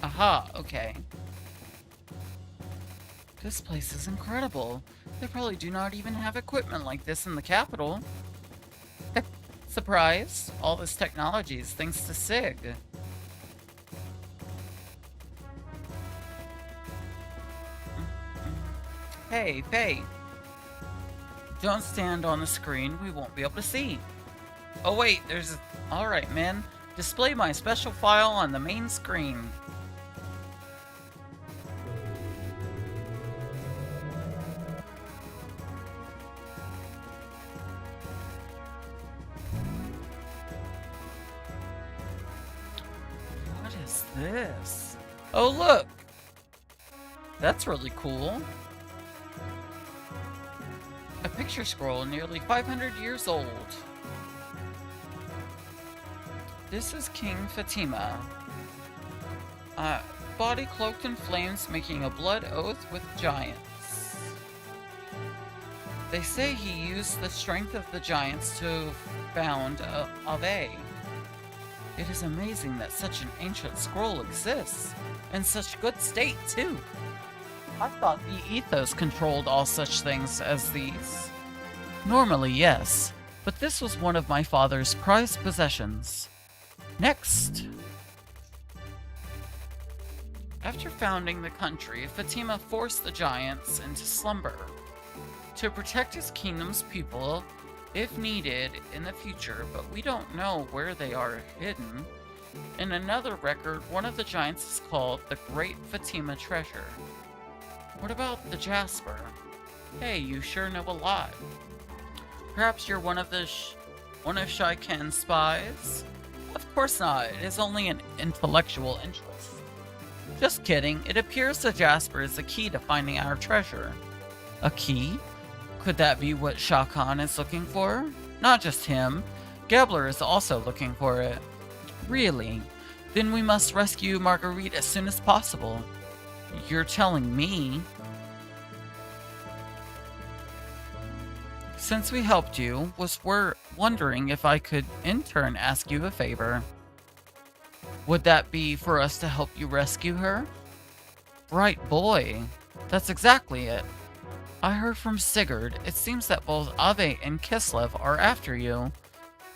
Aha, okay. This place is incredible. They probably do not even have equipment like this in the capital. Surprise! All this technology is thanks to Sig. Hey, Faye. Don't stand on the screen, we won't be able to see. Oh wait, there's... Alright, man. Display my special file on the main screen. What is this? Oh look! That's really cool. A picture scroll nearly 500 years old. This is King Fatima. Uh, Body cloaked in flames, making a blood oath with giants. They say he used the strength of the giants to found Ave. It is amazing that such an ancient scroll exists, in such good state, too. I thought the ethos controlled all such things as these. Normally, yes, but this was one of my father's prized possessions. Next. After founding the country, Fatima forced the giants into slumber to protect his kingdom's people if needed in the future, but we don't know where they are hidden. In another record, one of the giants is called the Great Fatima Treasure. What about the Jasper? Hey, you sure know a lot. Perhaps you're one of Shai Ken's spies? Of course not. It is only an intellectual interest. Just kidding. It appears the Jasper is the key to finding our treasure. A key? Could that be what Shah Khan is looking for? Not just him. Gabler is also looking for it. Really? Then we must rescue Marguerite as soon as possible. You're telling me? Since we helped you, we're wondering if I could in turn ask you a favor. Would that be for us to help you rescue her? Right boy. That's exactly it. I heard from Sigurd. It seems that both Ave and Kislev are after you.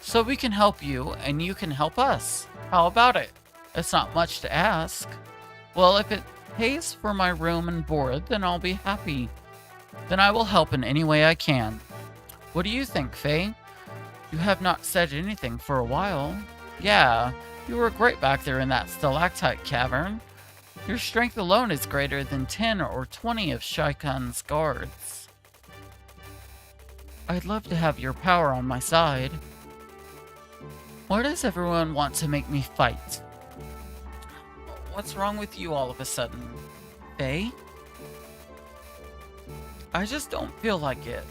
So we can help you, and you can help us. How about it? It's not much to ask. Well, if it pays for my room and board, then I'll be happy. Then I will help in any way I can. What do you think, Faye? You have not said anything for a while. Yeah, you were great back there in that stalactite cavern. Your strength alone is greater than 10 or 20 of Shai Khan's guards. I'd love to have your power on my side. Why does everyone want to make me fight? What's wrong with you all of a sudden? Faye? I just don't feel like it.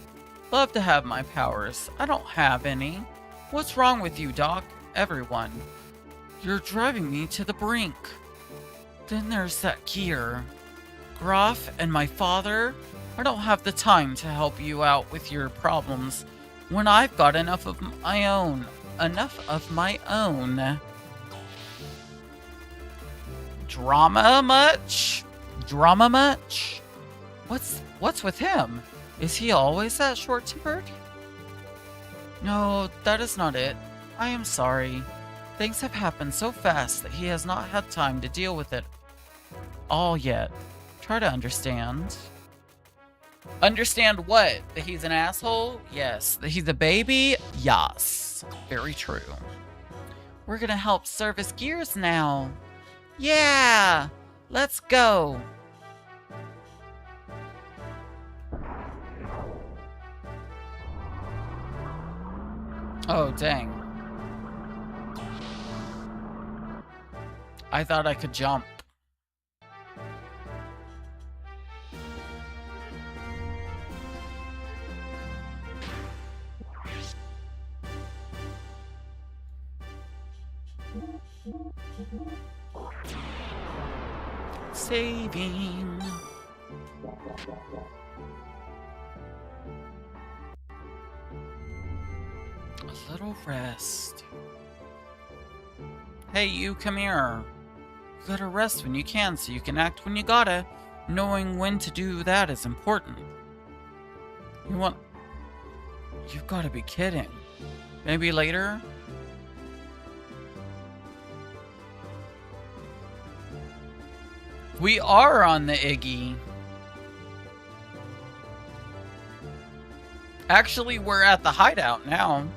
Love to have my powers. I don't have any. What's wrong with you, Doc? Everyone. You're driving me to the brink. Then there's that gear. Graf and my father. I don't have the time to help you out with your problems when I've got enough of my own. Enough of my own. Drama much? Drama much? What's with him? Is he always that short-tempered? No, that is not it. I am sorry. Things have happened so fast that he has not had time to deal with it all yet. Try to understand. Understand what? That he's an asshole? Yes. That he's a baby? Yes. Very true. We're gonna help service gears now. Yeah! Let's go! Oh, dang. I thought I could jump. Saving. A little rest. Hey, you, come here. You gotta rest when you can so you can act when you gotta. Knowing when to do that is important. You've gotta be kidding. Maybe later? We are on the Iggy. Actually, we're at the hideout now.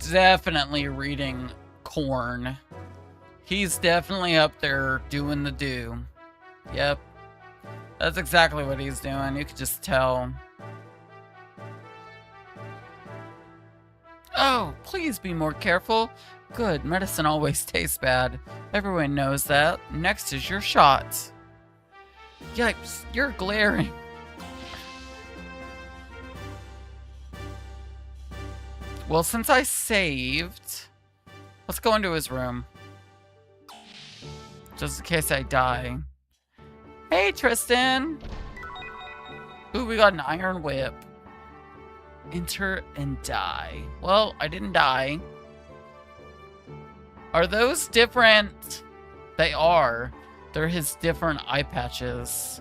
Definitely reading Korn. He's definitely up there doing the do. Yep. That's exactly what he's doing. You could just tell. Oh, please be more careful. Good, medicine always tastes bad. Everyone knows that. Next is your shot. Yipes, you're glaring. Well, since I saved, let's go into his room. Just in case I die. Hey, Tristan! Ooh, we got an iron whip. Enter and die. Well, I didn't die. Are those different? They are. They're his different eye patches.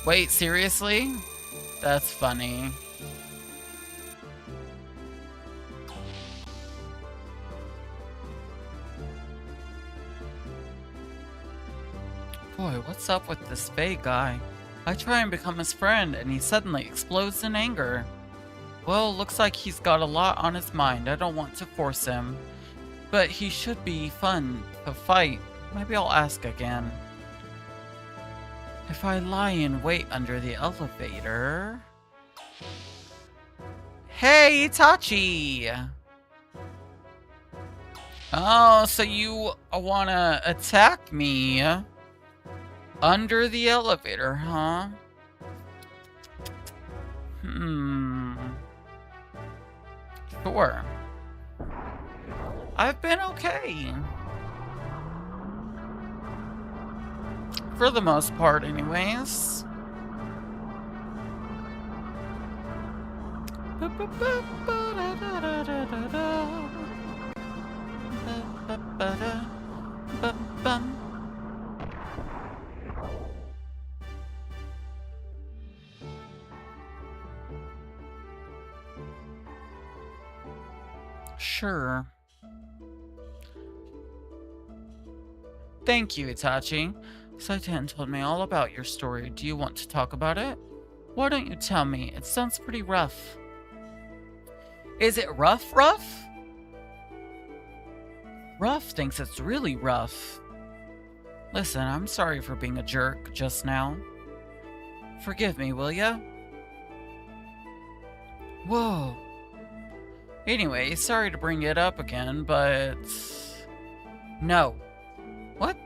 Wait, seriously? That's funny. Boy, what's up with this Faye guy? I try and become his friend, and he suddenly explodes in anger. Well, looks like he's got a lot on his mind. I don't want to force him. But he should be fun to fight. Maybe I'll ask again. If I lie in wait under the elevator... Hey, Itachi! Oh, so you wanna attack me under the elevator, huh? Sure. I've been okay. For the most part, anyways. Sure. Thank you, Itachi. Saitan told me all about your story. Do you want to talk about it? Why don't you tell me? It sounds pretty rough. Is it rough? Rough thinks it's really rough. Listen, I'm sorry for being a jerk just now. Forgive me, will ya? Whoa. Anyway, sorry to bring it up again, but... No. What?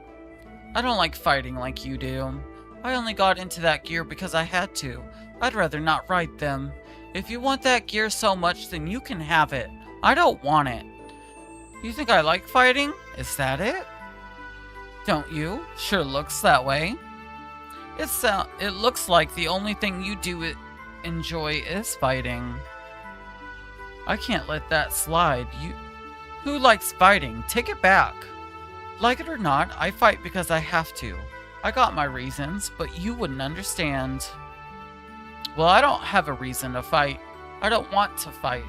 I don't like fighting like you do. I only got into that gear because I had to. I'd rather not ride them. If you want that gear so much, then you can have it. I don't want it. You think I like fighting? Is that it? Don't you? Sure looks that way. It looks like the only thing you do enjoy is fighting. I can't let that slide. Who likes fighting? Take it back. Like it or not, I fight because I have to. I got my reasons, but you wouldn't understand. Well, I don't have a reason to fight. I don't want to fight.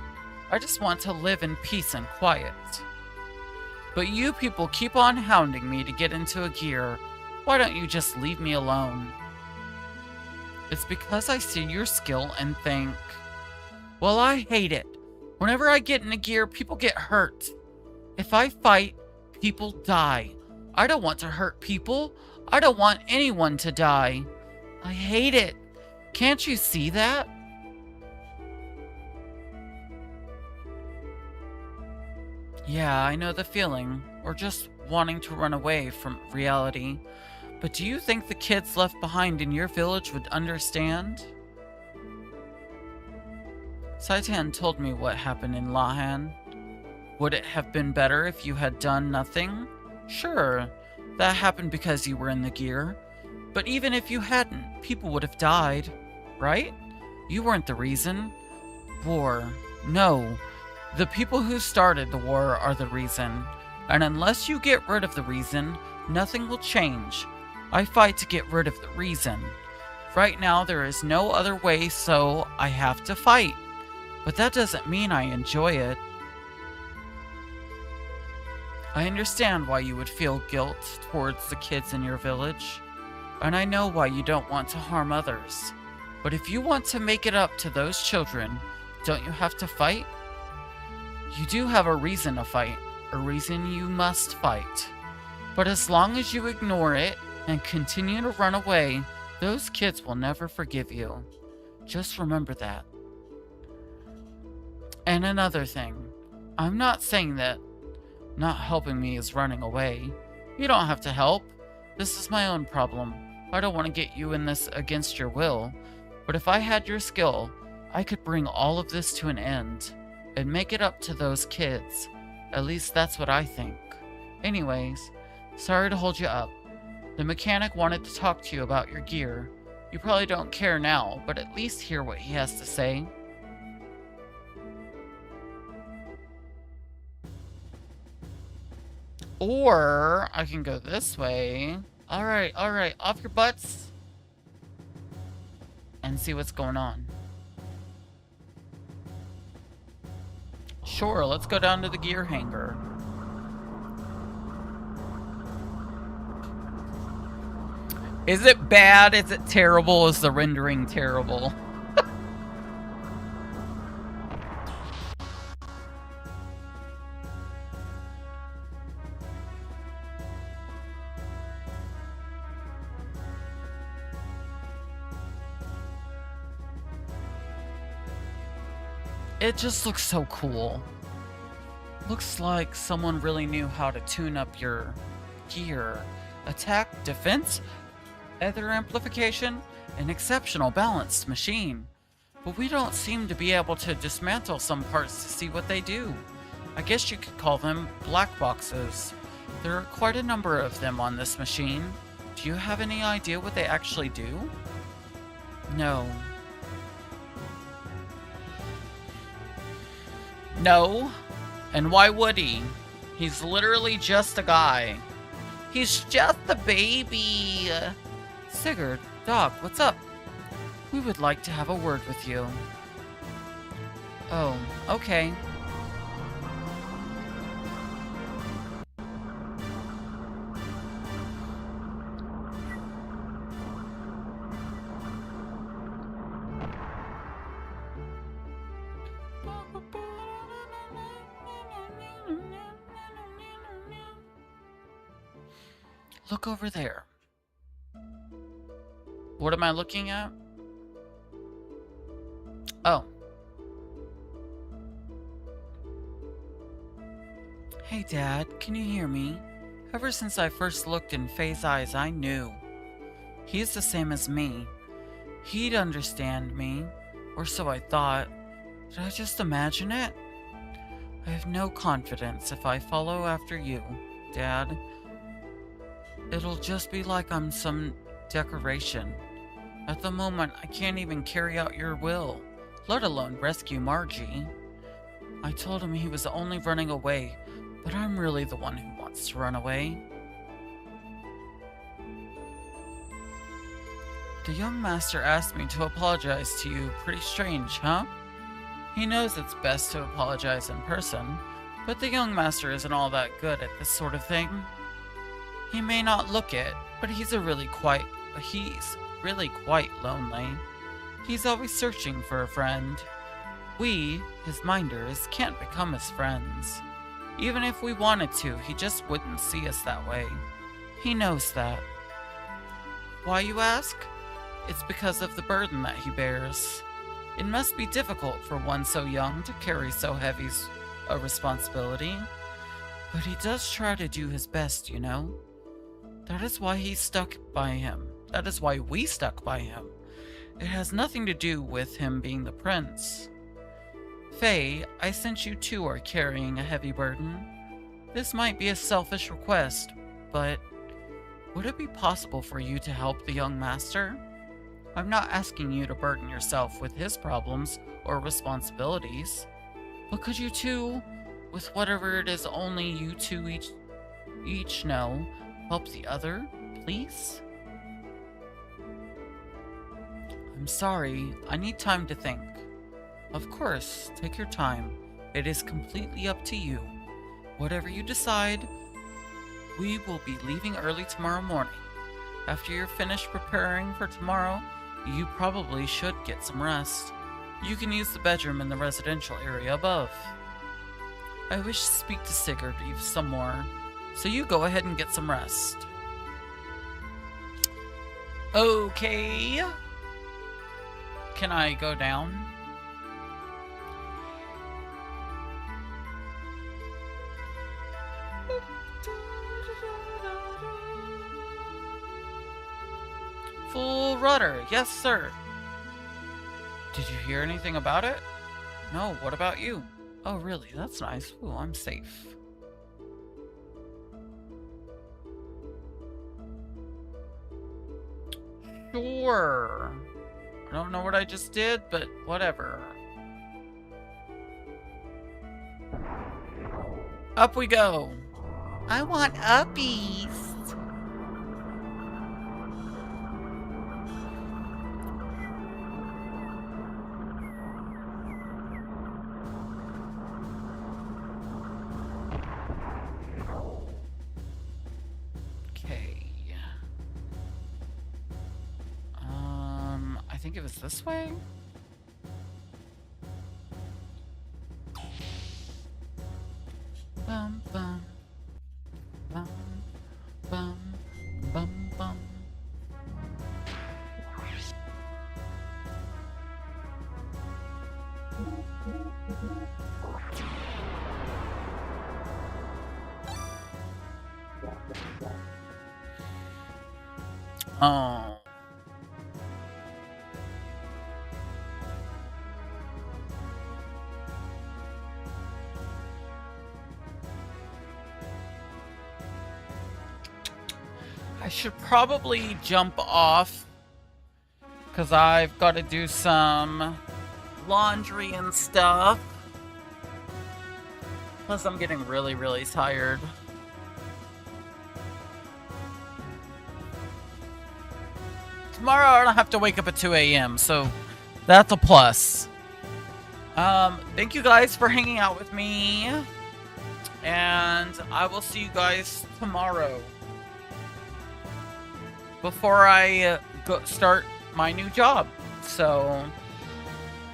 I just want to live in peace and quiet. But you people keep on hounding me to get into a gear. Why don't you just leave me alone? It's because I see your skill and think, well, I hate it. Whenever I get in a gear, people get hurt. If I fight, people die. I don't want to hurt people. I don't want anyone to die. I hate it. Can't you see that? Yeah, I know the feeling. Or just wanting to run away from reality. But do you think the kids left behind in your village would understand? Saitan told me what happened in Lahan. Would it have been better if you had done nothing? Sure, that happened because you were in the gear. But even if you hadn't, people would have died, right? You weren't the reason. War. No. The people who started the war are the reason. And unless you get rid of the reason, nothing will change. I fight to get rid of the reason. Right now, there is no other way, so I have to fight. But that doesn't mean I enjoy it. I understand why you would feel guilt towards the kids in your village. And I know why you don't want to harm others. But if you want to make it up to those children, don't you have to fight? You do have a reason to fight. A reason you must fight. But as long as you ignore it, and continue to run away, those kids will never forgive you. Just remember that. And another thing, I'm not saying that not helping me is running away. You don't have to help. This is my own problem. I don't want to get you in this against your will, but if I had your skill, I could bring all of this to an end and make it up to those kids. At least that's what I think. Anyways, sorry to hold you up. The mechanic wanted to talk to you about your gear. You probably don't care now, but at least hear what he has to say. Or I can go this way. Alright, off your butts. And see what's going on. Sure, let's go down to the gear hangar. Is it bad? Is it terrible? Is the rendering terrible? It just looks so cool. Looks like someone really knew how to tune up your gear. Attack, defense, ether amplification, an exceptional balanced machine. But we don't seem to be able to dismantle some parts to see what they do. I guess you could call them black boxes. There are quite a number of them on this machine. Do you have any idea what they actually do? No. No? And why would he? He's literally just a guy. He's just a baby. Sigurd, Doc, what's up? We would like to have a word with you. Oh, okay. Look over there. What am I looking at? Oh. Hey, Dad, can you hear me? Ever since I first looked in Faye's eyes, I knew. He's the same as me. He'd understand me, or so I thought. Did I just imagine it? I have no confidence if I follow after you, Dad. It'll just be like I'm some decoration. At the moment, I can't even carry out your will, let alone rescue Margie. I told him he was only running away, but I'm really the one who wants to run away. The young master asked me to apologize to you. Pretty strange, huh? He knows it's best to apologize in person, but the young master isn't all that good at this sort of thing. He may not look it, but he's really quite lonely. He's always searching for a friend. We, his minders, can't become his friends. Even if we wanted to, he just wouldn't see us that way. He knows that. Why, you ask? It's because of the burden that he bears. It must be difficult for one so young to carry so heavy a responsibility. But he does try to do his best, you know? That is why he stuck by him. That is why we stuck by him. It has nothing to do with him being the prince. Faye, I sense you too are carrying a heavy burden. This might be a selfish request, but would it be possible for you to help the young master? I'm not asking you to burden yourself with his problems or responsibilities, but could you two, with whatever it is only you two each know, help the other, please? I'm sorry, I need time to think. Of course, take your time. It is completely up to you. Whatever you decide, we will be leaving early tomorrow morning. After you're finished preparing for tomorrow, you probably should get some rest. You can use the bedroom in the residential area above. I wish to speak to Sigurd some more, so you go ahead and get some rest. Okay. Can I go down? Full rudder. Yes, sir. Did you hear anything about it? No, what about you? Oh, really? That's nice. Ooh, I'm safe. Sure. I don't know what I just did, but whatever. Up we go. I want uppies. Okay. I think it was this way. Bum bum bum bum bum bum. Oh. I should probably jump off because I've got to do some laundry and stuff. Plus, I'm getting really, really tired. Tomorrow, I don't have to wake up at 2 a.m., so that's a plus. Thank you guys for hanging out with me, and I will see you guys tomorrow before I start my new job. So,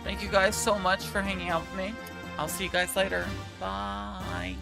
thank you guys so much for hanging out with me. I'll see you guys later. Bye.